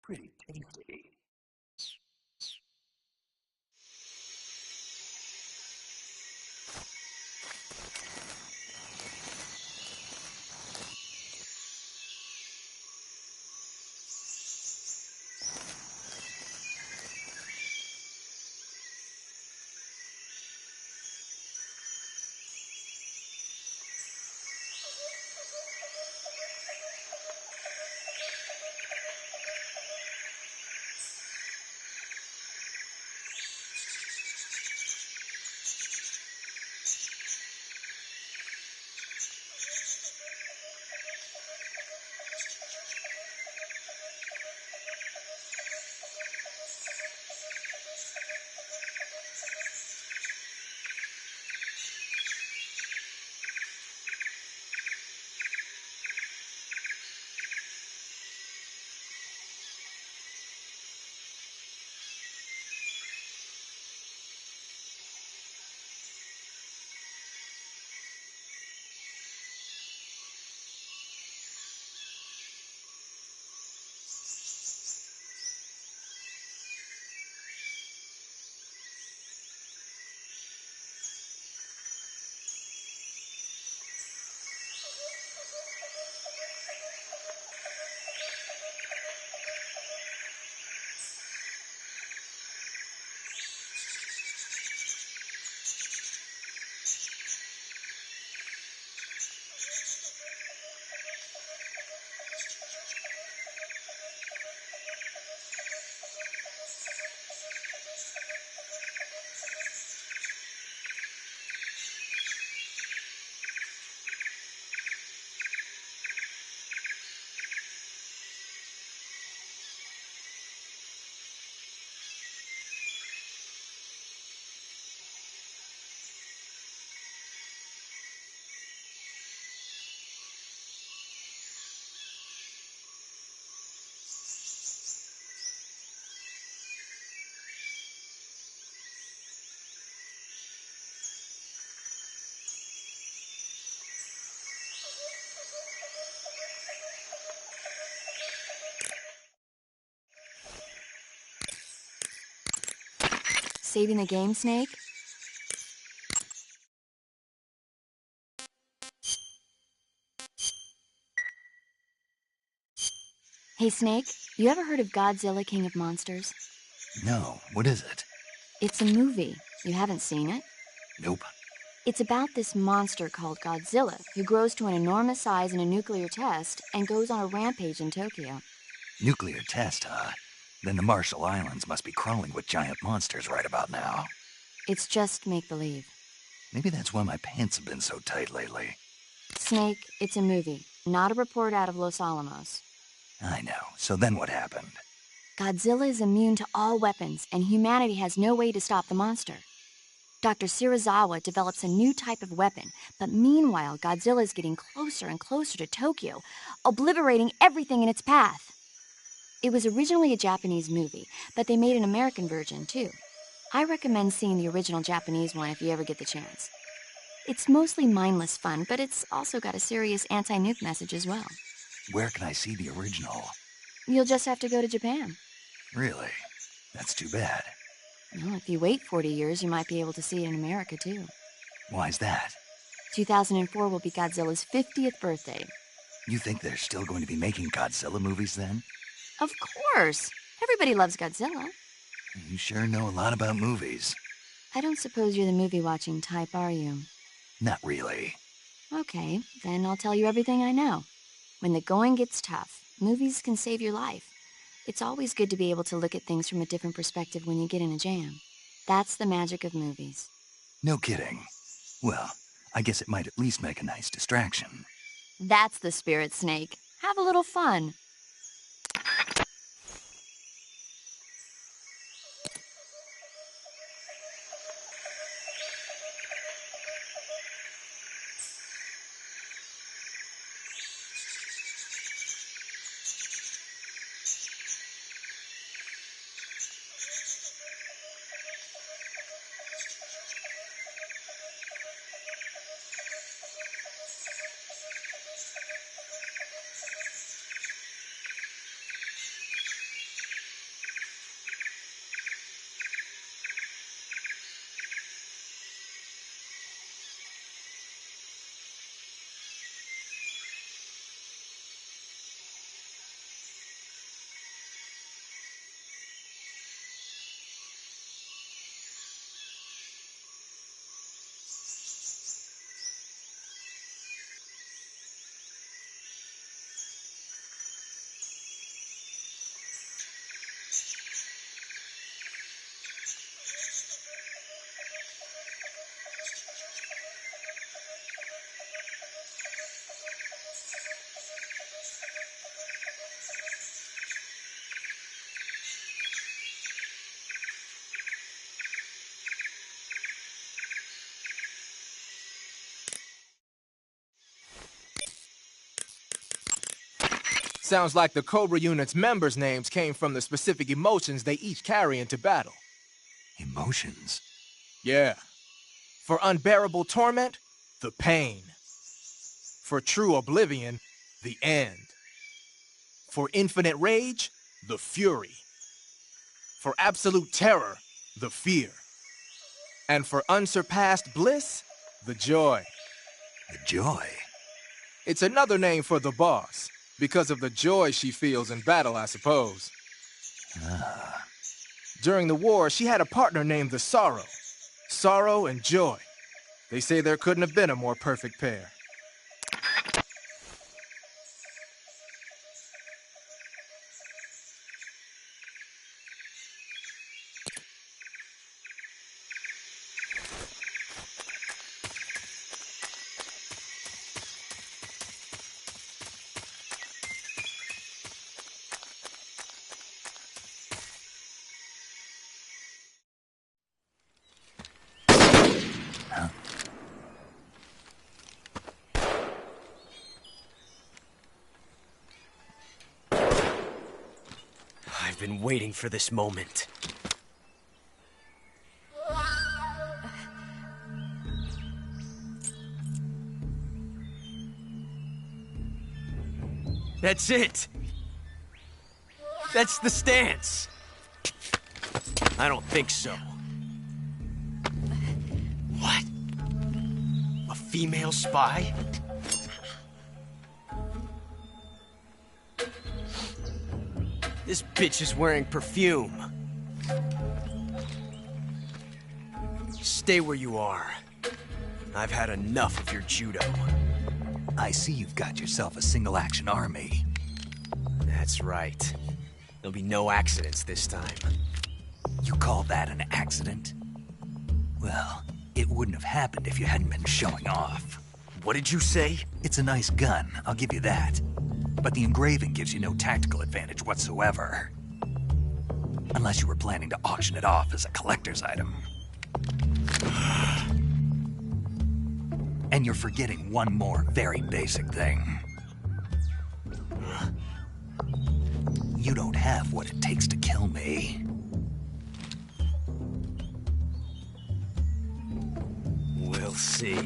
S1: Pretty tasty.
S5: Saving the game, Snake? Hey, Snake, you ever heard of Godzilla, King of Monsters?
S1: No, what is it?
S5: It's a movie. You haven't seen it?
S1: Nope.
S5: It's about this monster called Godzilla, who grows to an enormous size in a nuclear test and goes on a rampage in Tokyo.
S1: Nuclear test, huh? Then the Marshall Islands must be crawling with giant monsters right about now.
S5: It's just make-believe.
S1: Maybe that's why my pants have been so tight lately.
S5: Snake, it's a movie, not a report out of Los Alamos.
S1: I know. So then what happened?
S5: Godzilla is immune to all weapons, and humanity has no way to stop the monster. Dr. Shirazawa develops a new type of weapon, but meanwhile, Godzilla's getting closer and closer to Tokyo, obliterating everything in its path. It was originally a Japanese movie, but they made an American version, too. I recommend seeing the original Japanese one if you ever get the chance. It's mostly mindless fun, but it's also got a serious anti-nuke message as well.
S1: Where can I see the original?
S5: You'll just have to go to Japan.
S1: Really? That's too bad.
S5: Well, if you wait 40 years, you might be able to see it in America, too.
S1: Why's that?
S5: 2004 will be Godzilla's 50th birthday.
S1: You think they're still going to be making Godzilla movies then?
S5: Of course! Everybody loves Godzilla.
S1: You sure know a lot about movies.
S5: I don't suppose you're the movie-watching type, are you?
S1: Not really.
S5: Okay, then I'll tell you everything I know. When the going gets tough, movies can save your life. It's always good to be able to look at things from a different perspective when you get in a jam. That's the magic of movies.
S1: No kidding. Well, I guess it might at least make a nice distraction.
S5: That's the spirit, Snake. Have a little fun.
S14: Sounds like the Cobra Unit's members' names came from the specific emotions they each carry into battle.
S1: Emotions?
S14: Yeah. For unbearable torment, the pain. For true oblivion, the end. For infinite rage, the fury. For absolute terror, the fear. And for unsurpassed bliss, the joy.
S1: The joy?
S14: It's another name for the boss, because of the joy she feels in battle, I suppose.
S1: Ah.
S14: During the war, she had a partner named the Sorrow. Sorrow and joy. They say there couldn't have been a more perfect pair.
S4: I've been waiting for this moment. That's it! That's the stance! I don't think so. What? A female spy? This bitch is wearing perfume. Stay where you are. I've had enough of your judo.
S1: I see you've got yourself a single-action army.
S4: That's right. There'll be no accidents this time.
S1: You call that an accident? Well, it wouldn't have happened if you hadn't been showing off.
S4: What did you say?
S1: It's a nice gun, I'll give you that. But the engraving gives you no tactical advantage whatsoever. Unless you were planning to auction it off as a collector's item. And you're forgetting one more very basic thing. You don't have what it takes to kill me.
S8: We'll see.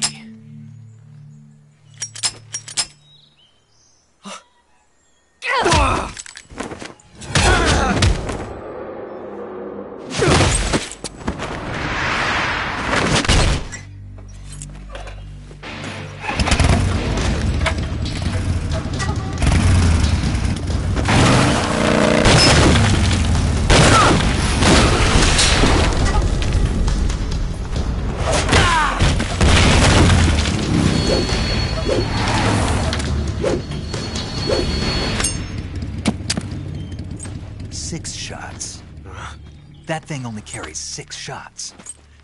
S1: That thing only carries 6 shots.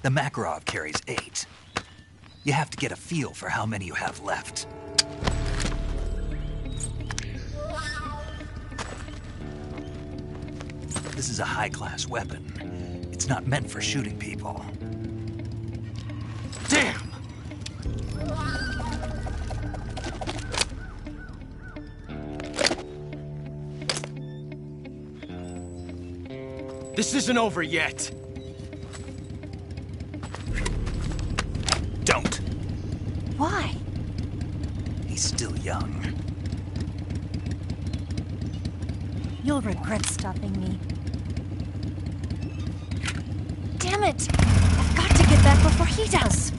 S1: The Makarov carries 8. You have to get a feel for how many you have left. This is a high-class weapon. It's not meant for shooting people.
S18: Damn! This isn't over yet.
S1: Don't.
S19: Why?
S1: He's still young.
S19: You'll regret stopping me. Damn it! I've got to get back before he does.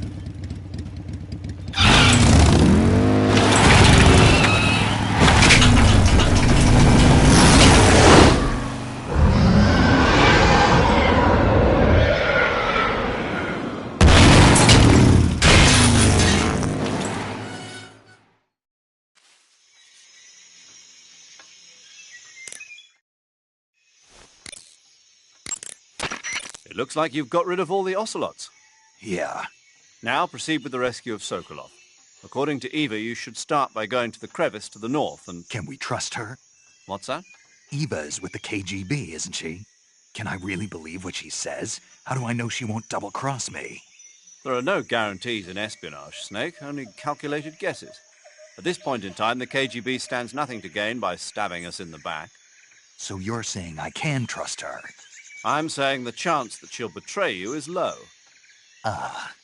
S3: It looks like you've got rid of all the ocelots.
S1: Yeah.
S3: Now proceed with the rescue of Sokolov. According to Eva, you should start by going to the crevice to the north and...
S1: Can we trust her?
S3: What's that?
S1: Eva is with the KGB, isn't she? Can I really believe what she says? How do I know she won't double-cross me?
S3: There are no guarantees in espionage, Snake, only calculated guesses. At this point in time, the KGB stands nothing to gain by stabbing us in the back.
S1: So you're saying I can trust her?
S3: I'm saying the chance that she'll betray you is low.
S1: Ah.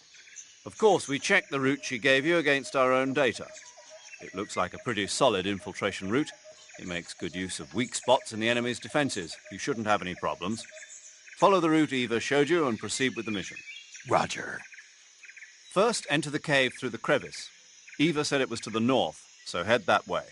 S3: Of course, we checked the route she gave you against our own data. It looks like a pretty solid infiltration route. It makes good use of weak spots in the enemy's defenses. You shouldn't have any problems. Follow the route Eva showed you and proceed with the mission.
S1: Roger.
S3: First, enter the cave through the crevice. Eva said it was to the north, so head that way.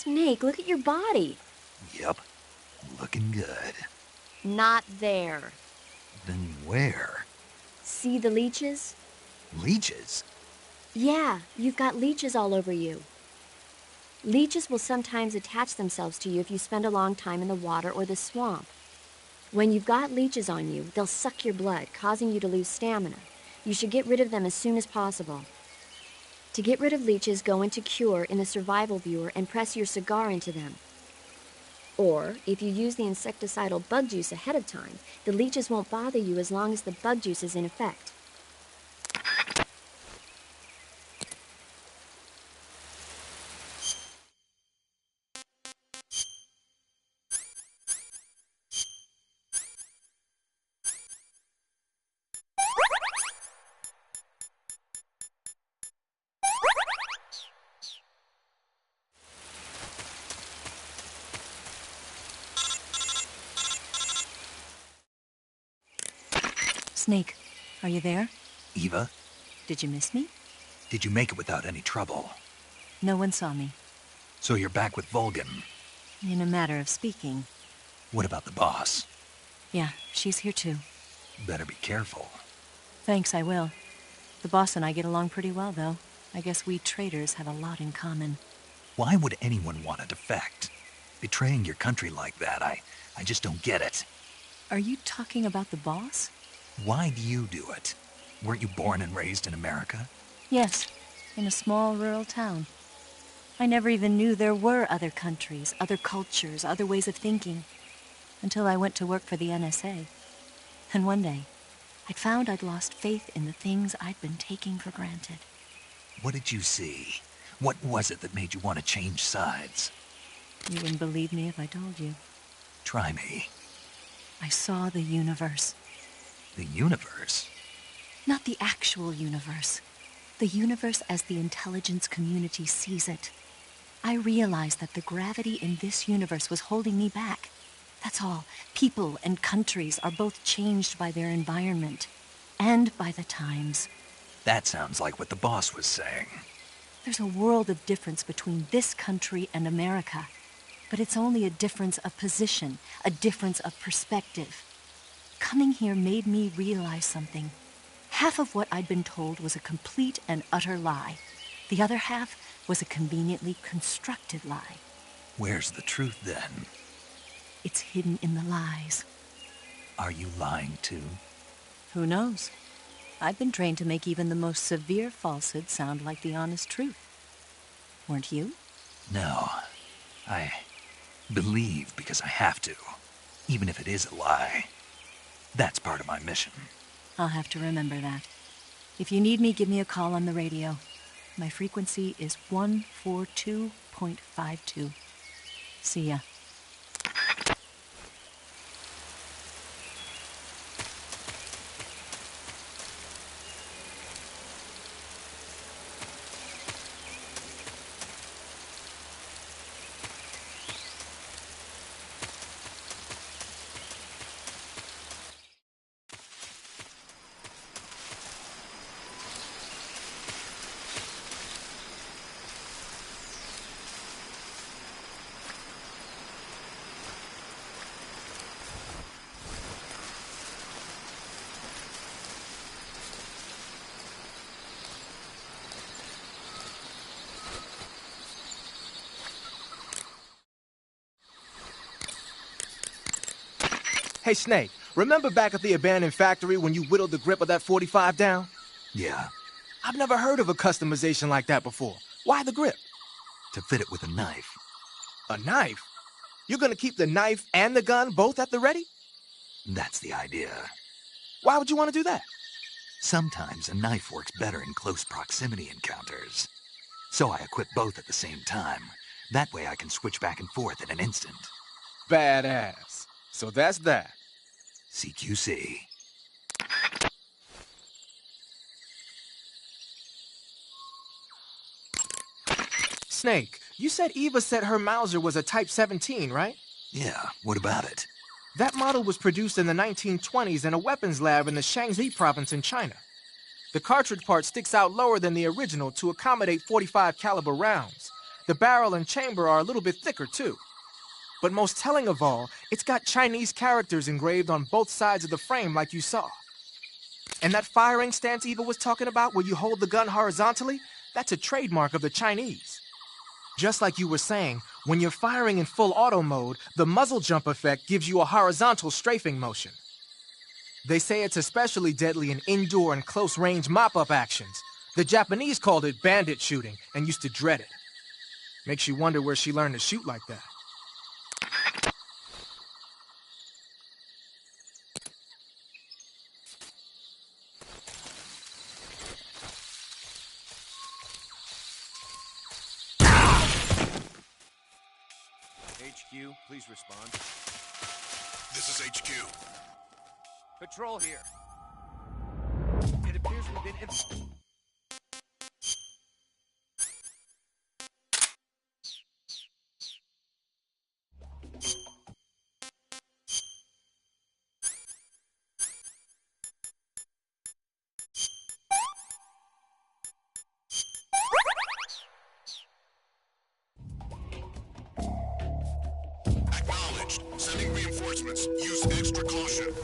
S5: Snake, look at your body.
S1: Yep. Looking good.
S5: Not there.
S1: Then where?
S5: See the leeches?
S1: Leeches?
S5: Yeah, you've got leeches all over you. Leeches will sometimes attach themselves to you if you spend a long time in the water or the swamp. When you've got leeches on you, they'll suck your blood, causing you to lose stamina. You should get rid of them as soon as possible. To get rid of leeches, go into Cure in the survival viewer and press your cigar into them. Or, if you use the insecticidal bug juice ahead of time, the leeches won't bother you as long as the bug juice is in effect.
S19: Snake, are you there?
S1: Eva,
S19: Did you miss me?
S1: did you make it without any trouble?
S19: No one saw me.
S1: So you're back with Vulcan.
S19: In a matter of speaking.
S1: What about the boss?
S19: Yeah, she's here too.
S1: Better be careful.
S19: Thanks, I will. The boss and I get along pretty well, though. I guess we traders have a lot in common.
S1: Why would anyone want to defect? Betraying your country like that, I just don't get it.
S19: Are you talking about the boss?
S1: Why do you do it? Weren't you born and raised in America?
S19: Yes, in a small rural town. I never even knew there were other countries, other cultures, other ways of thinking, until I went to work for the NSA. And one day, I'd found I'd lost faith in the things I'd been taking for granted.
S1: What did you see? What was it that made you want to change sides?
S19: You wouldn't believe me if I told you.
S1: Try me.
S19: I saw the universe.
S1: The universe?
S19: Not the actual universe. The universe as the intelligence community sees it. I realized that the gravity in this universe was holding me back. That's all. People and countries are both changed by their environment and by the times.
S1: That sounds like what the boss was saying.
S19: There's a world of difference between this country and America. But it's only a difference of position, a difference of perspective. Coming here made me realize something. Half of what I'd been told was a complete and utter lie. The other half was a conveniently constructed lie.
S1: Where's the truth, then?
S19: It's hidden in the lies.
S1: Are you lying, too?
S19: Who knows? I've been trained to make even the most severe falsehood sound like the honest truth. Weren't you?
S1: No. I believe because I have to, even if it is a lie. That's part of my mission.
S19: I'll have to remember that. If you need me, give me a call on the radio. My frequency is 142.52. See ya.
S14: Hey, Snake, remember back at the abandoned factory when you whittled the grip of that 45 down?
S1: Yeah.
S14: I've never heard of a customization like that before. Why the grip?
S1: To fit it with a knife.
S14: A knife? You're gonna keep the knife and the gun both at the ready?
S1: That's the idea.
S14: Why would you want to do that?
S1: Sometimes a knife works better in close proximity encounters. So I equip both at the same time. That way I can switch back and forth in an instant.
S14: Badass. So that's that.
S1: CQC.
S14: Snake, you said Eva said her Mauser was a Type 17, right?
S1: Yeah, what about it?
S14: That model was produced in the 1920s in a weapons lab in the Shaanxi province in China. The cartridge part sticks out lower than the original to accommodate 45 caliber rounds. The barrel and chamber are a little bit thicker, too. But most telling of all, it's got Chinese characters engraved on both sides of the frame like you saw. And that firing stance Eva was talking about, where you hold the gun horizontally, that's a trademark of the Chinese. Just like you were saying, when you're firing in full auto mode, the muzzle jump effect gives you a horizontal strafing motion. They say it's especially deadly in indoor and close-range mop-up actions. The Japanese called it bandit shooting and used to dread it. Makes you wonder where she learned to shoot like that.
S16: HQ, please respond.
S17: This is HQ.
S16: Patrol here. It appears we've been...
S17: Acknowledged. Sending reinforcements. Use extra caution.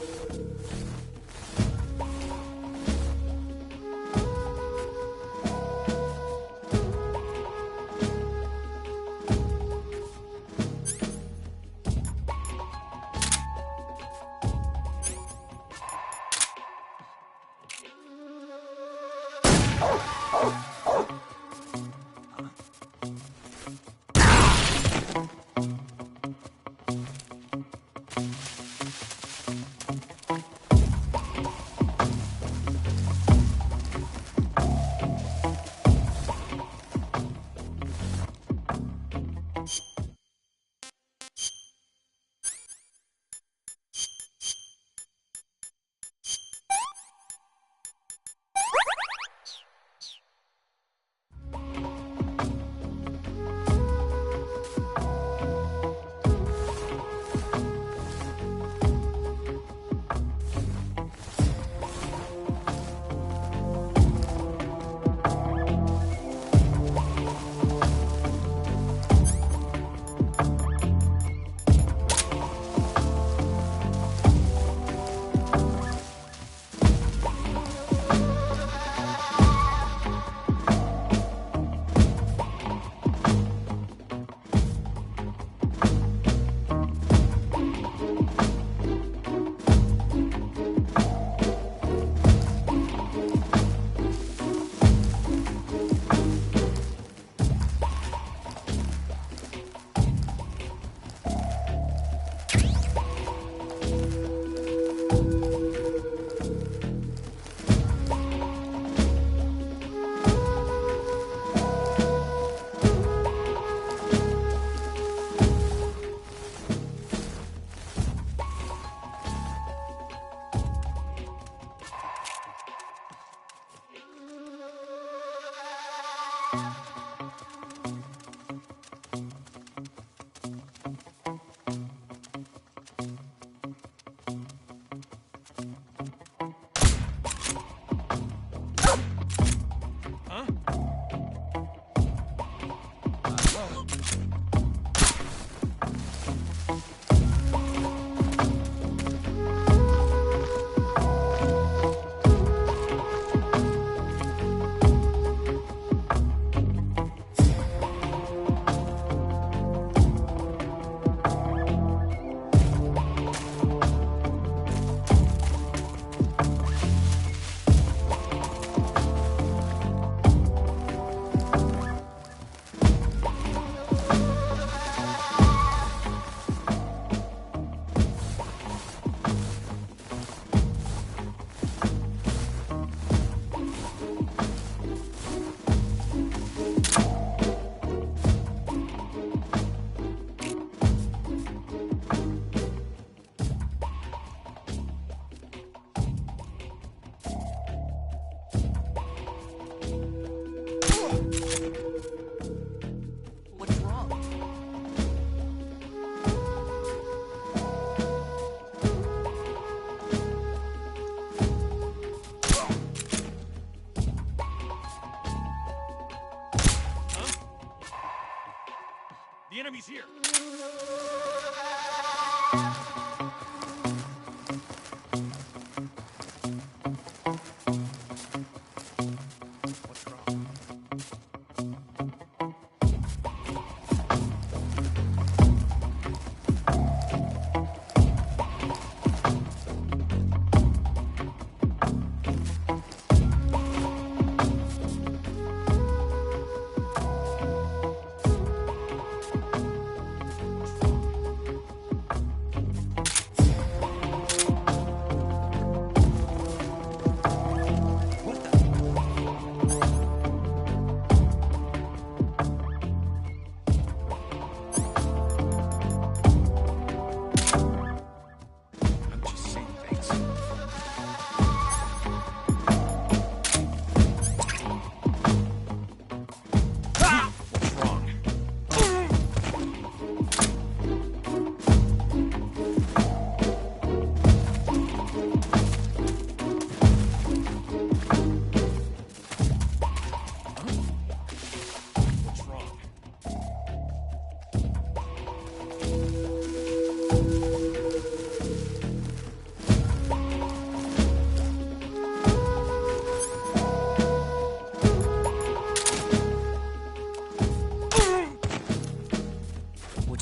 S16: The enemy's here.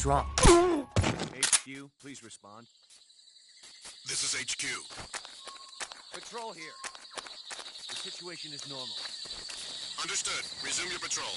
S20: What's wrong?
S16: HQ, please respond.
S17: This is HQ.
S16: Patrol here. The situation is normal.
S17: Understood. Resume your patrol.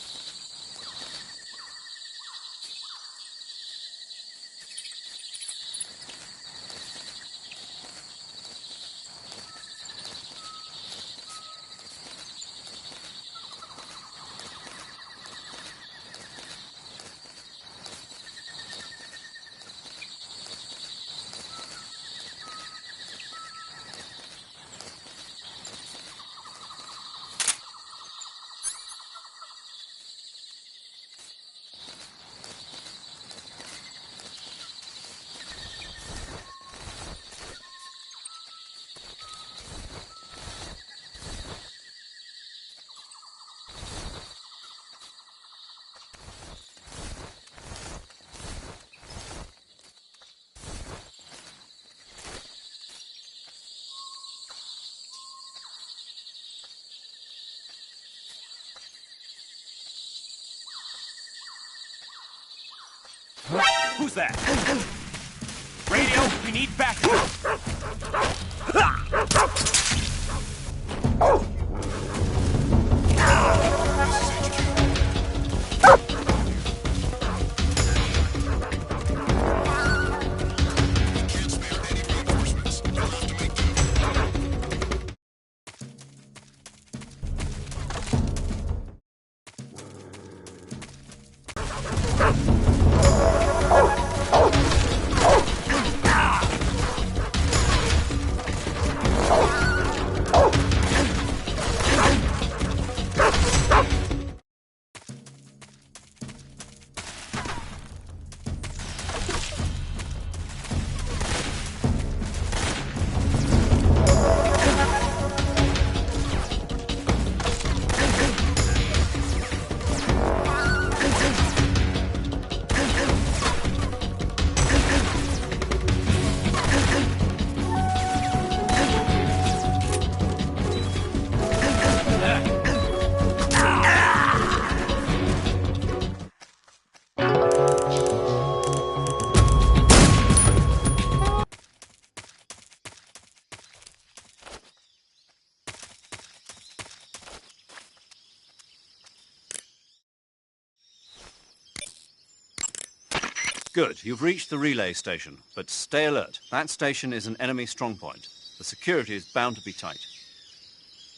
S16: Who's that? Radio, we need backup.
S3: Good. You've reached the relay station, but stay alert. That station is an enemy strongpoint. The security is bound to be tight.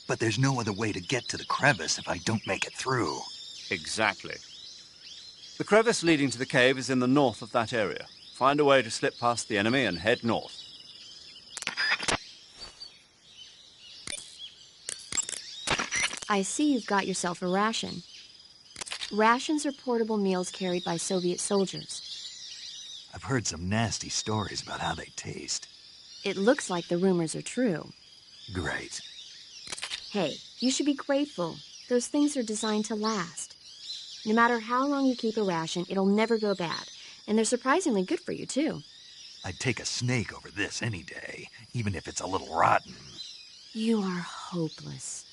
S1: But there's no other way to get to the crevice if I don't make it through.
S3: Exactly. The crevice leading to the cave is in the north of that area. Find a way to slip past the enemy and head north.
S5: I see you've got yourself a ration. Rations are portable meals carried by Soviet soldiers.
S1: I've heard some nasty stories about how they taste.
S5: It looks like the rumors are true.
S1: Great.
S5: Hey, you should be grateful. Those things are designed to last. No matter how long you keep a ration, it'll never go bad. And they're surprisingly good for you, too.
S1: I'd take a snake over this any day, even if it's a little rotten.
S5: You are hopeless.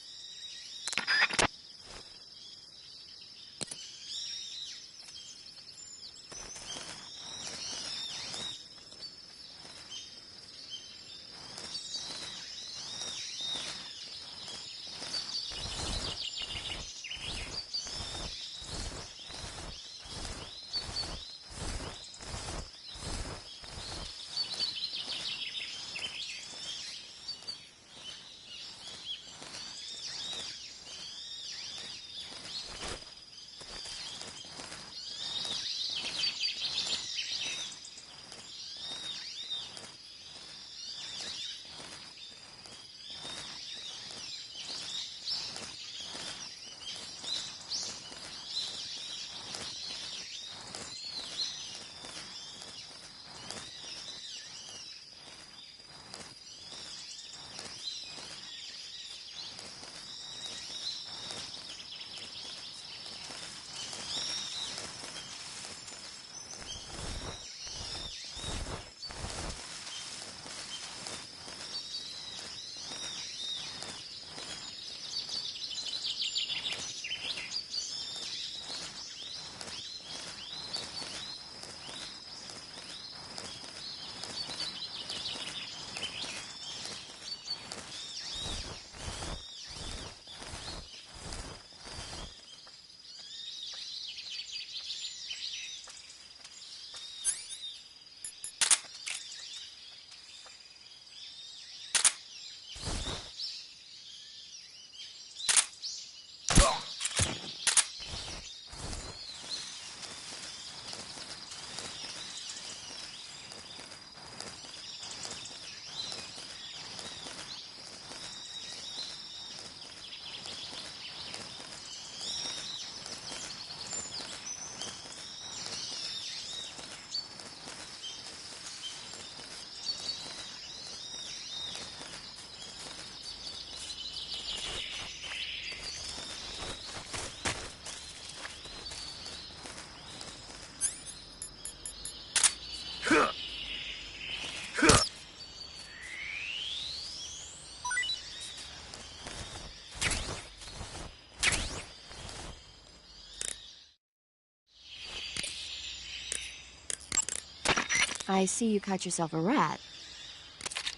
S5: I see you caught yourself a rat.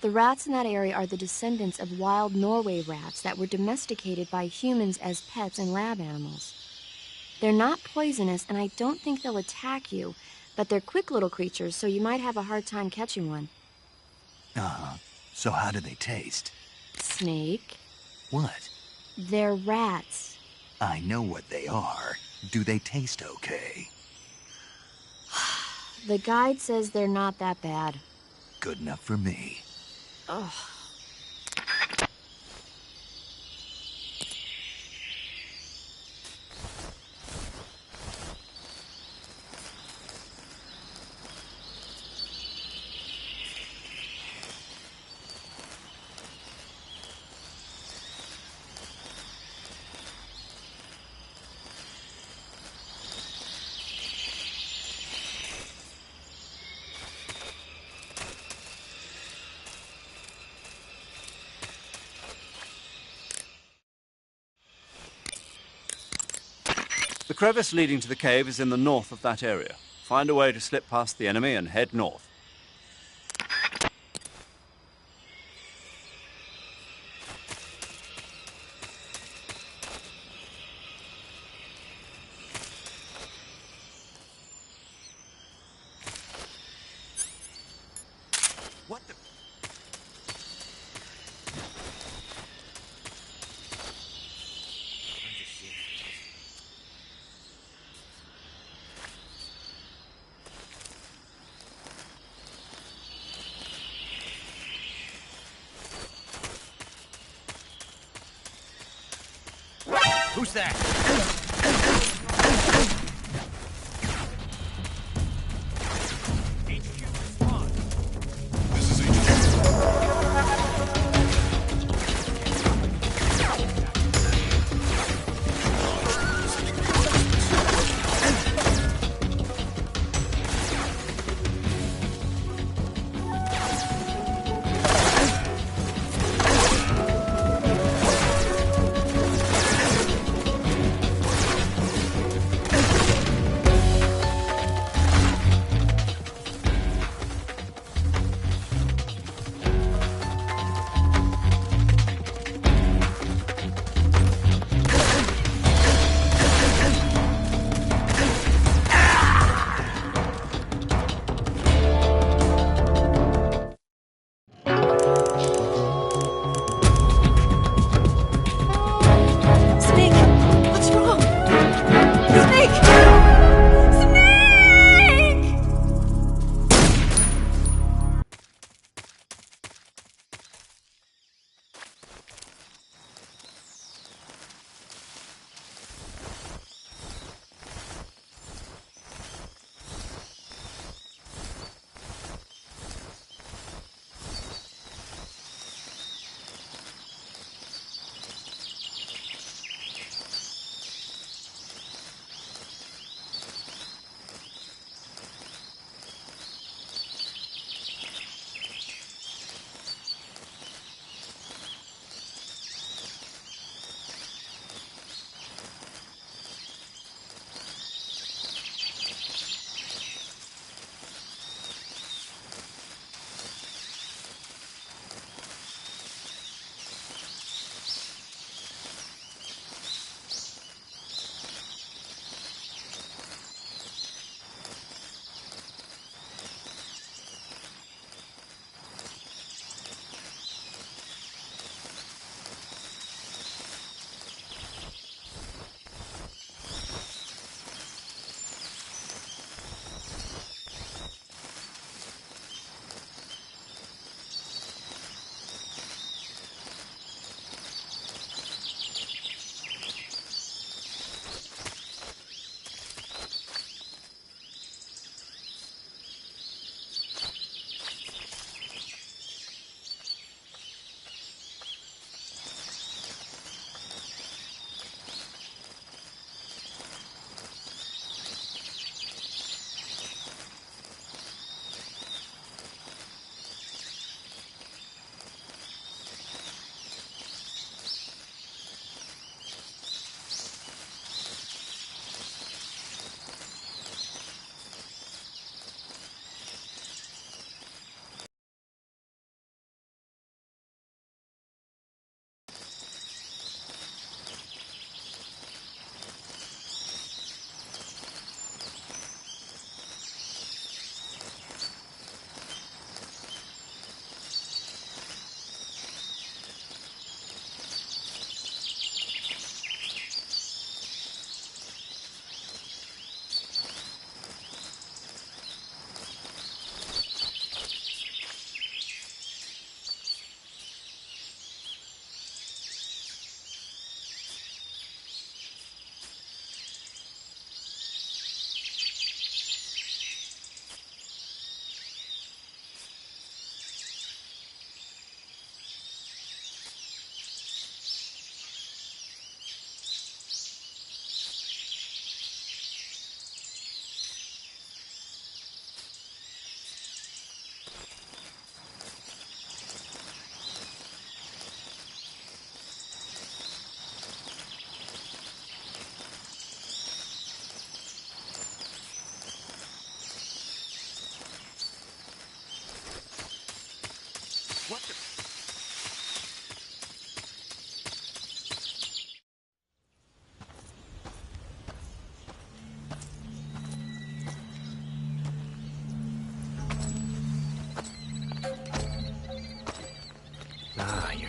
S5: The rats in that area are the descendants of wild Norway rats that were domesticated by humans as pets and lab animals. They're not poisonous, and I don't think they'll attack you, but they're quick little creatures, so you might have a hard time catching one.
S1: Uh-huh. So how do they taste?
S5: Snake?
S1: What?
S5: They're rats.
S1: I know what they are. Do they taste okay?
S5: The guide says they're not that bad.
S1: Good enough for me.
S5: Ugh.
S3: The crevice leading to the cave is in the north of that area. Find a way to slip past the enemy and head north.
S16: What the? Who's that?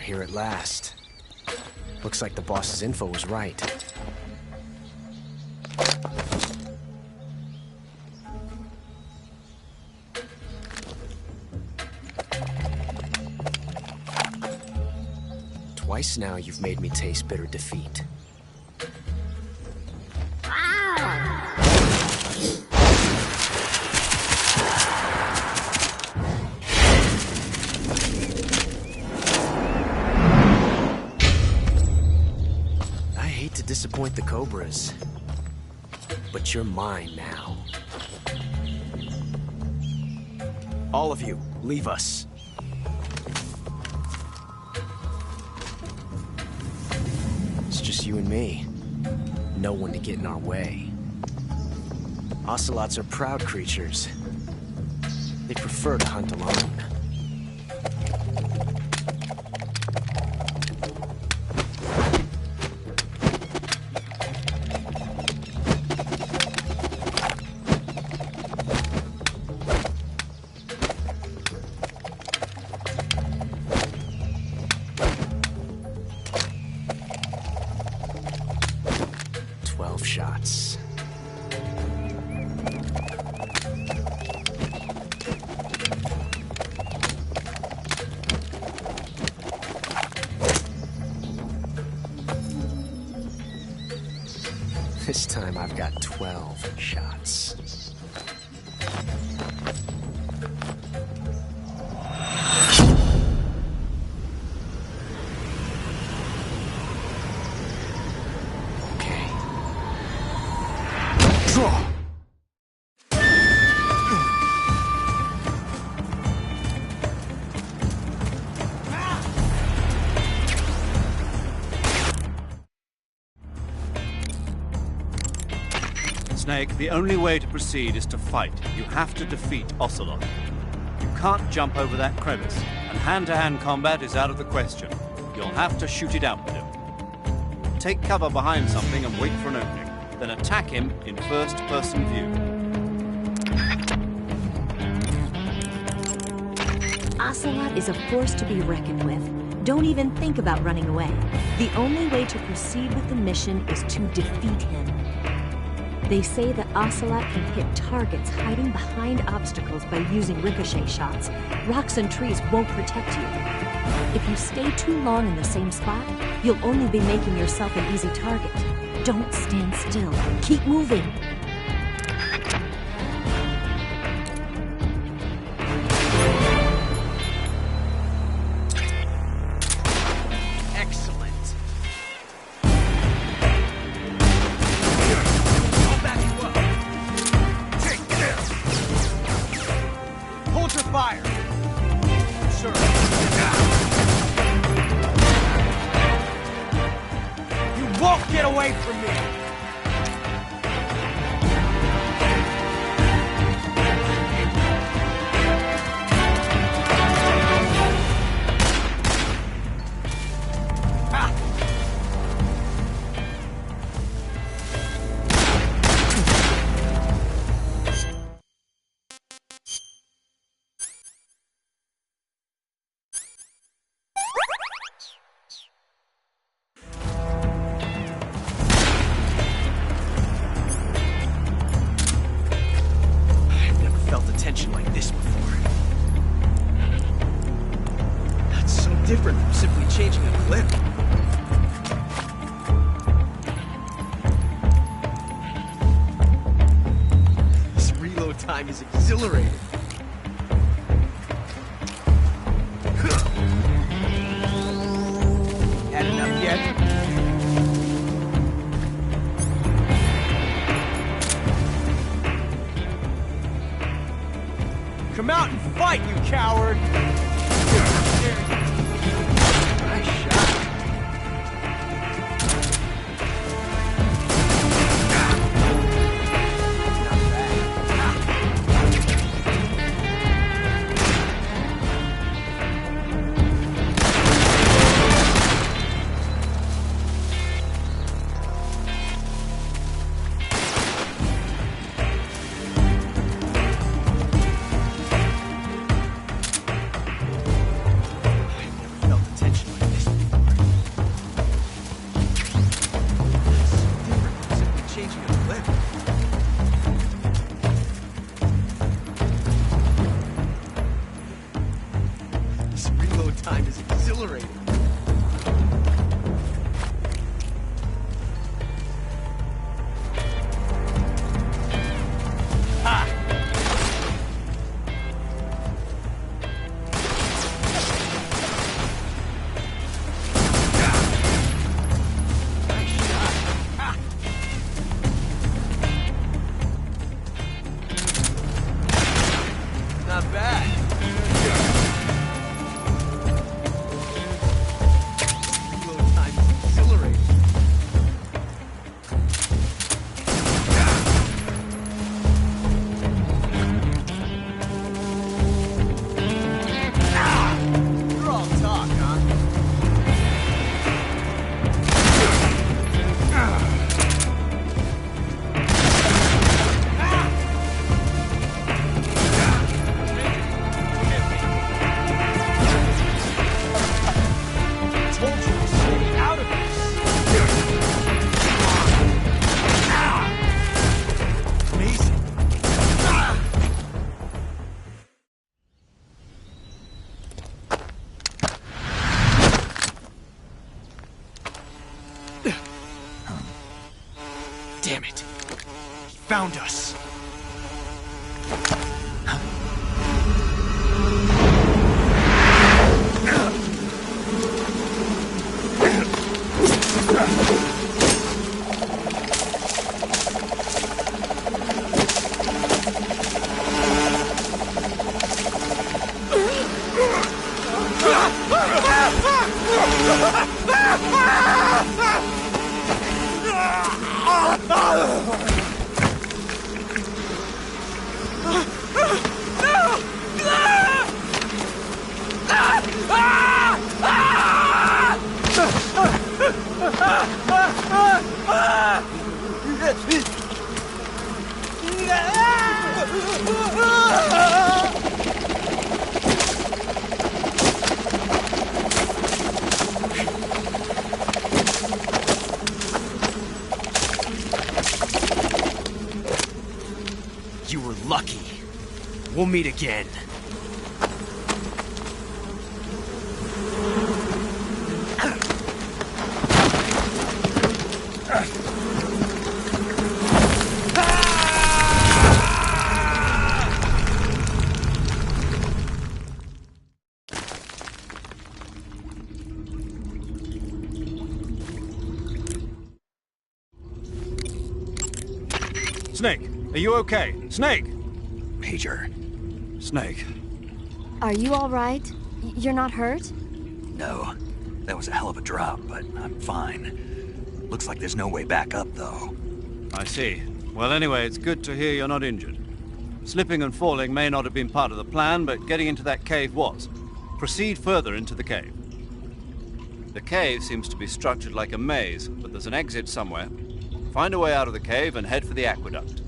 S20: here at last. Looks like the boss's info was right. Twice now you've made me taste bitter defeat. Disappoint the Cobras, but you're mine now. All of you, leave us. It's just you and me. No one to get in our way. Ocelots are proud creatures. They prefer to hunt alone. 12 shots. This time I've got 12 shots. Okay. Draw!
S3: Snake, the only way to proceed is to fight. You have to defeat Ocelot. You can't jump over that crevice, and hand-to-hand combat is out of the question. You'll have to shoot it out with him. Take cover behind something and wait for an opening, then attack him in first-person view.
S19: Ocelot is a force to be reckoned with. Don't even think about running away. The only way to proceed with the mission is to defeat him. They say that Ocelot can hit targets hiding behind obstacles by using ricochet shots. Rocks and trees won't protect you. If you stay too long in the same spot, you'll only be making yourself an easy target. Don't stand still. Keep moving.
S18: Fire! Sir. You won't get away from me! Like this before. That's so different from simply changing a clip. This reload time is exhilarating. Had enough yet? Come out and fight, you coward! Nice shot.
S20: Damn it. He found us. You were lucky. We'll meet again.
S3: Snake, are you okay? Snake!
S1: Major.
S3: Snake.
S5: Are you all right? You're not hurt?
S1: No. That was a hell of a drop, but I'm fine. Looks like there's no way back up, though.
S3: I see. Well, anyway, it's good to hear you're not injured. Slipping and falling may not have been part of the plan, but getting into that cave was. Proceed further into the cave. The cave seems to be structured like a maze, but there's an exit somewhere. Find a way out of the cave and head for the aqueduct.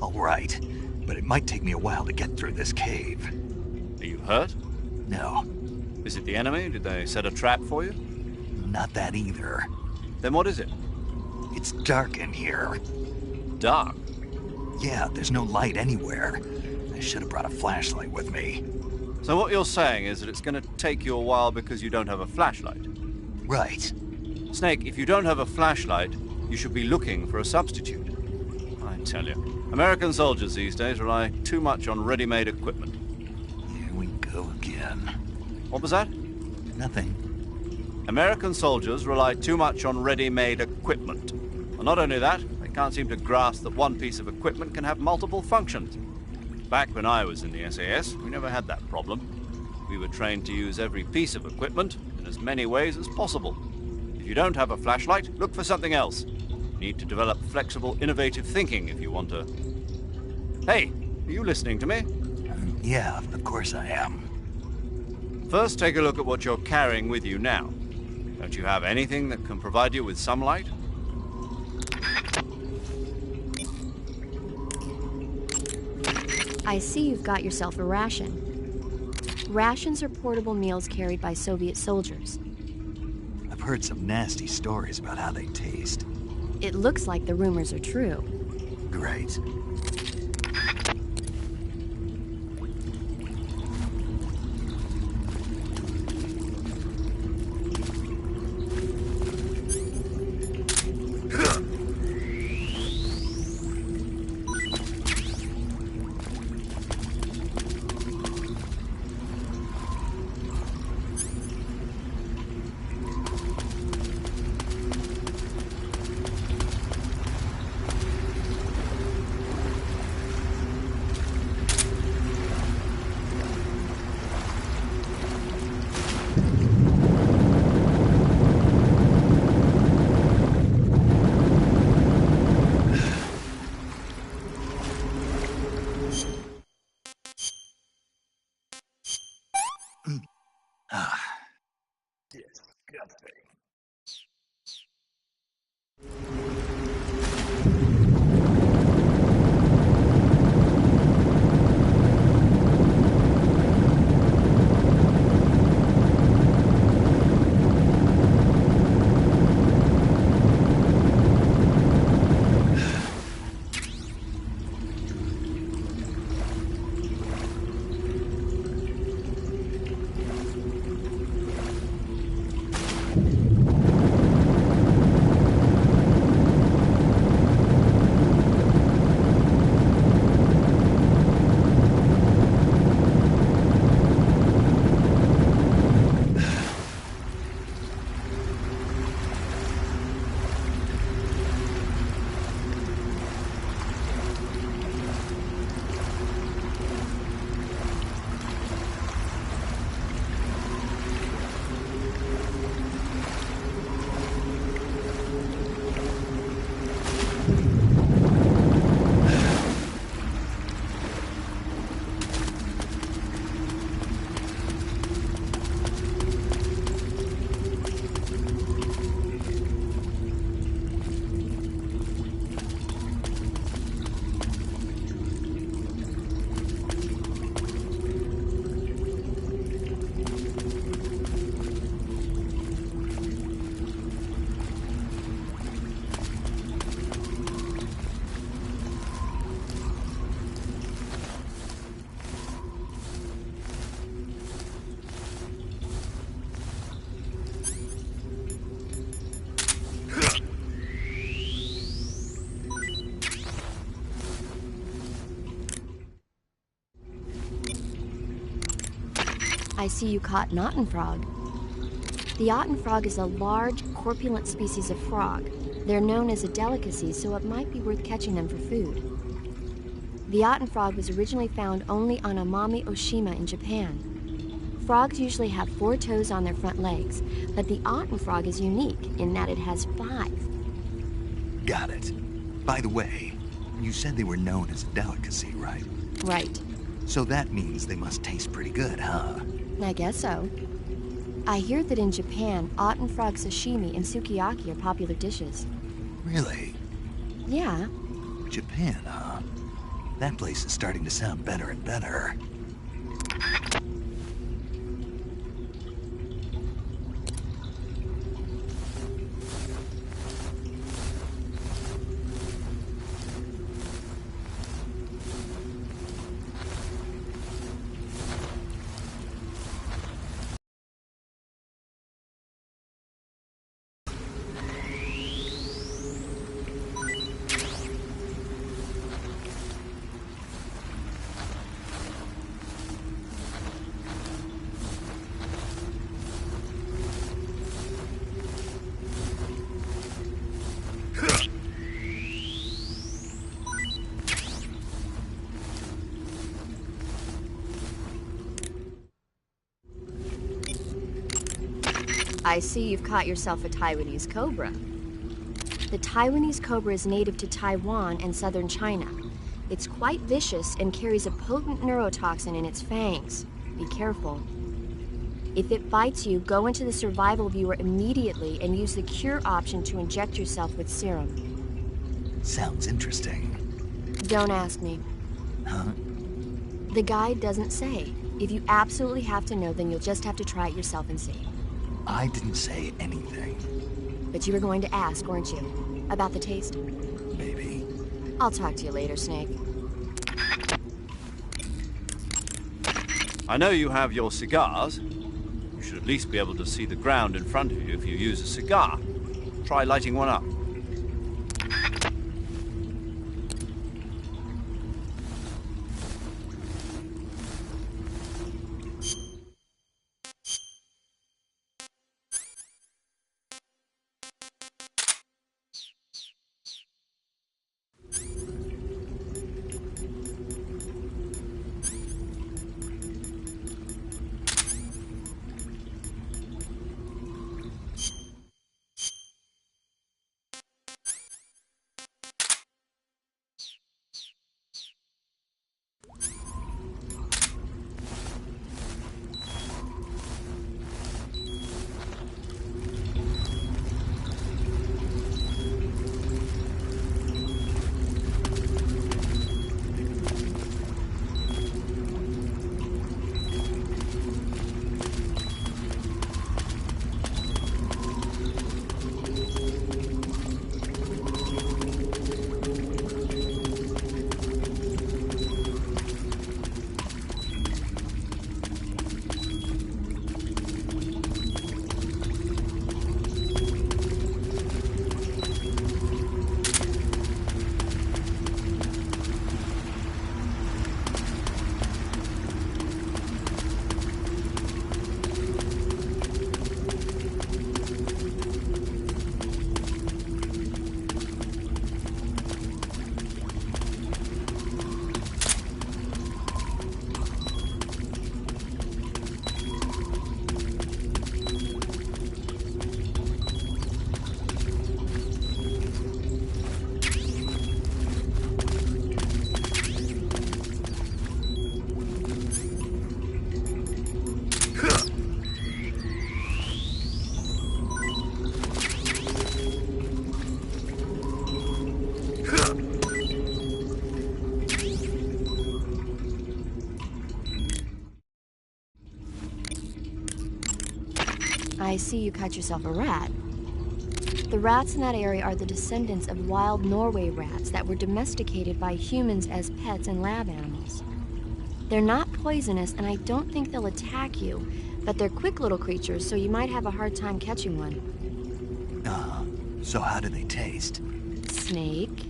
S1: All right, but it might take me a while to get through this cave.
S3: Are you hurt?
S1: No.
S3: Is it the enemy? Did they set a trap for you?
S1: Not that either.
S3: Then what is it?
S1: It's dark in here.
S3: Dark?
S1: Yeah, there's no light anywhere. I should have brought a flashlight with me.
S3: So what you're saying is that it's going to take you a while because you don't have a flashlight?
S1: Right.
S3: Snake, if you don't have a flashlight, you should be looking for a substitute. I tell you, American soldiers these days rely too much on ready-made equipment.
S1: Here we go again.
S3: What was that?
S1: Nothing.
S3: American soldiers rely too much on ready-made equipment. And not only that, they can't seem to grasp that one piece of equipment can have multiple functions. Back when I was in the SAS, we never had that problem. We were trained to use every piece of equipment in as many ways as possible. If you don't have a flashlight, look for something else. You need to develop flexible, innovative thinking if you want to... Hey, are you listening to me?
S1: Yeah, of course I am.
S3: First, take a look at what you're carrying with you now. Don't you have anything that can provide you with some light?
S5: I see you've got yourself a ration. Rations are portable meals carried by Soviet soldiers.
S1: I've heard some nasty stories about how they taste.
S5: It looks like the rumors are true.
S1: Great.
S5: I see you caught an Otten frog. The Otten frog is a large, corpulent species of frog. They're known as a delicacy, so it might be worth catching them for food. The Otten frog was originally found only on Amami Oshima in Japan. Frogs usually have 4 toes on their front legs, but the Otten frog is unique in that it has 5.
S1: Got it. By the way, you said they were known as a delicacy, right?
S5: Right.
S1: So that means they must taste pretty good, huh?
S5: I guess so. I hear that in Japan, Otten frog sashimi and sukiyaki are popular dishes.
S1: Really?
S5: Yeah.
S1: Japan, huh? That place is starting to sound better and better.
S5: I see you've caught yourself a Taiwanese cobra. The Taiwanese cobra is native to Taiwan and southern China. It's quite vicious and carries a potent neurotoxin in its fangs. Be careful. If it bites you, go into the survival viewer immediately and use the cure option to inject yourself with serum.
S1: Sounds interesting.
S5: Don't ask me.
S1: Huh?
S5: The guide doesn't say. If you absolutely have to know, then you'll just have to try it yourself and see.
S1: I didn't say anything.
S5: But you were going to ask, weren't you? About the taste?
S1: Maybe.
S5: I'll talk to you later, Snake.
S3: I know you have your cigars. You should at least be able to see the ground in front of you if you use a cigar. Try lighting one up.
S5: I see you caught yourself a rat. The rats in that area are the descendants of wild Norway rats that were domesticated by humans as pets and lab animals. They're not poisonous, and I don't think they'll attack you, but they're quick little creatures, so you might have a hard time catching one.
S1: So how do they taste?
S5: Snake?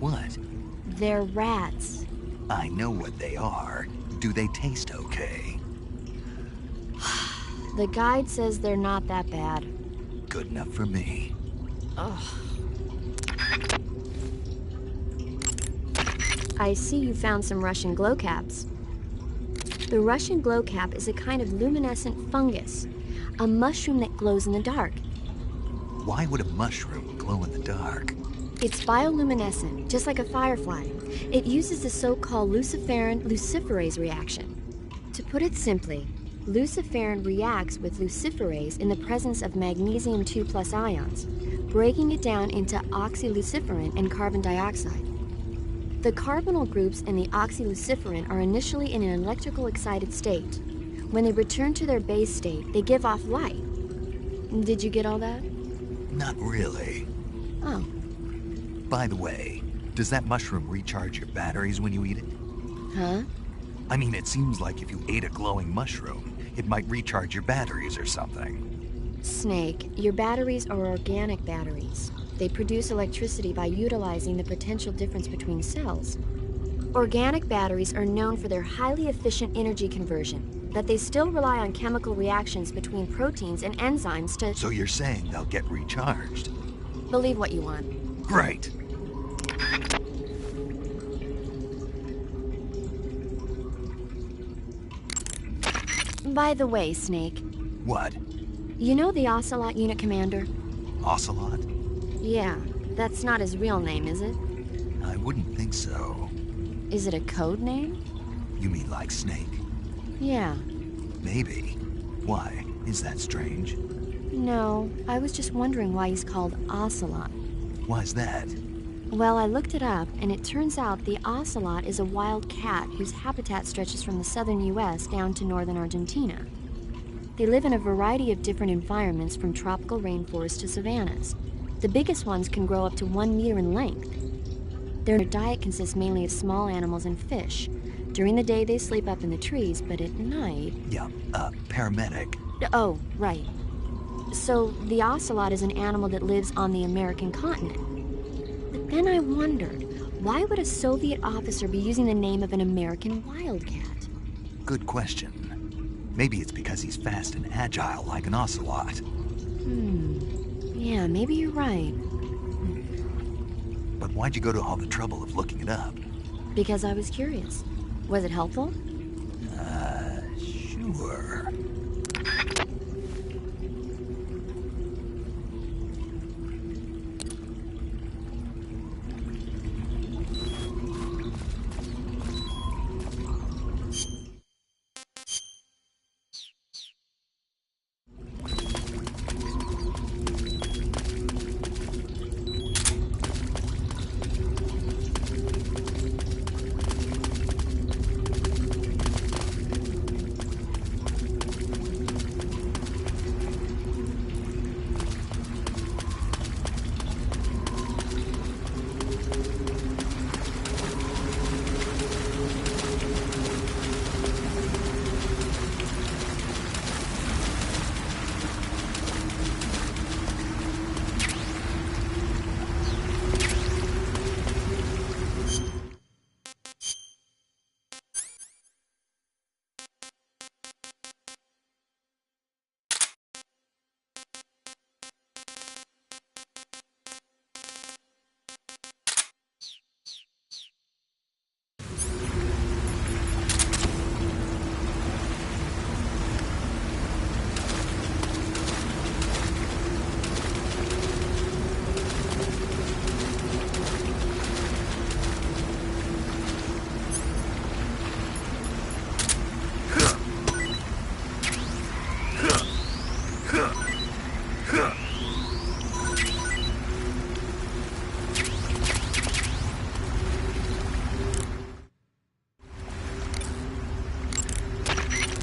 S1: What?
S5: They're rats.
S1: I know what they are. Do they taste okay?
S5: The guide says they're not that bad.
S1: Good enough for me.
S5: Ugh. I see you found some Russian glowcaps. The Russian glowcap is a kind of luminescent fungus, a mushroom that glows in the dark.
S1: Why would a mushroom glow in the dark?
S5: It's bioluminescent, just like a firefly. It uses the so-called luciferin-luciferase reaction. To put it simply, luciferin reacts with luciferase in the presence of magnesium 2+ ions, breaking it down into oxyluciferin and carbon dioxide. The carbonyl groups in the oxyluciferin are initially in an electrical excited state. When they return to their base state, they give off light. Did you get all that?
S1: Not really.
S5: Oh.
S1: By the way, does that mushroom recharge your batteries when you eat it?
S5: Huh?
S1: I mean, it seems like if you ate a glowing mushroom, it might recharge your batteries or something.
S5: Snake, your batteries are organic batteries. They produce electricity by utilizing the potential difference between cells. Organic batteries are known for their highly efficient energy conversion, but they still rely on chemical reactions between proteins and enzymes to...
S1: So you're saying they'll get recharged?
S5: Believe what you want.
S1: Great.
S5: By the way, Snake.
S1: What?
S5: You know the Ocelot unit commander?
S1: Ocelot?
S5: Yeah, that's not his real name, is it?
S1: I wouldn't think so.
S5: Is it a code name?
S1: You mean like Snake?
S5: Yeah.
S1: Maybe. Why? Is that strange?
S5: No, I was just wondering why he's called Ocelot.
S1: Why's that?
S5: Well, I looked it up, and it turns out the ocelot is a wild cat whose habitat stretches from the southern U.S. down to northern Argentina. They live in a variety of different environments, from tropical rainforests to savannas. The biggest ones can grow up to 1 meter in length. Their diet consists mainly of small animals and fish. During the day, they sleep up in the trees, but at night...
S1: Yeah, paramedic.
S5: Oh, right. So, the ocelot is an animal that lives on the American continent. But then I wondered, why would a Soviet officer be using the name of an American wildcat?
S1: Good question. Maybe it's because he's fast and agile like an ocelot.
S5: Yeah, maybe you're right.
S1: But why'd you go to all the trouble of looking it up?
S5: Because I was curious. Was it helpful?
S1: Sure.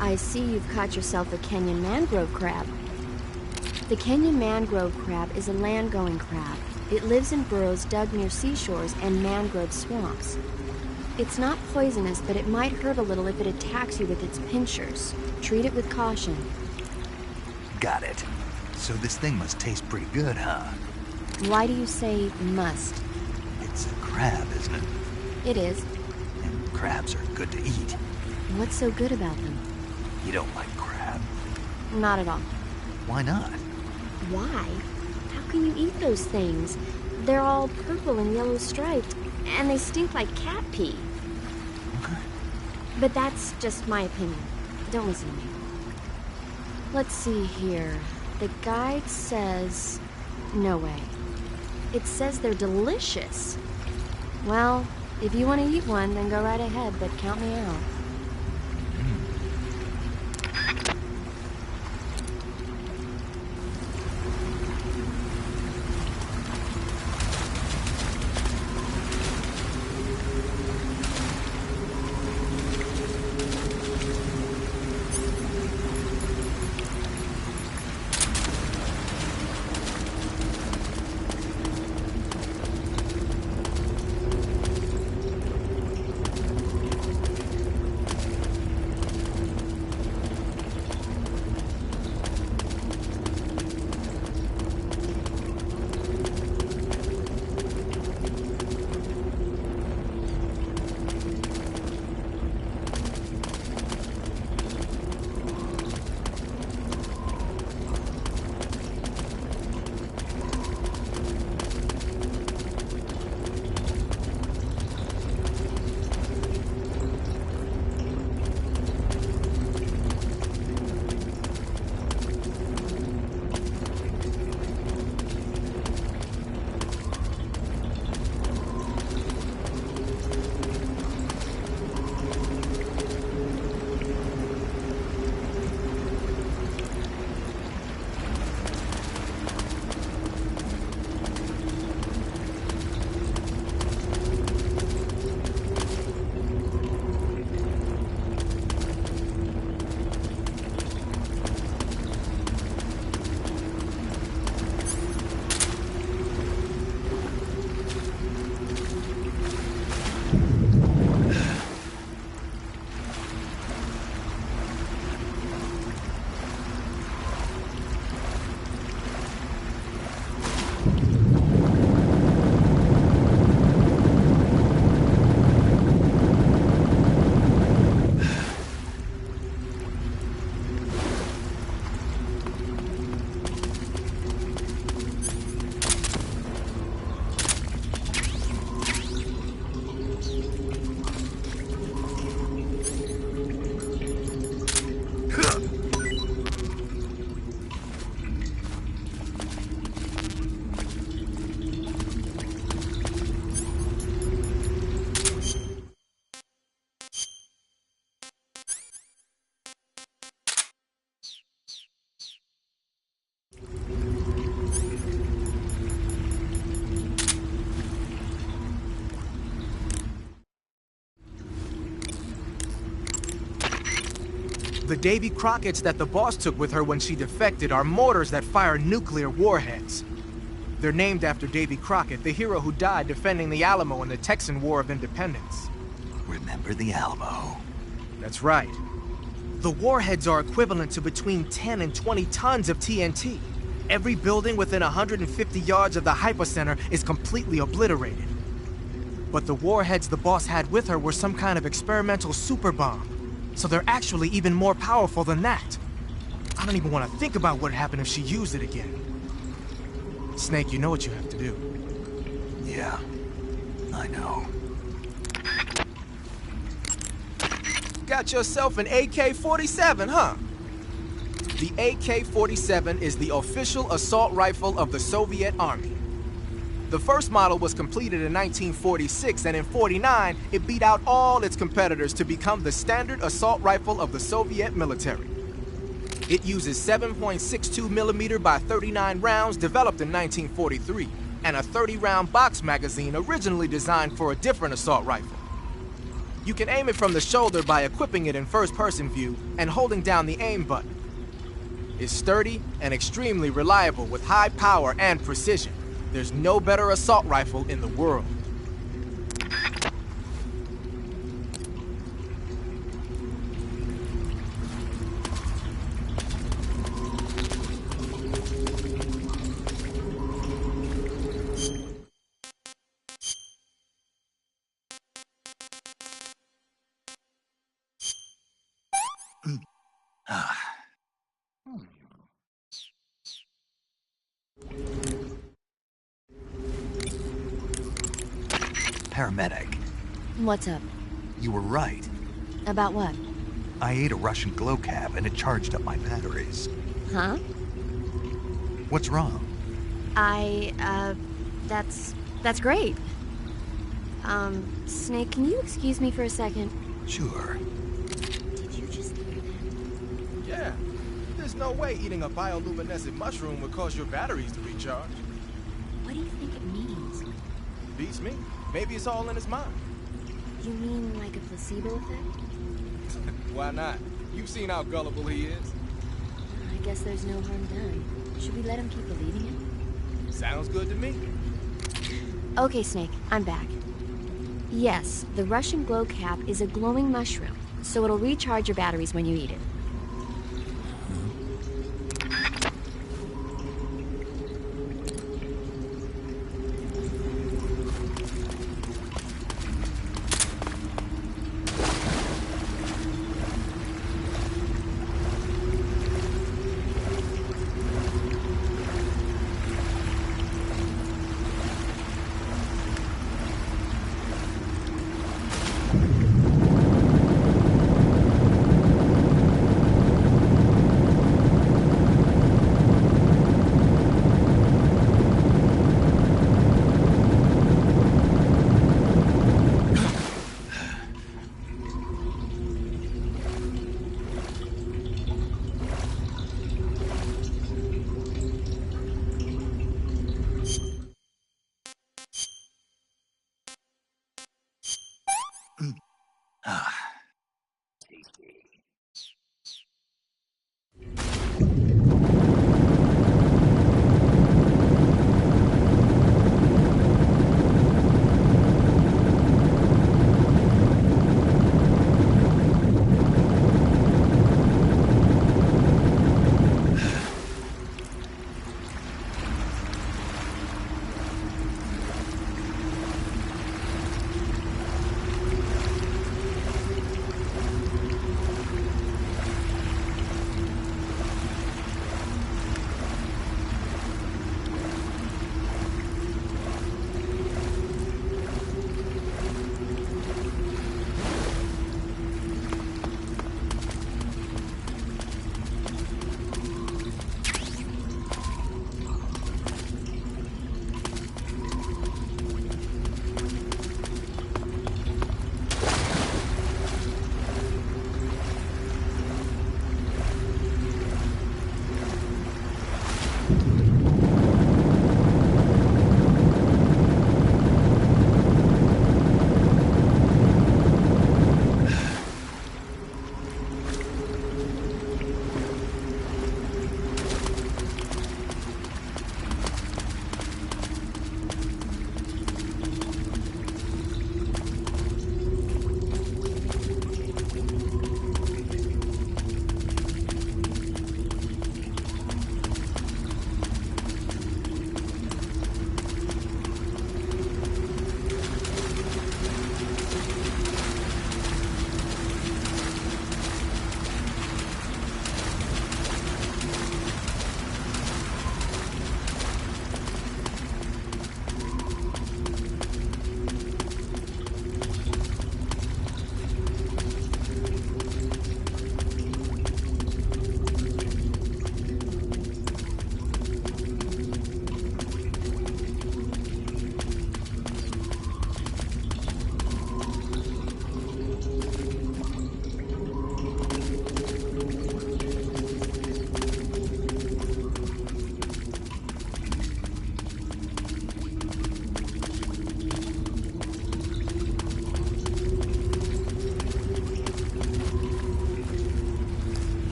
S5: I see you've caught yourself a Kenyan mangrove crab. The Kenyan mangrove crab is a land-going crab. It lives in burrows dug near seashores and mangrove swamps. It's not poisonous, but it might hurt a little if it attacks you with its pincers. Treat it with caution.
S1: Got it. So this thing must taste pretty good, huh?
S5: Why do you say must?
S1: It's a crab, isn't it?
S5: It is.
S1: And crabs are good to eat.
S5: What's so good about them?
S1: You don't like crab?
S5: Not at all.
S1: Why not?
S5: Why? How can you eat those things? They're all purple and yellow striped, and they stink like cat pee. But that's just my opinion. Don't listen to me. Let's see here. The guide says... No way. It says they're delicious. Well, if you want to eat one, then go right ahead, but count me out.
S14: The Davy Crockett's that the boss took with her when she defected are mortars that fire nuclear warheads. They're named after Davy Crockett, the hero who died defending the Alamo in the Texan War of Independence.
S1: Remember the Alamo?
S14: That's right. The warheads are equivalent to between 10 and 20 tons of TNT. Every building within 150 yards of the hypocenter is completely obliterated. But the warheads the boss had with her were some kind of experimental super bomb. So they're actually even more powerful than that. I don't even want to think about what would happen if she used it again. Snake, you know what you have to do.
S1: Yeah, I know.
S14: Got yourself an AK-47, huh? The AK-47 is the official assault rifle of the Soviet Army. The first model was completed in 1946, and in '49, it beat out all its competitors to become the standard assault rifle of the Soviet military. It uses 7.62mm by 39 rounds developed in 1943, and a 30-round box magazine originally designed for a different assault rifle. You can aim it from the shoulder by equipping it in first-person view and holding down the aim button. It's sturdy and extremely reliable with high power and precision. There's no better assault rifle in the world.
S1: Paramedic,
S5: What's up?
S1: you were right.
S5: About what?
S1: I ate a Russian glow cap and it charged up my batteries.
S5: Huh?
S1: What's wrong?
S5: That's great. Snake, can you excuse me for a second?
S1: Sure.
S5: Did you just hear that?
S14: Yeah. There's no way eating a bioluminescent mushroom would cause your batteries to recharge.
S5: What do you think it means?
S14: Beats me. Maybe it's all in his mind.
S5: You mean like a placebo effect?
S14: Why not? You've seen how gullible he is.
S5: I guess there's no harm done. Should we let him keep believing it?
S14: Sounds good to me.
S5: Okay, Snake, I'm back. Yes, the Russian glow cap is a glowing mushroom, so it'll recharge your batteries when you eat it.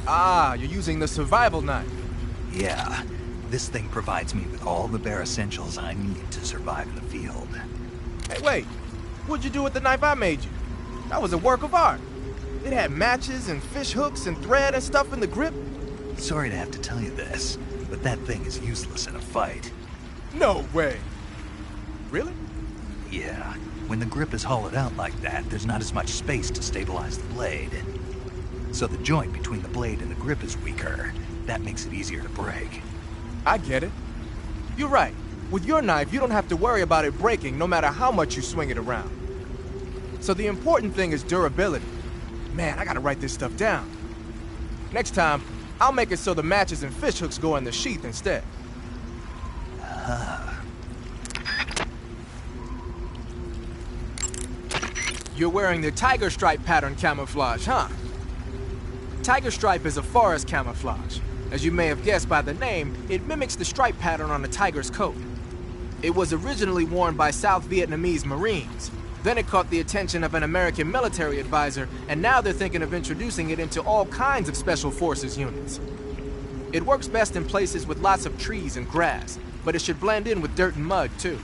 S14: Ah, you're using the survival knife.
S1: Yeah, this thing provides me with all the bare essentials I need to survive in the field.
S14: Hey, wait. What'd you do with the knife I made you? That was a work of art. It had matches and fish hooks and thread and stuff in the grip.
S1: Sorry to have to tell you this, but that thing is useless in a fight.
S14: No way. Really?
S1: Yeah. When the grip is hollowed out like that, there's not as much space to stabilize the blade. So the joint between the blade and the grip is weaker. That makes it easier to break.
S14: I get it. You're right. With your knife, you don't have to worry about it breaking no matter how much you swing it around. So the important thing is durability. Man, I gotta write this stuff down. Next time, I'll make it so the matches and fish hooks go in the sheath instead. You're wearing the tiger stripe pattern camouflage, huh? Tiger stripe is a forest camouflage. As you may have guessed by the name, it mimics the stripe pattern on a tiger's coat. It was originally worn by South Vietnamese Marines. Then it caught the attention of an American military advisor, and now they're thinking of introducing it into all kinds of special forces units. It works best in places with lots of trees and grass, but it should blend in with dirt and mud, too.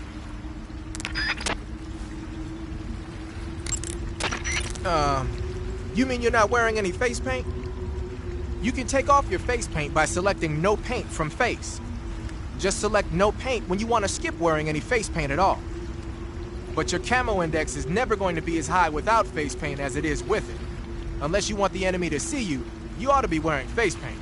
S14: You mean you're not wearing any face paint? You can take off your face paint by selecting no paint from face. Just select no paint when you want to skip wearing any face paint at all. But your camo index is never going to be as high without face paint as it is with it. Unless you want the enemy to see you, you ought to be wearing face paint.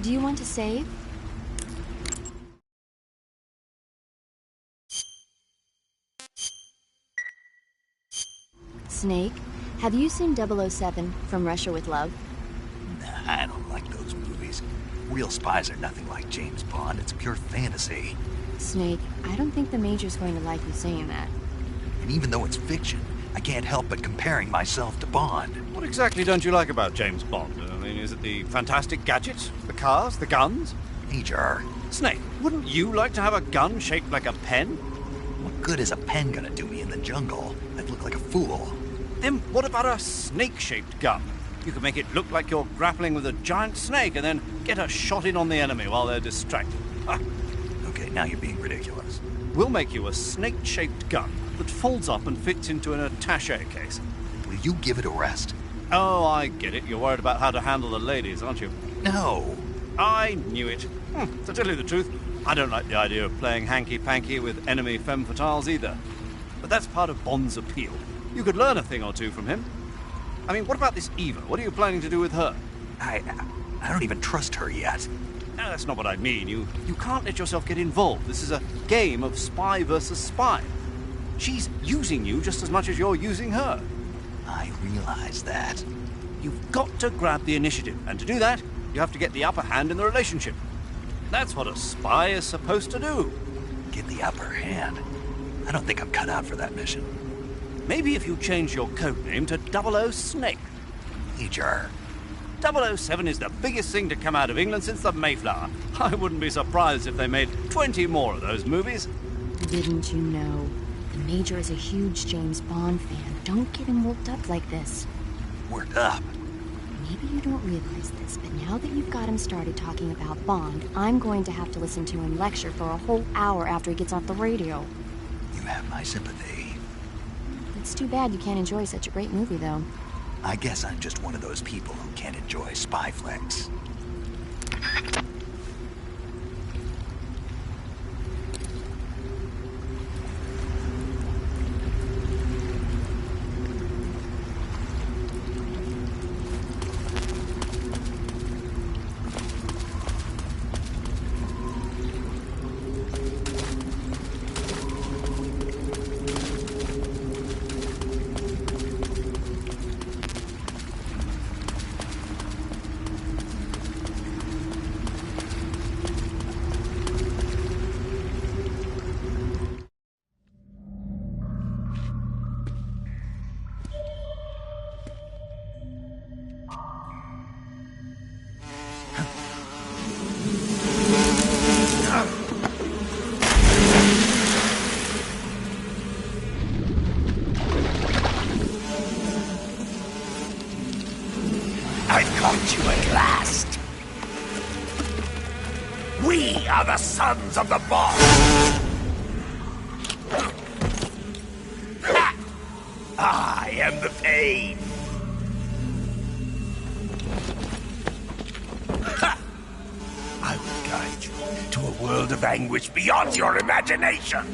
S5: Do you want to save? Snake, have you seen 007 from Russia with Love?
S1: Nah, I don't like those movies. Real spies are nothing like James Bond. It's pure fantasy.
S5: Snake, I don't think the Major's going to like you saying that.
S1: And even though it's fiction, I can't help but comparing myself to Bond.
S3: What exactly don't you like about James Bond? I mean, is it the fantastic gadgets? The cars? The guns?
S1: Major.
S3: Snake, wouldn't you like to have a gun shaped like a pen?
S1: What good is a pen gonna do me in the jungle? I'd look like a fool.
S3: Then what about a snake-shaped gun? You could make it look like you're grappling with a giant snake and then get a shot in on the enemy while they're distracted.
S1: Okay, now you're being ridiculous.
S3: We'll make you a snake-shaped gun that folds up and fits into an attaché case.
S1: Will you give it a rest?
S3: Oh, I get it. You're worried about how to handle the ladies, aren't you?
S1: No.
S3: I knew it. To tell you the truth, I don't like the idea of playing hanky-panky with enemy femme fatales either. But that's part of Bond's appeal. You could learn a thing or two from him. I mean, what about this Eva? What are you planning to do with her?
S1: I don't even trust her yet.
S3: No, that's not what I mean. You can't let yourself get involved. This is a game of spy versus spy. She's using you just as much as you're using her.
S1: I realize that.
S3: You've got to grab the initiative, and to do that, you have to get the upper hand in the relationship. That's what a spy is supposed to do.
S1: Get the upper hand? I don't think I'm cut out for that mission.
S3: Maybe if you change your code name to 00 Snake.
S1: Major.
S3: 007 is the biggest thing to come out of England since the Mayflower. I wouldn't be surprised if they made 20 more of those movies.
S5: Didn't you know? The Major is a huge James Bond fan. Don't get him worked up like this.
S1: Worked up?
S5: Maybe you don't realize this, but now that you've got him started talking about Bond, I'm going to have to listen to him lecture for a whole hour after he gets off the radio.
S1: You have my sympathy.
S5: It's too bad you can't enjoy such a great movie, though.
S1: I guess I'm just one of those people who can't enjoy spy flicks.
S17: You at last. We are the sons of the boss. I am the pain. I will guide you to a world of anguish beyond your imagination.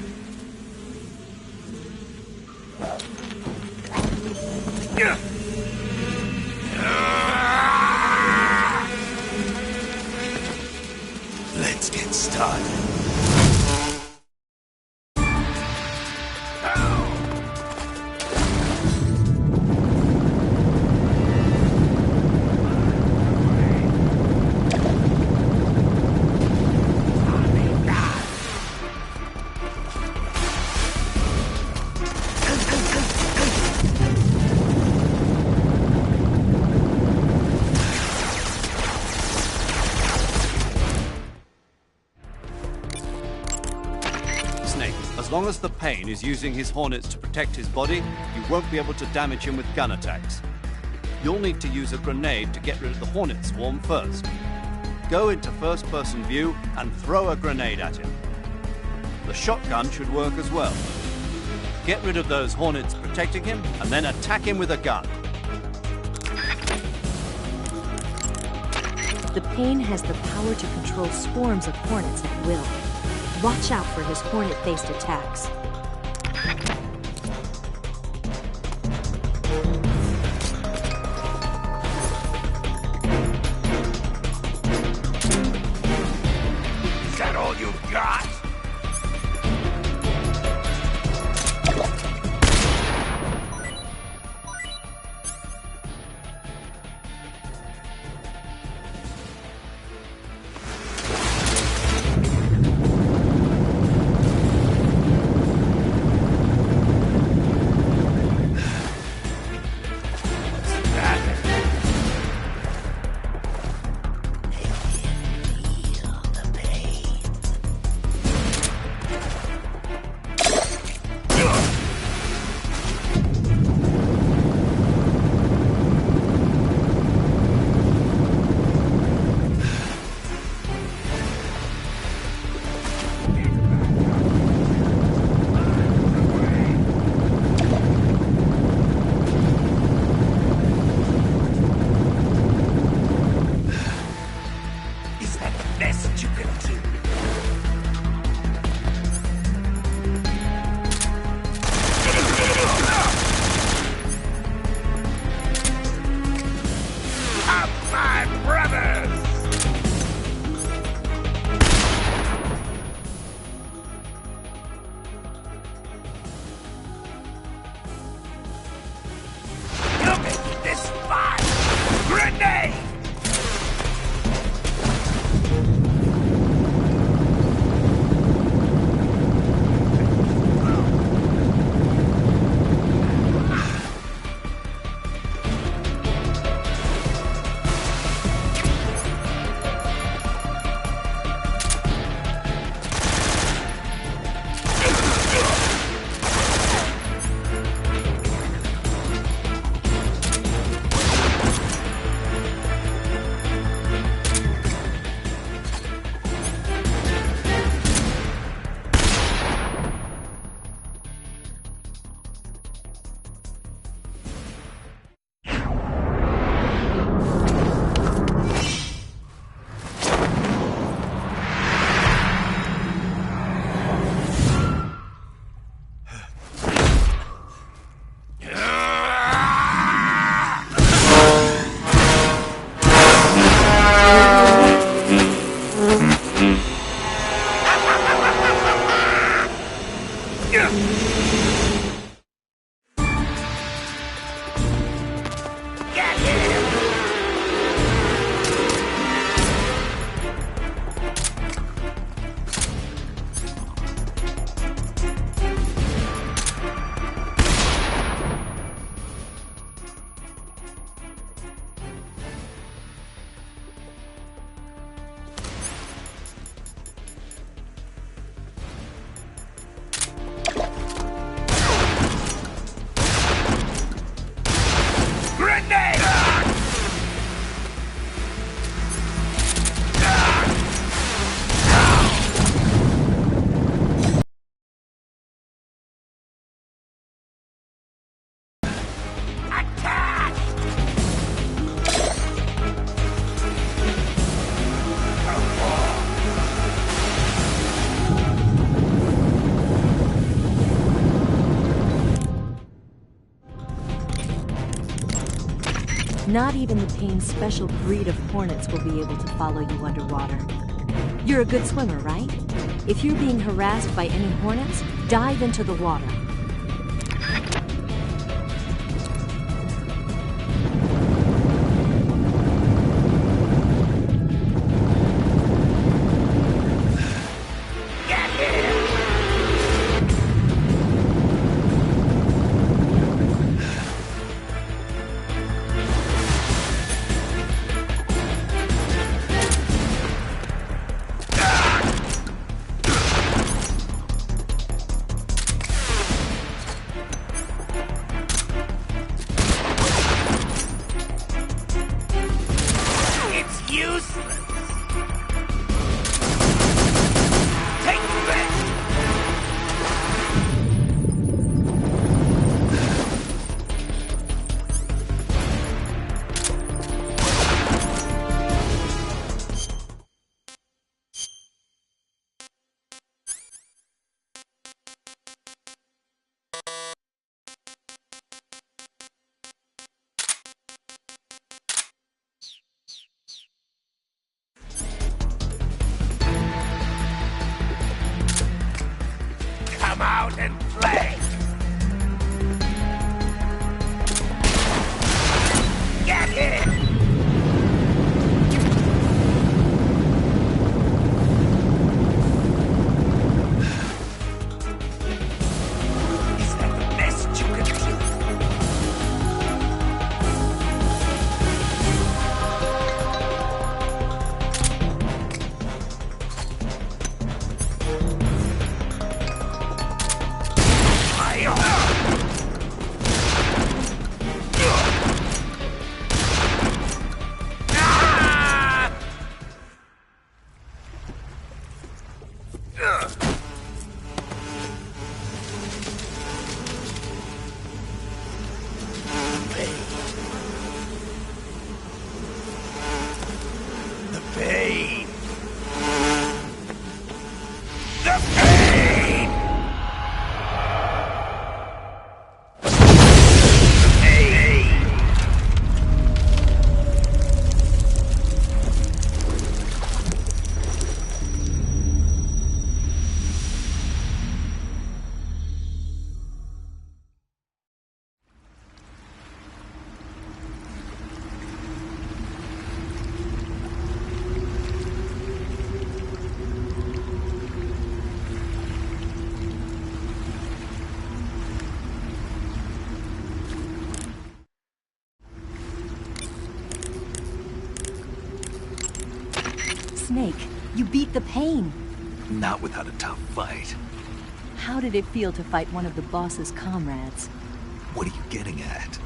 S1: Let's get started.
S3: As long as the Pain is using his Hornets to protect his body, you won't be able to damage him with gun attacks. You'll need to use a grenade to get rid of the Hornet swarm first. Go into first-person view and throw a grenade at him. The shotgun should work as well. Get rid of those Hornets protecting him, and then attack him with a gun.
S19: The Pain has the power to control swarms of Hornets at will. Watch out for his Hornet-based attacks.
S17: Is that all you've got?
S19: Not even the Payne's special breed of hornets will be able to follow you underwater. You're a good swimmer, right? If you're being harassed by any hornets, dive into the water.
S17: Come out and play! Get him! Is that the best you can do?
S19: Snake, you beat the Pain.
S1: Not without a tough fight.
S19: How did it feel to fight one of the boss's comrades?
S1: What are you getting at?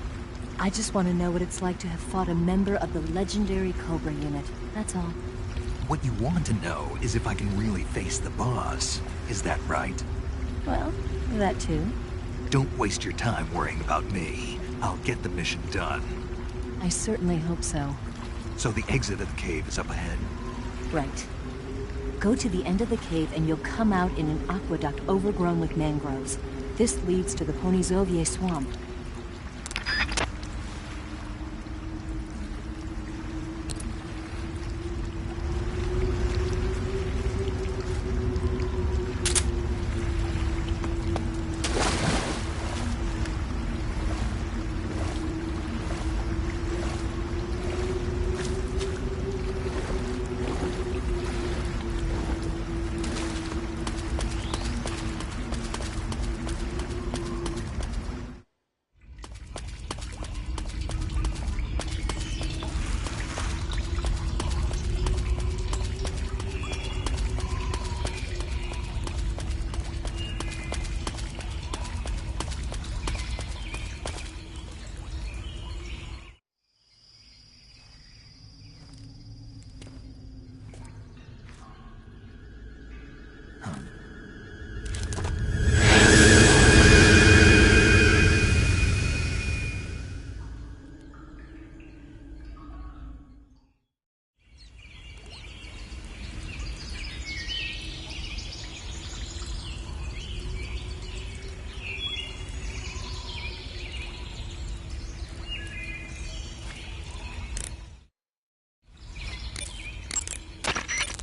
S19: I just want to know what it's like to have fought a member of the legendary Cobra unit. That's all.
S1: What you want to know is if I can really face the boss. Is that right?
S19: Well, that too.
S1: Don't waste your time worrying about me. I'll get the mission done.
S19: I certainly hope so.
S1: So the exit of the cave is up ahead?
S19: Right. Go to the end of the cave and you'll come out in an aqueduct overgrown with mangroves. This leads to the Ponyzovier swamp.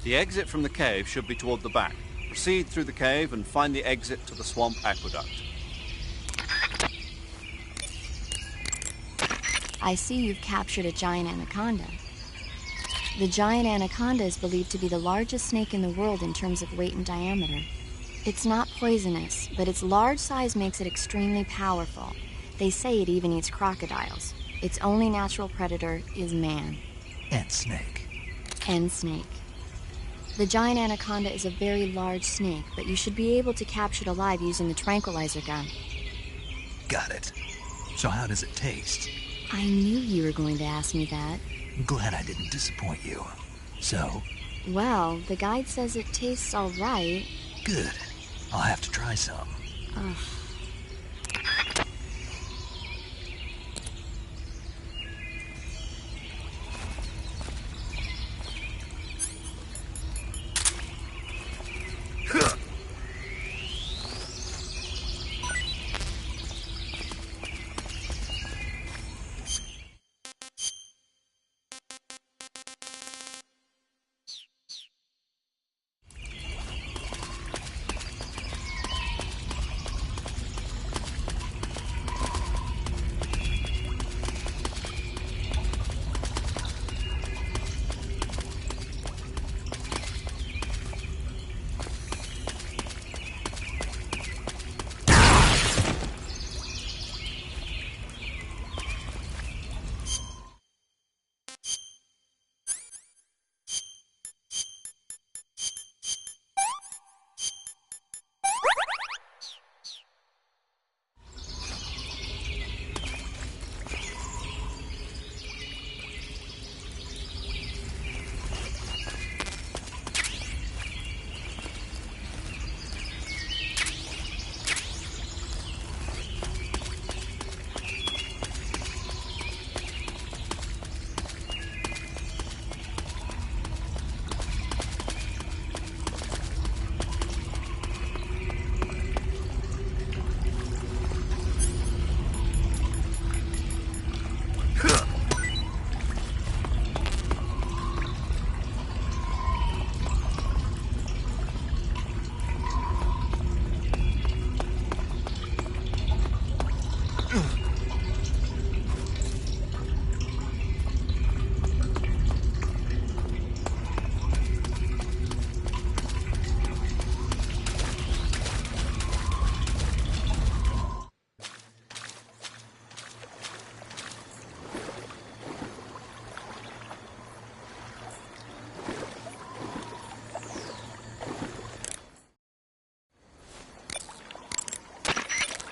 S3: The exit from the cave should be toward the back. Proceed through the cave and find the exit to the swamp aqueduct.
S5: I see you've captured a giant anaconda. The giant anaconda is believed to be the largest snake in the world in terms of weight and diameter. It's not poisonous, but its large size makes it extremely powerful. They say it even eats crocodiles. Its only natural predator is man.
S1: And snake.
S5: And snake. The giant anaconda is a very large snake, but you should be able to capture it alive using the tranquilizer gun.
S1: Got it. So how does it taste?
S5: I knew you were going to ask me that.
S1: I'm glad I didn't disappoint you. So?
S5: Well, the guide says it tastes all right.
S1: Good. I'll have to try some.
S5: Ugh.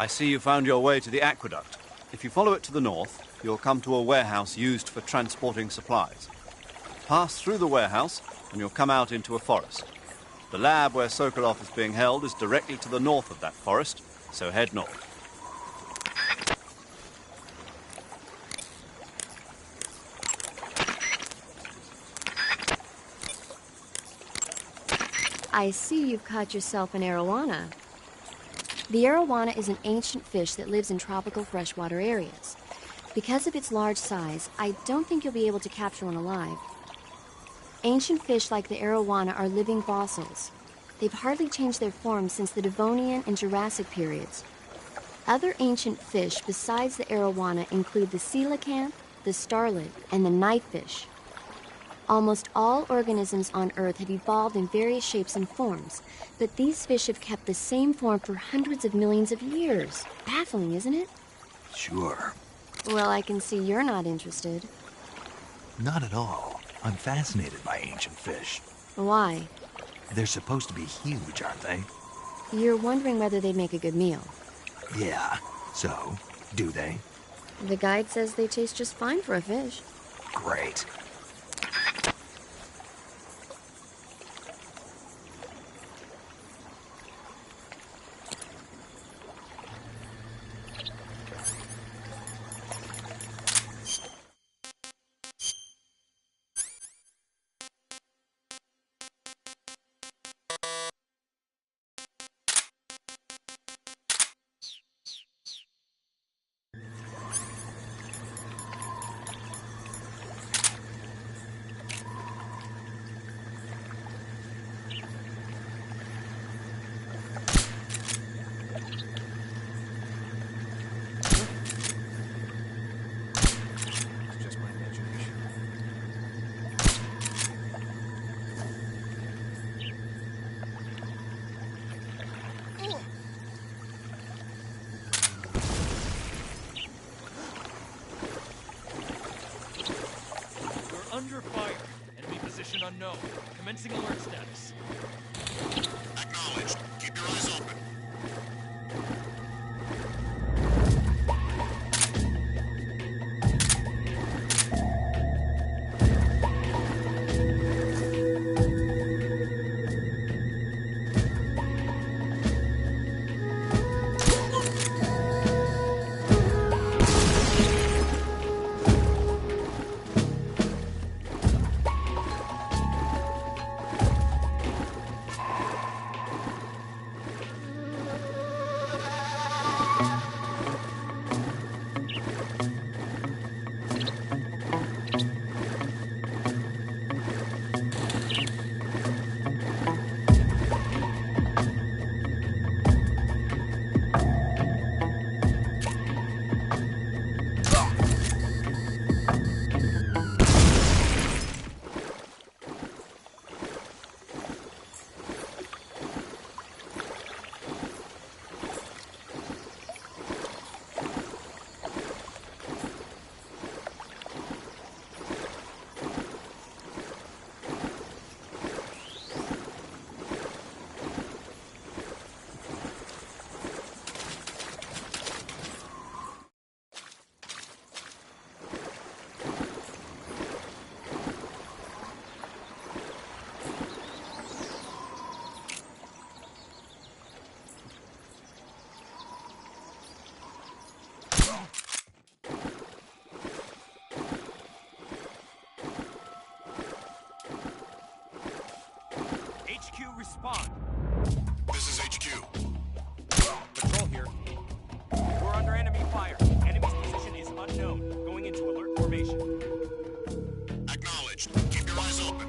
S3: I see you found your way to the aqueduct. If you follow it to the north, you'll come to a warehouse used for transporting supplies. Pass through the warehouse, and you'll come out into a forest. The lab where Sokolov is being held is directly to the north of that forest, so head north.
S5: I see you've caught yourself an arowana. The arowana is an ancient fish that lives in tropical freshwater areas. Because of its large size, I don't think you'll be able to capture one alive. Ancient fish like the arowana are living fossils. They've hardly changed their form since the Devonian and Jurassic periods. Other ancient fish besides the arowana include the coelacanth, the starlet, and the knifefish. Almost all organisms on Earth have evolved in various shapes and forms, but these fish have kept the same form for hundreds of millions of years. Baffling, isn't it?
S1: Sure.
S5: Well, I can see you're not interested.
S1: Not at all. I'm fascinated by ancient fish.
S5: Why?
S1: They're supposed to be huge, aren't they?
S5: You're wondering whether they'd make a good meal.
S1: Yeah. So, do they?
S5: The guide says they taste just fine for a fish.
S1: Great.
S8: Intruder fire. Enemy position unknown. Commencing alert status.
S21: Acknowledged. Keep your eyes open.
S16: HQ, respond.
S21: This is HQ.
S16: Patrol here. We're under enemy fire. Enemy's position is unknown. Going into alert formation.
S21: Acknowledged. Keep your eyes open.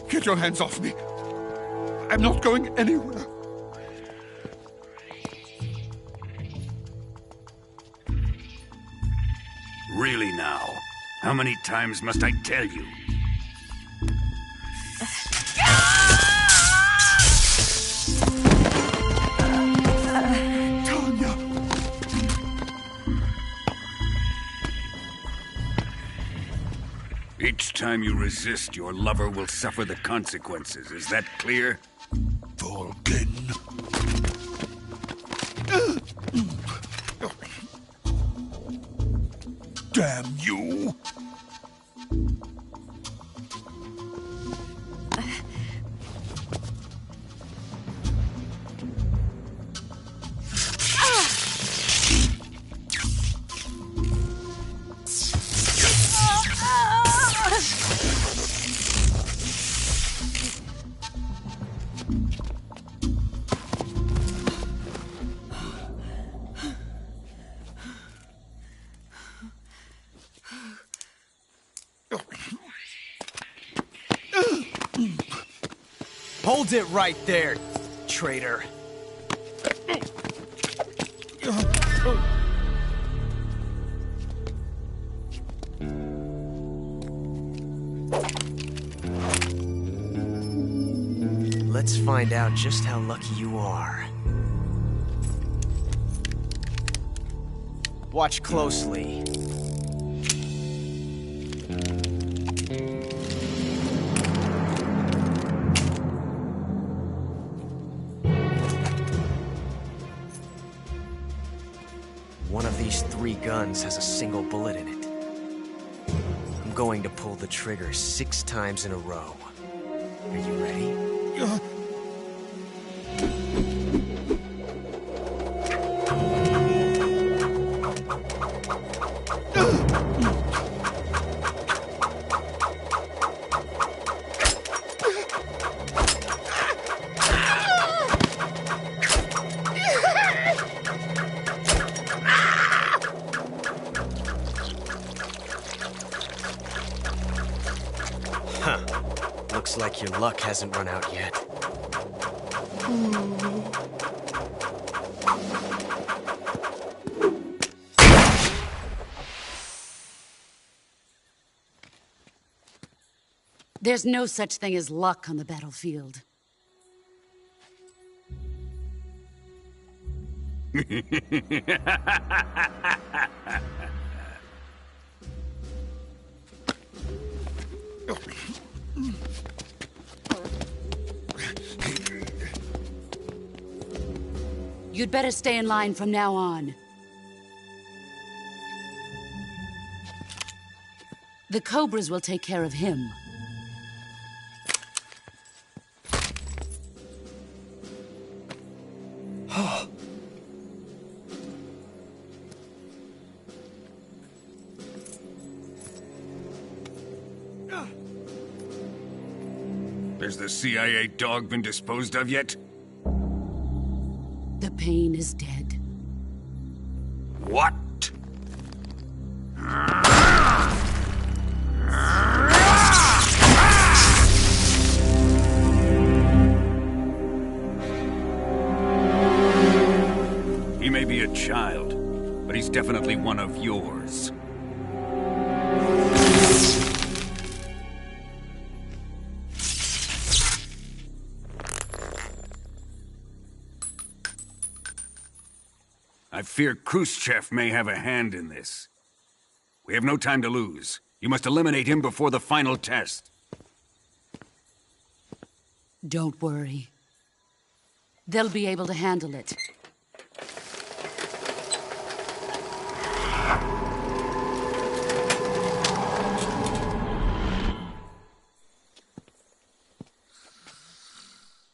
S7: Get your hands off me. I'm not going anywhere.
S10: Really now? How many times must I tell you? Each time you resist, your lover will suffer the consequences. Is that clear?
S7: Vulcan. Damn you!
S20: Hold it right there, traitor. Let's find out just how lucky you are. Watch closely. One of these 3 guns has a single bullet in it. I'm going to pull the trigger 6 times in a row. Are you ready? Looks like your luck hasn't run out yet.
S6: There's no such thing as luck on the battlefield. You'd better stay in line from now on. The Cobras will take care of him.
S10: Has the CIA dog been disposed of yet?
S6: The pain is dead.
S10: What? He may be a child, but he's definitely one of yours. I fear Khrushchev may have a hand in this. We have no time to lose. You must eliminate him before the final test.
S6: Don't worry. They'll be able to handle it.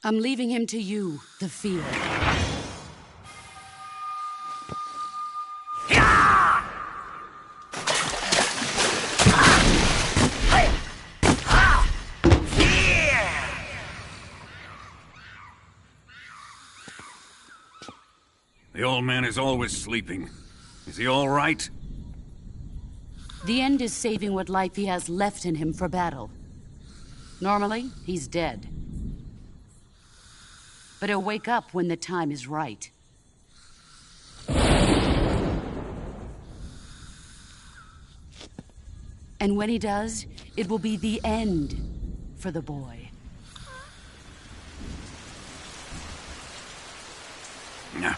S6: I'm leaving him to you, the field.
S10: The old man is always sleeping. Is he all right?
S6: The end is saving what life he has left in him for battle. Normally, he's dead. But he'll wake up when the time is right. And when he does, it will be the end for the boy.
S10: Yeah.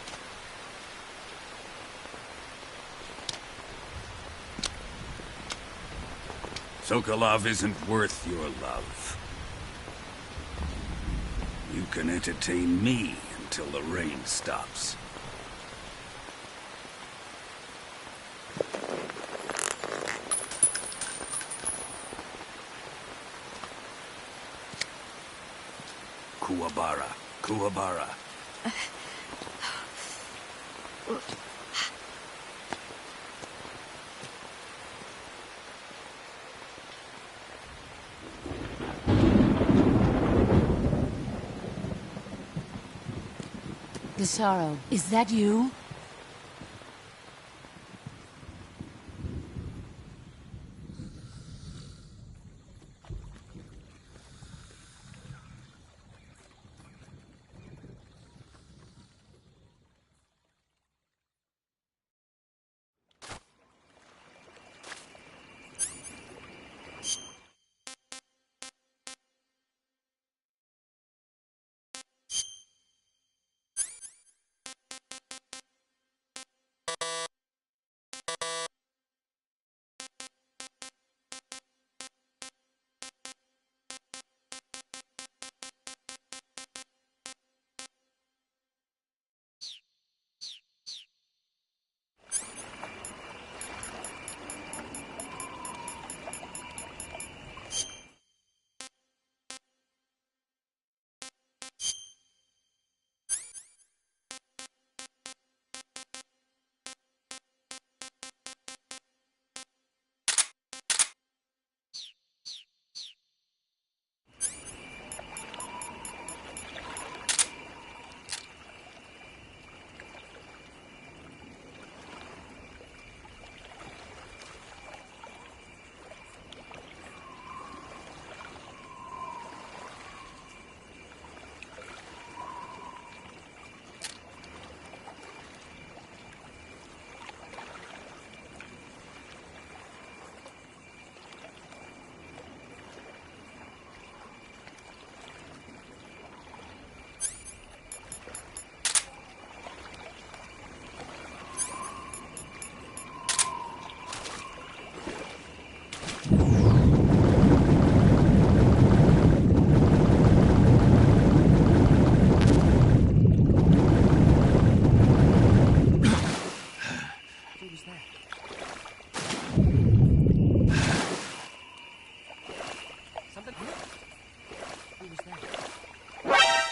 S10: Sokolov isn't worth your love. You can entertain me until the rain stops. Kuwabara. Kuwabara.
S6: Desaro, is that you?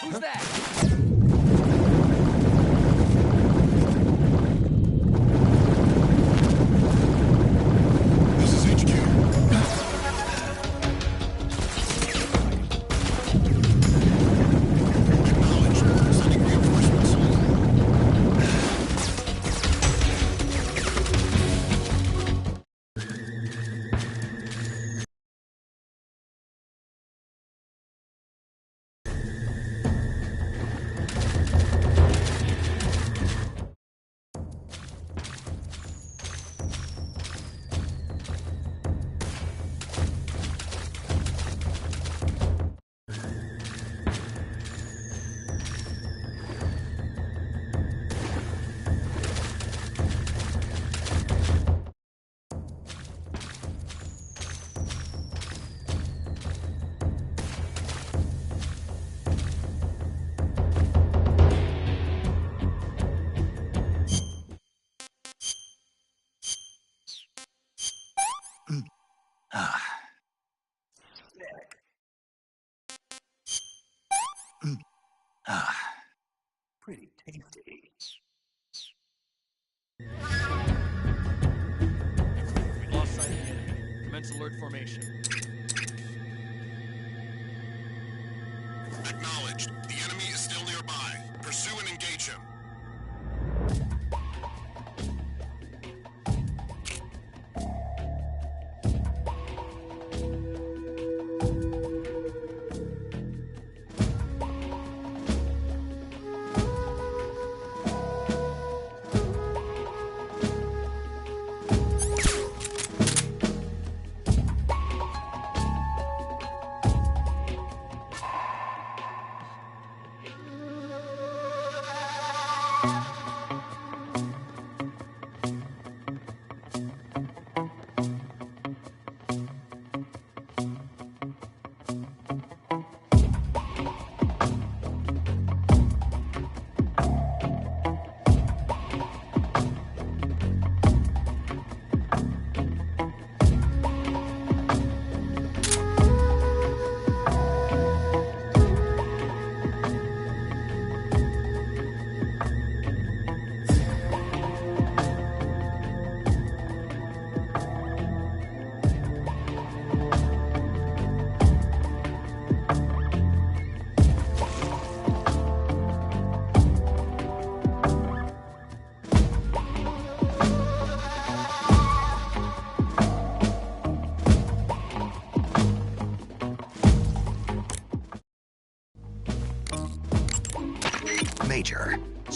S16: Who's that?
S21: This is HQ. Acknowledged. Sending reinforcements.
S17: Pretty tasty.
S16: We lost sight of the enemy. Commence alert formation.
S21: Acknowledged. The enemy is still nearby. Pursue and engage him.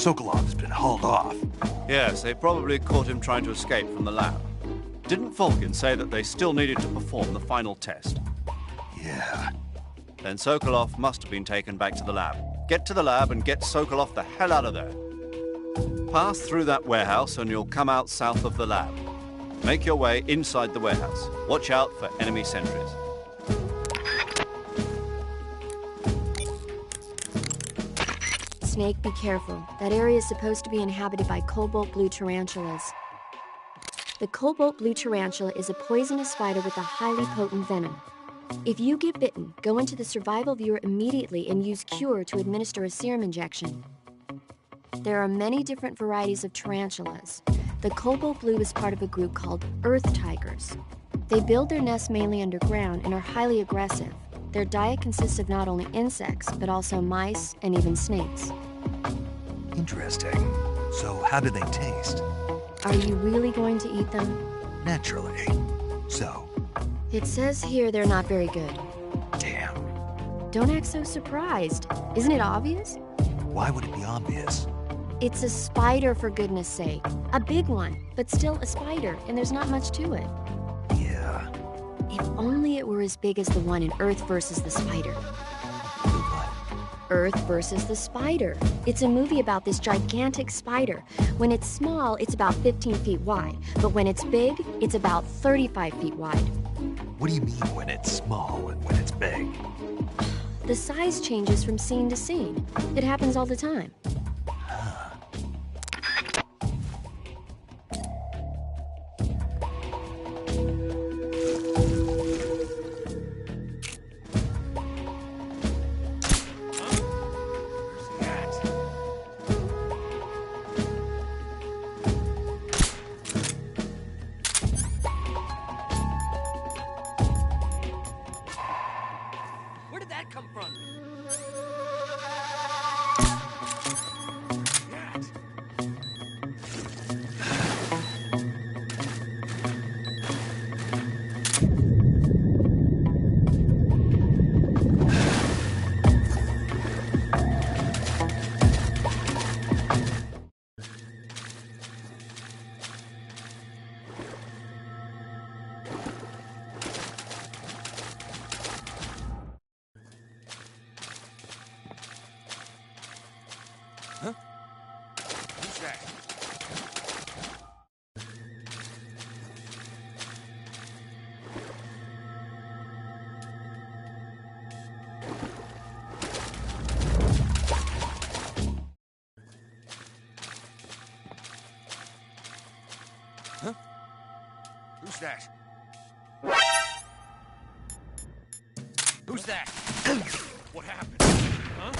S1: Sokolov's been hauled off.
S3: Yes, they probably caught him trying to escape from the lab. Didn't Vulcan say that they still needed to perform the final test?
S1: Yeah.
S3: Then Sokolov must have been taken back to the lab. Get to the lab and get Sokolov the hell out of there. Pass through that warehouse and you'll come out south of the lab. Make your way inside the warehouse. Watch out for enemy sentries.
S5: Snake, be careful. That area is supposed to be inhabited by cobalt blue tarantulas. The cobalt blue tarantula is a poisonous spider with a highly potent venom. If you get bitten, go into the survival viewer immediately and use Cure to administer a serum injection. There are many different varieties of tarantulas. The cobalt blue is part of a group called earth tigers. They build their nests mainly underground and are highly aggressive. Their diet consists of not only insects, but also mice and even snakes.
S1: Interesting. So how do they taste?
S5: Are you really going to eat them?
S1: Naturally. So?
S5: It says here they're not very good.
S1: Damn.
S5: Don't act so surprised. Isn't it obvious?
S1: Why would it be obvious?
S5: It's a spider, for goodness sake. A big one, but still a spider, and there's not much to it.
S1: Yeah.
S5: If only it were as big as the one in Earth versus the Spider. Earth versus the Spider. It's a movie about this gigantic spider. When it's small, it's about 15 feet wide, but when it's big, it's about 35 feet wide.
S1: What do you mean when it's small and when it's big?
S5: The size changes from scene to scene. It happens all the time.
S16: Where did that come from?
S18: Huh? Who's that? Huh? Who's that? Who's that? What happened? Huh?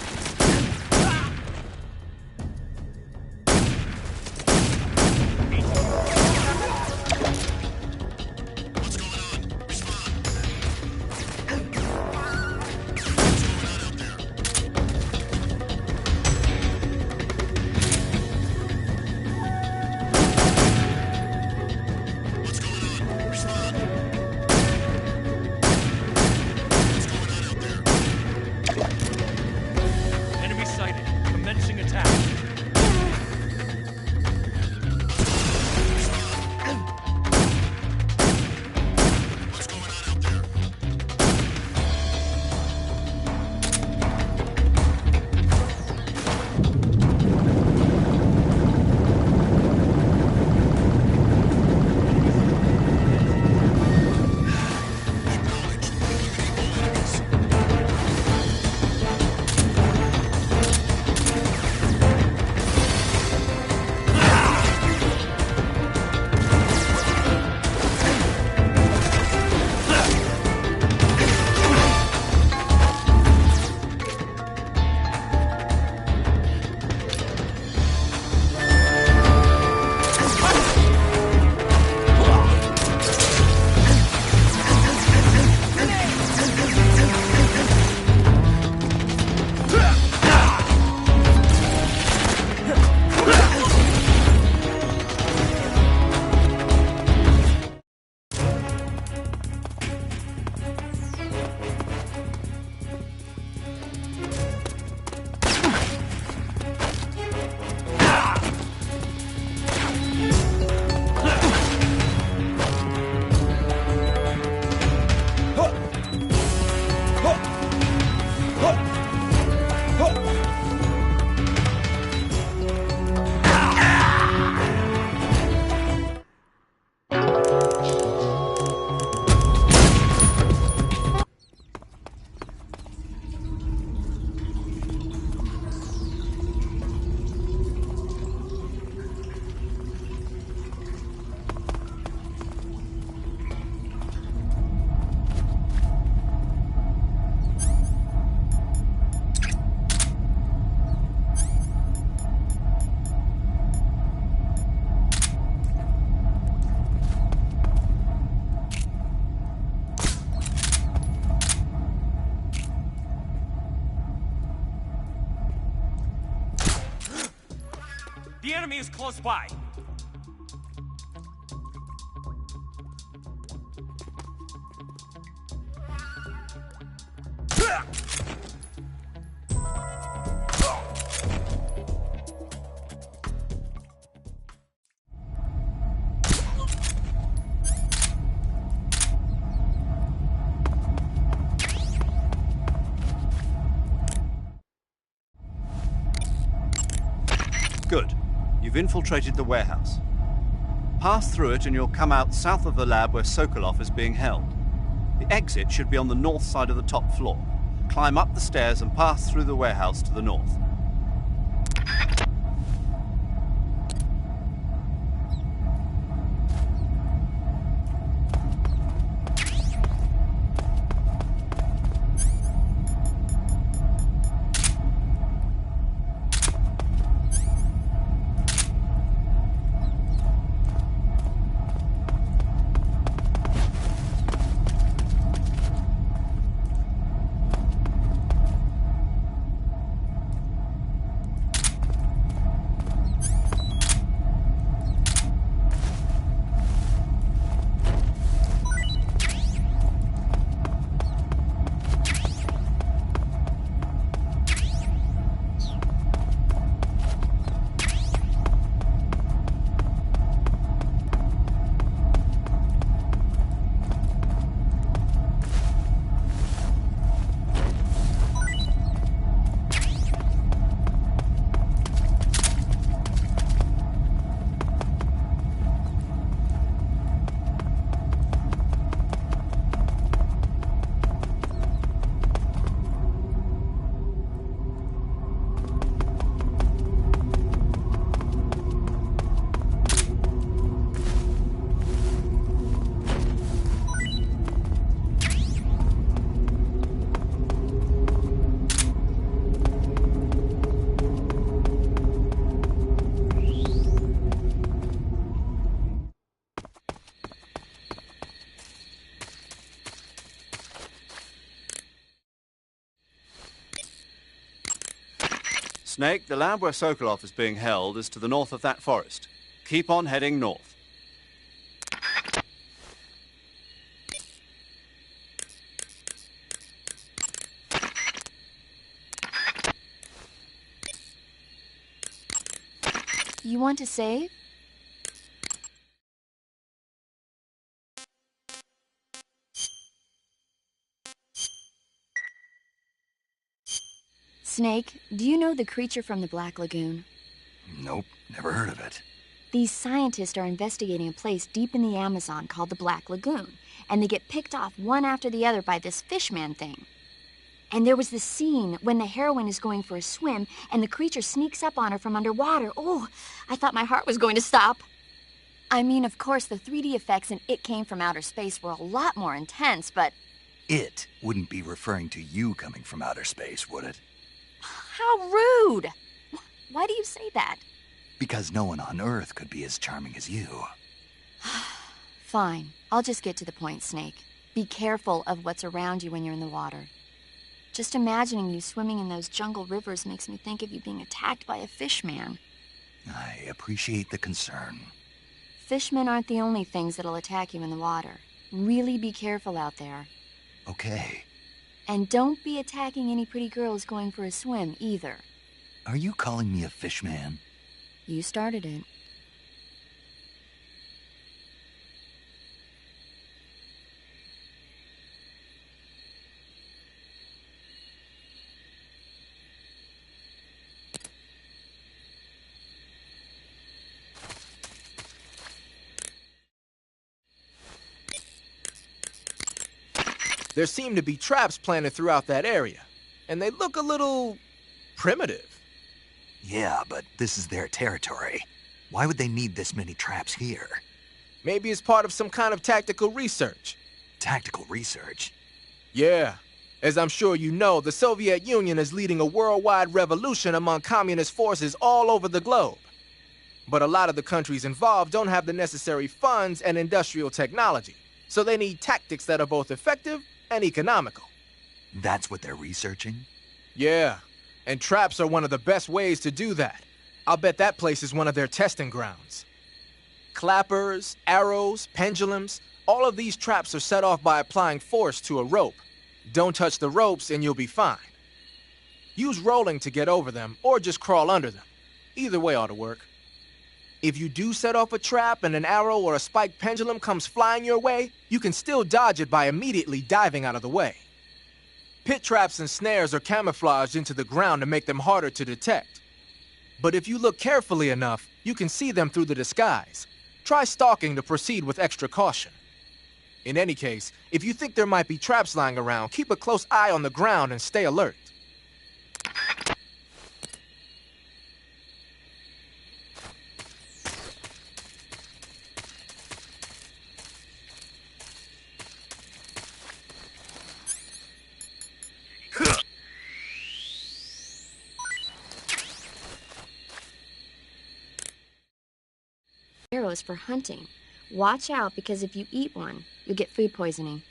S16: enemy is close by.
S3: Good. You've infiltrated the warehouse. Pass through it and you'll come out south of the lab where Sokolov is being held. The exit should be on the north side of the top floor. Climb up the stairs and pass through the warehouse to the north. Snake, the lab where Sokolov is being held is to the north of that forest. Keep on heading north.
S5: You want to save? Snake, do you know the creature from the Black Lagoon?
S1: Nope, never heard of it.
S5: These scientists are investigating a place deep in the Amazon called the Black Lagoon, and they get picked off one after the other by this fishman thing. And there was this scene when the heroine is going for a swim, and the creature sneaks up on her from underwater. Oh, I thought my heart was going to stop. I mean, of course, the 3D effects in It Came from Outer Space were a lot more intense, but...
S1: It wouldn't be referring to you coming from outer space, would it?
S5: How rude! Why do you say that?
S1: Because no one on Earth could be as charming as you.
S5: Fine. I'll just get to the point, Snake. Be careful of what's around you when you're in the water. Just imagining you swimming in those jungle rivers makes me think of you being attacked by a fishman.
S1: I appreciate the concern.
S5: Fishmen aren't the only things that'll attack you in the water. Really be careful out there.
S1: Okay.
S5: And don't be attacking any pretty girls going for a swim, either.
S1: Are you calling me a fishman?
S5: You started it.
S14: There seem to be traps planted throughout that area, and they look a little primitive.
S1: Yeah, but this is their territory. Why would they need this many traps here?
S14: Maybe it's part of some kind of tactical research.
S1: Tactical research?
S14: Yeah. As I'm sure you know, the Soviet Union is leading a worldwide revolution among communist forces all over the globe. But a lot of the countries involved don't have the necessary funds and industrial technology, so they need tactics that are both effective and economical.
S1: That's what they're researching?
S14: Yeah, and traps are one of the best ways to do that. I'll bet that place is one of their testing grounds. Clappers, arrows, pendulums, all of these traps are set off by applying force to a rope. Don't touch the ropes and you'll be fine. Use rolling to get over them, or just crawl under them. Either way ought to work. If you do set off a trap and an arrow or a spiked pendulum comes flying your way, you can still dodge it by immediately diving out of the way. Pit traps and snares are camouflaged into the ground to make them harder to detect. But if you look carefully enough, you can see them through the disguise. Try stalking to proceed with extra caution. In any case, if you think there might be traps lying around, keep a close eye on the ground and stay alert.
S5: Arrows for hunting. Watch out, because if you eat one, you'll get food poisoning.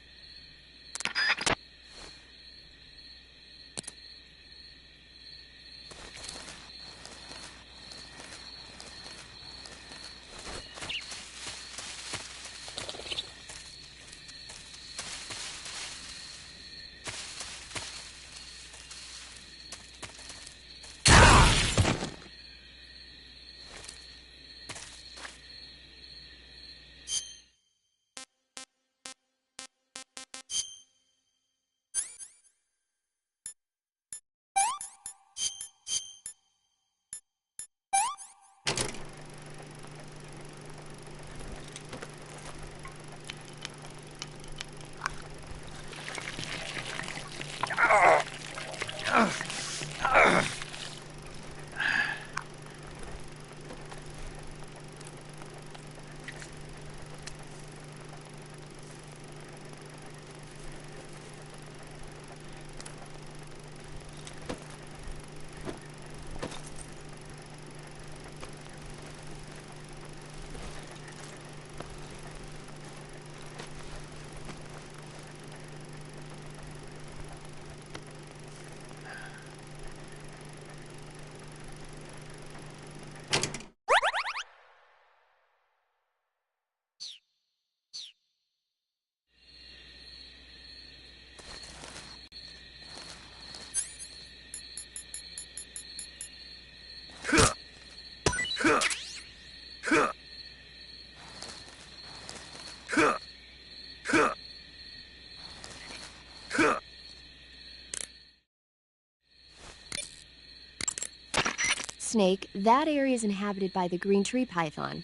S5: Snake, that area is inhabited by the green tree python.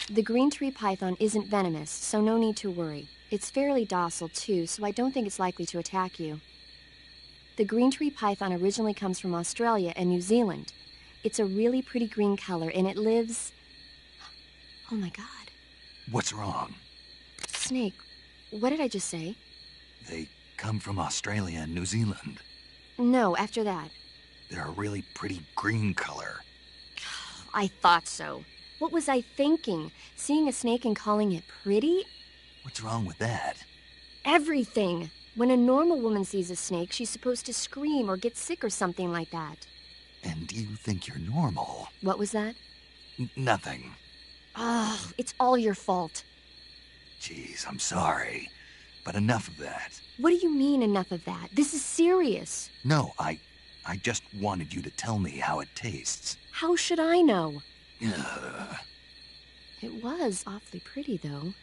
S5: The green tree python isn't venomous, so no need to worry. It's fairly docile too, so I don't think it's likely to attack you. The green tree python originally comes from Australia and New Zealand. It's a really pretty green color, and it lives... Oh my god.
S1: What's wrong?
S5: Snake, what did I just say?
S1: They come from Australia and New Zealand.
S5: No, after that.
S1: They're a really pretty green color.
S5: I thought so. What was I thinking? Seeing a snake and calling it pretty?
S1: What's wrong with that?
S5: Everything. When a normal woman sees a snake, she's supposed to scream or get sick or something like that.
S1: And you think you're normal?
S5: What was that?
S1: Nothing.
S5: Oh, it's all your fault.
S1: Jeez, I'm sorry. But enough of that.
S5: What do you mean, enough of that? This is serious.
S1: No, I just wanted you to tell me how it tastes.
S5: How should I know?
S1: Ugh.
S5: It was awfully pretty, though.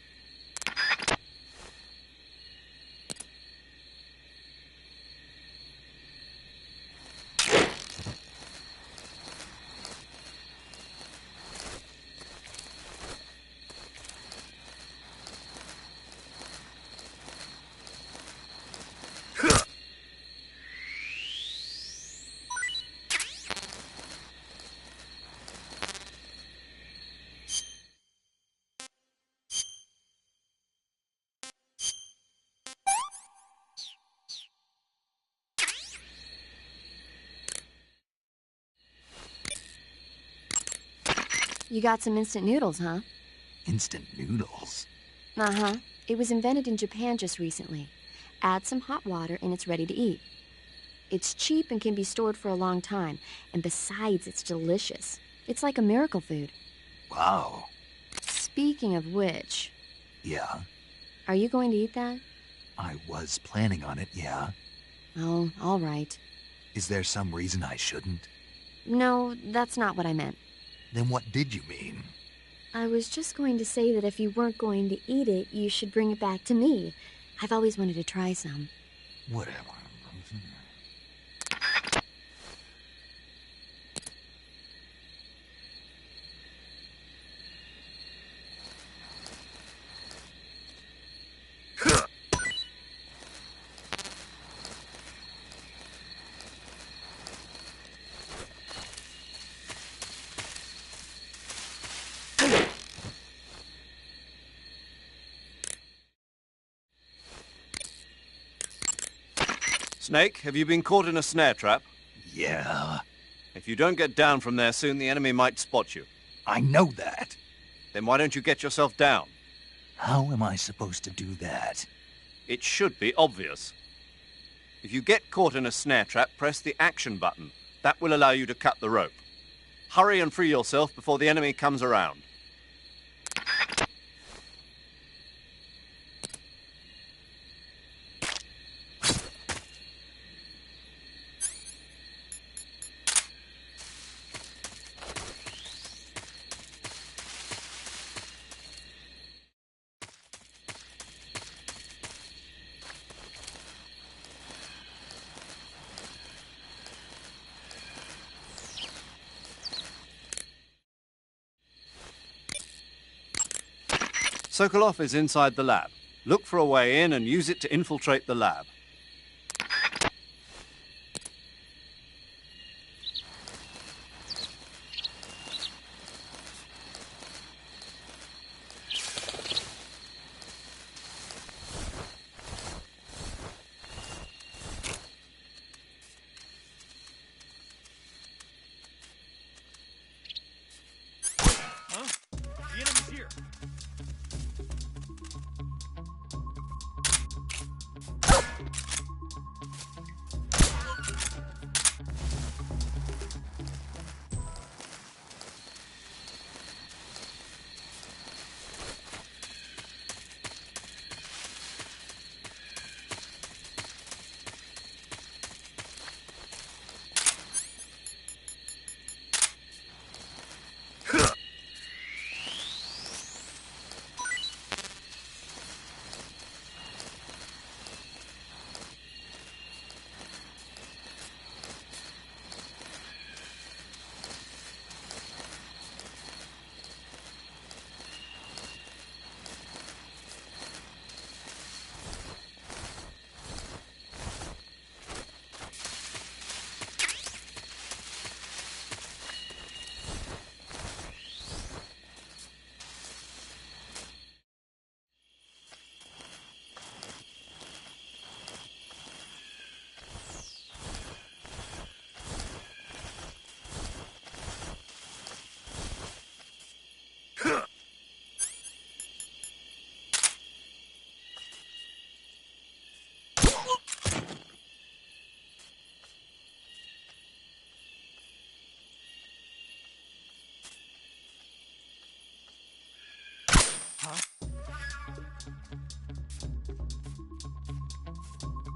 S5: You got some instant noodles, huh?
S1: Instant noodles?
S5: Uh-huh. It was invented in Japan just recently. Add some hot water and it's ready to eat. It's cheap and can be stored for a long time. And besides, it's delicious. It's like a miracle food.
S1: Wow.
S5: Speaking of which,
S1: Yeah,
S5: are you going to eat that?
S1: I was planning on it, yeah.
S5: Oh, all right.
S1: Is there some reason I shouldn't?
S5: No, that's not what I meant.
S1: Then what did you mean?
S5: I was just going to say that if you weren't going to eat it, you should bring it back to me. I've always wanted to try some.
S1: Whatever.
S3: Snake, have you been caught in a snare trap?
S1: Yeah.
S3: If you don't get down from there soon, the enemy might spot you.
S1: I know that.
S3: Then why don't you get yourself down?
S1: How am I supposed to do that?
S3: It should be obvious. If you get caught in a snare trap, press the action button. That will allow you to cut the rope. Hurry and free yourself before the enemy comes around. Sokolov is inside the lab. Look for a way in and use it to infiltrate the lab.
S16: Huh? The enemy's here.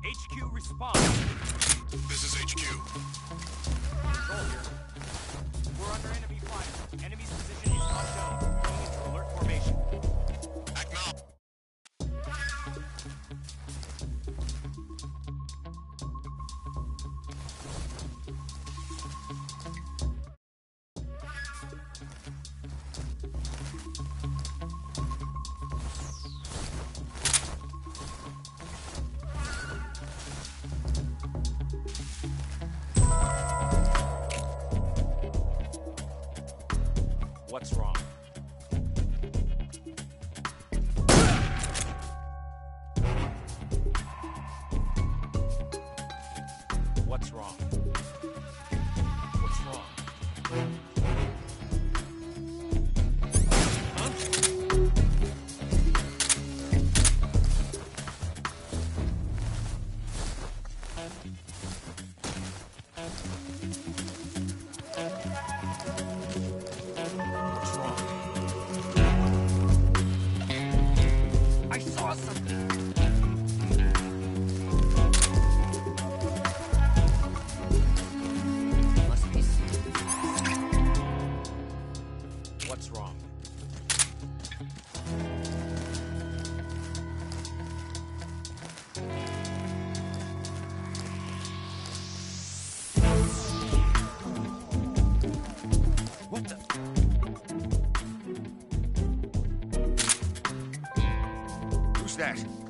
S16: HQ respond.
S21: This is HQ.
S16: Control here. We're under enemy fire. Enemy's position is unknown. Going into alert formation. What's wrong?
S17: that?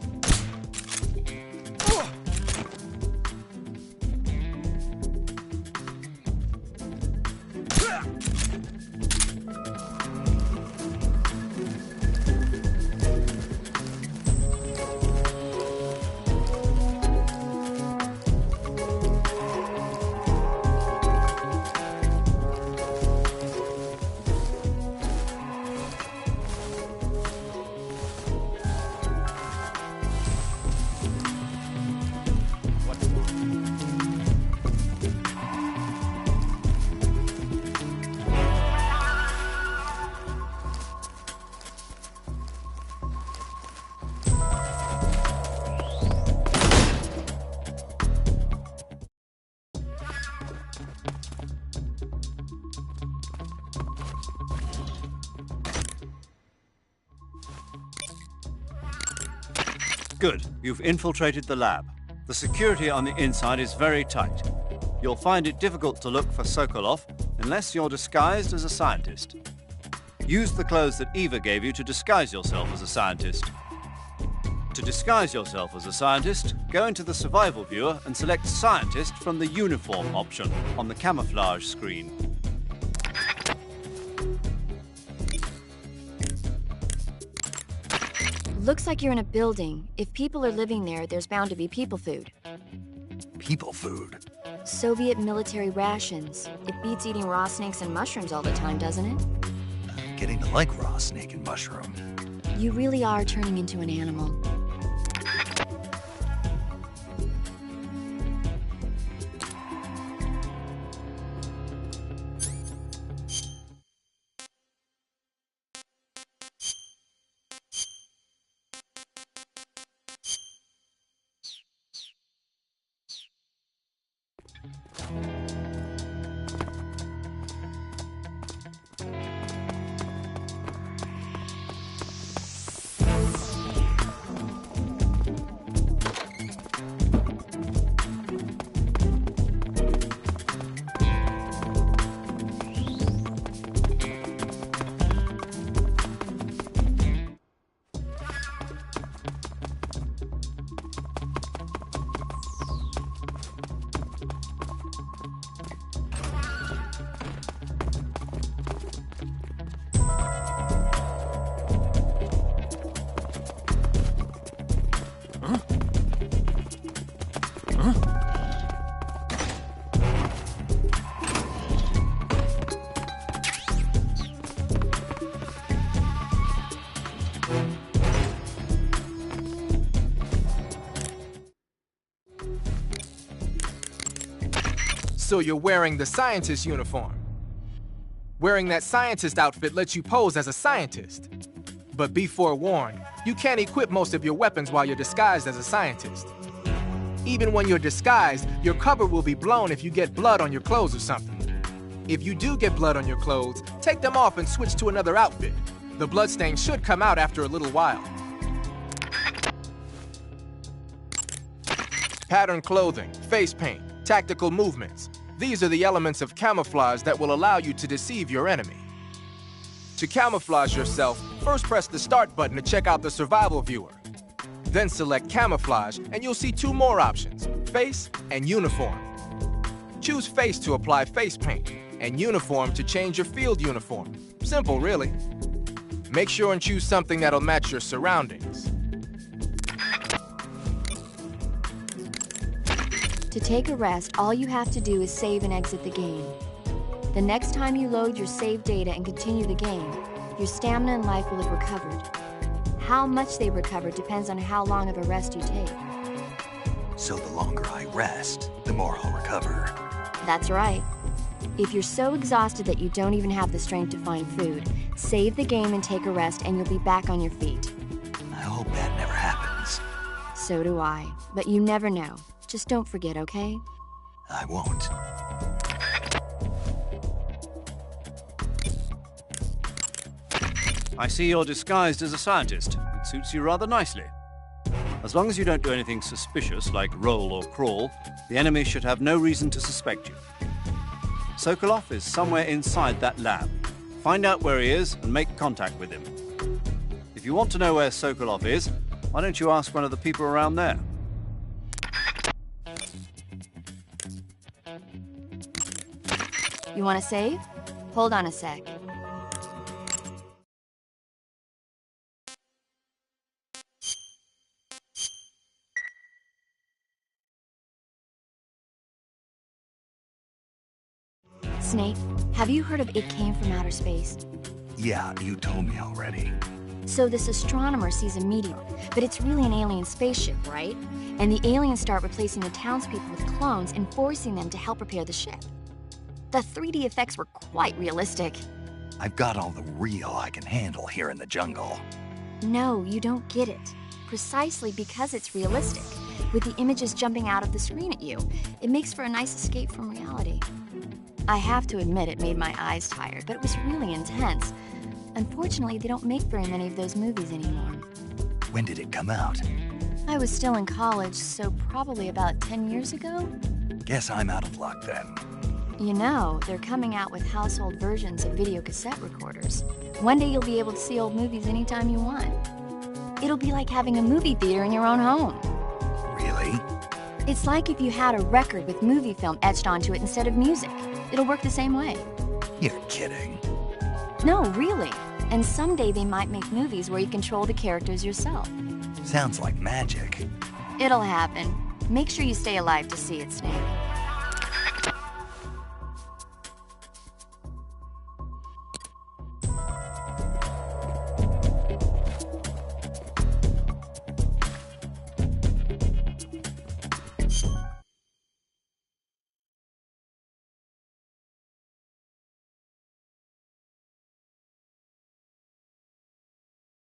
S3: Good. You've infiltrated the lab. The security on the inside is very tight. You'll find it difficult to look for Sokolov unless you're disguised as a scientist. Use the clothes that Eva gave you to disguise yourself as a scientist. To disguise yourself as a scientist, go into the survival viewer and select Scientist from the uniform option on the camouflage screen.
S5: Looks like you're in a building. If people are living there, there's bound to be people food.
S1: People food?
S5: Soviet military rations. It beats eating raw snakes and mushrooms all the time, doesn't it?
S1: I'm getting to like raw snake and mushroom.
S5: You really are turning into an animal.
S14: So you're wearing the scientist uniform. Wearing that scientist outfit lets you pose as a scientist. But be forewarned, you can't equip most of your weapons while you're disguised as a scientist. Even when you're disguised, your cover will be blown if you get blood on your clothes or something. If you do get blood on your clothes, take them off and switch to another outfit. The bloodstain should come out after a little while. Patterned clothing, face paint, tactical movements. These are the elements of camouflage that will allow you to deceive your enemy. To camouflage yourself, first press the Start button to check out the survival viewer. Then select Camouflage, and you'll see two more options, Face and Uniform. Choose Face to apply face paint, and Uniform to change your field uniform. Simple, really. Make sure and choose something that'll match your surroundings.
S5: To take a rest, all you have to do is save and exit the game. The next time you load your saved data and continue the game, your stamina and life will have recovered. How much they recover depends on how long of a rest you take.
S1: So the longer I rest, the more I'll recover.
S5: That's right. If you're so exhausted that you don't even have the strength to find food, save the game and take a rest and you'll be back on your feet.
S1: I hope that never happens.
S5: So do I. But you never know. Just don't forget, okay?
S1: I won't.
S3: I see you're disguised as a scientist. It suits you rather nicely. As long as you don't do anything suspicious, like roll or crawl, the enemy should have no reason to suspect you. Sokolov is somewhere inside that lab. Find out where he is and make contact with him. If you want to know where Sokolov is, Why don't you ask one of the people around there?
S5: You want to save? Hold on a sec. Snake, have you heard of It Came from Outer Space?
S1: Yeah, you told me already.
S5: So this astronomer sees a meteor, but it's really an alien spaceship, right? And the aliens start replacing the townspeople with clones and forcing them to help repair the ship. The 3D effects were quite realistic.
S1: I've got all the real I can handle here in the jungle.
S5: No, you don't get it. Precisely because it's realistic, with the images jumping out of the screen at you, it makes for a nice escape from reality. I have to admit it made my eyes tired, but it was really intense. Unfortunately, they don't make very many of those movies anymore.
S1: When did it come out?
S5: I was still in college, so probably about 10 years ago?
S1: Guess I'm out of luck then.
S5: You know, they're coming out with household versions of video cassette recorders. One day you'll be able to see old movies anytime you want. It'll be like having a movie theater in your own home.
S1: Really?
S5: It's like if you had a record with movie film etched onto it instead of music. It'll work the same way.
S1: You're kidding.
S5: No, really. And someday they might make movies where you control the characters yourself.
S1: Sounds like magic.
S5: It'll happen. Make sure you stay alive to see it, Snake.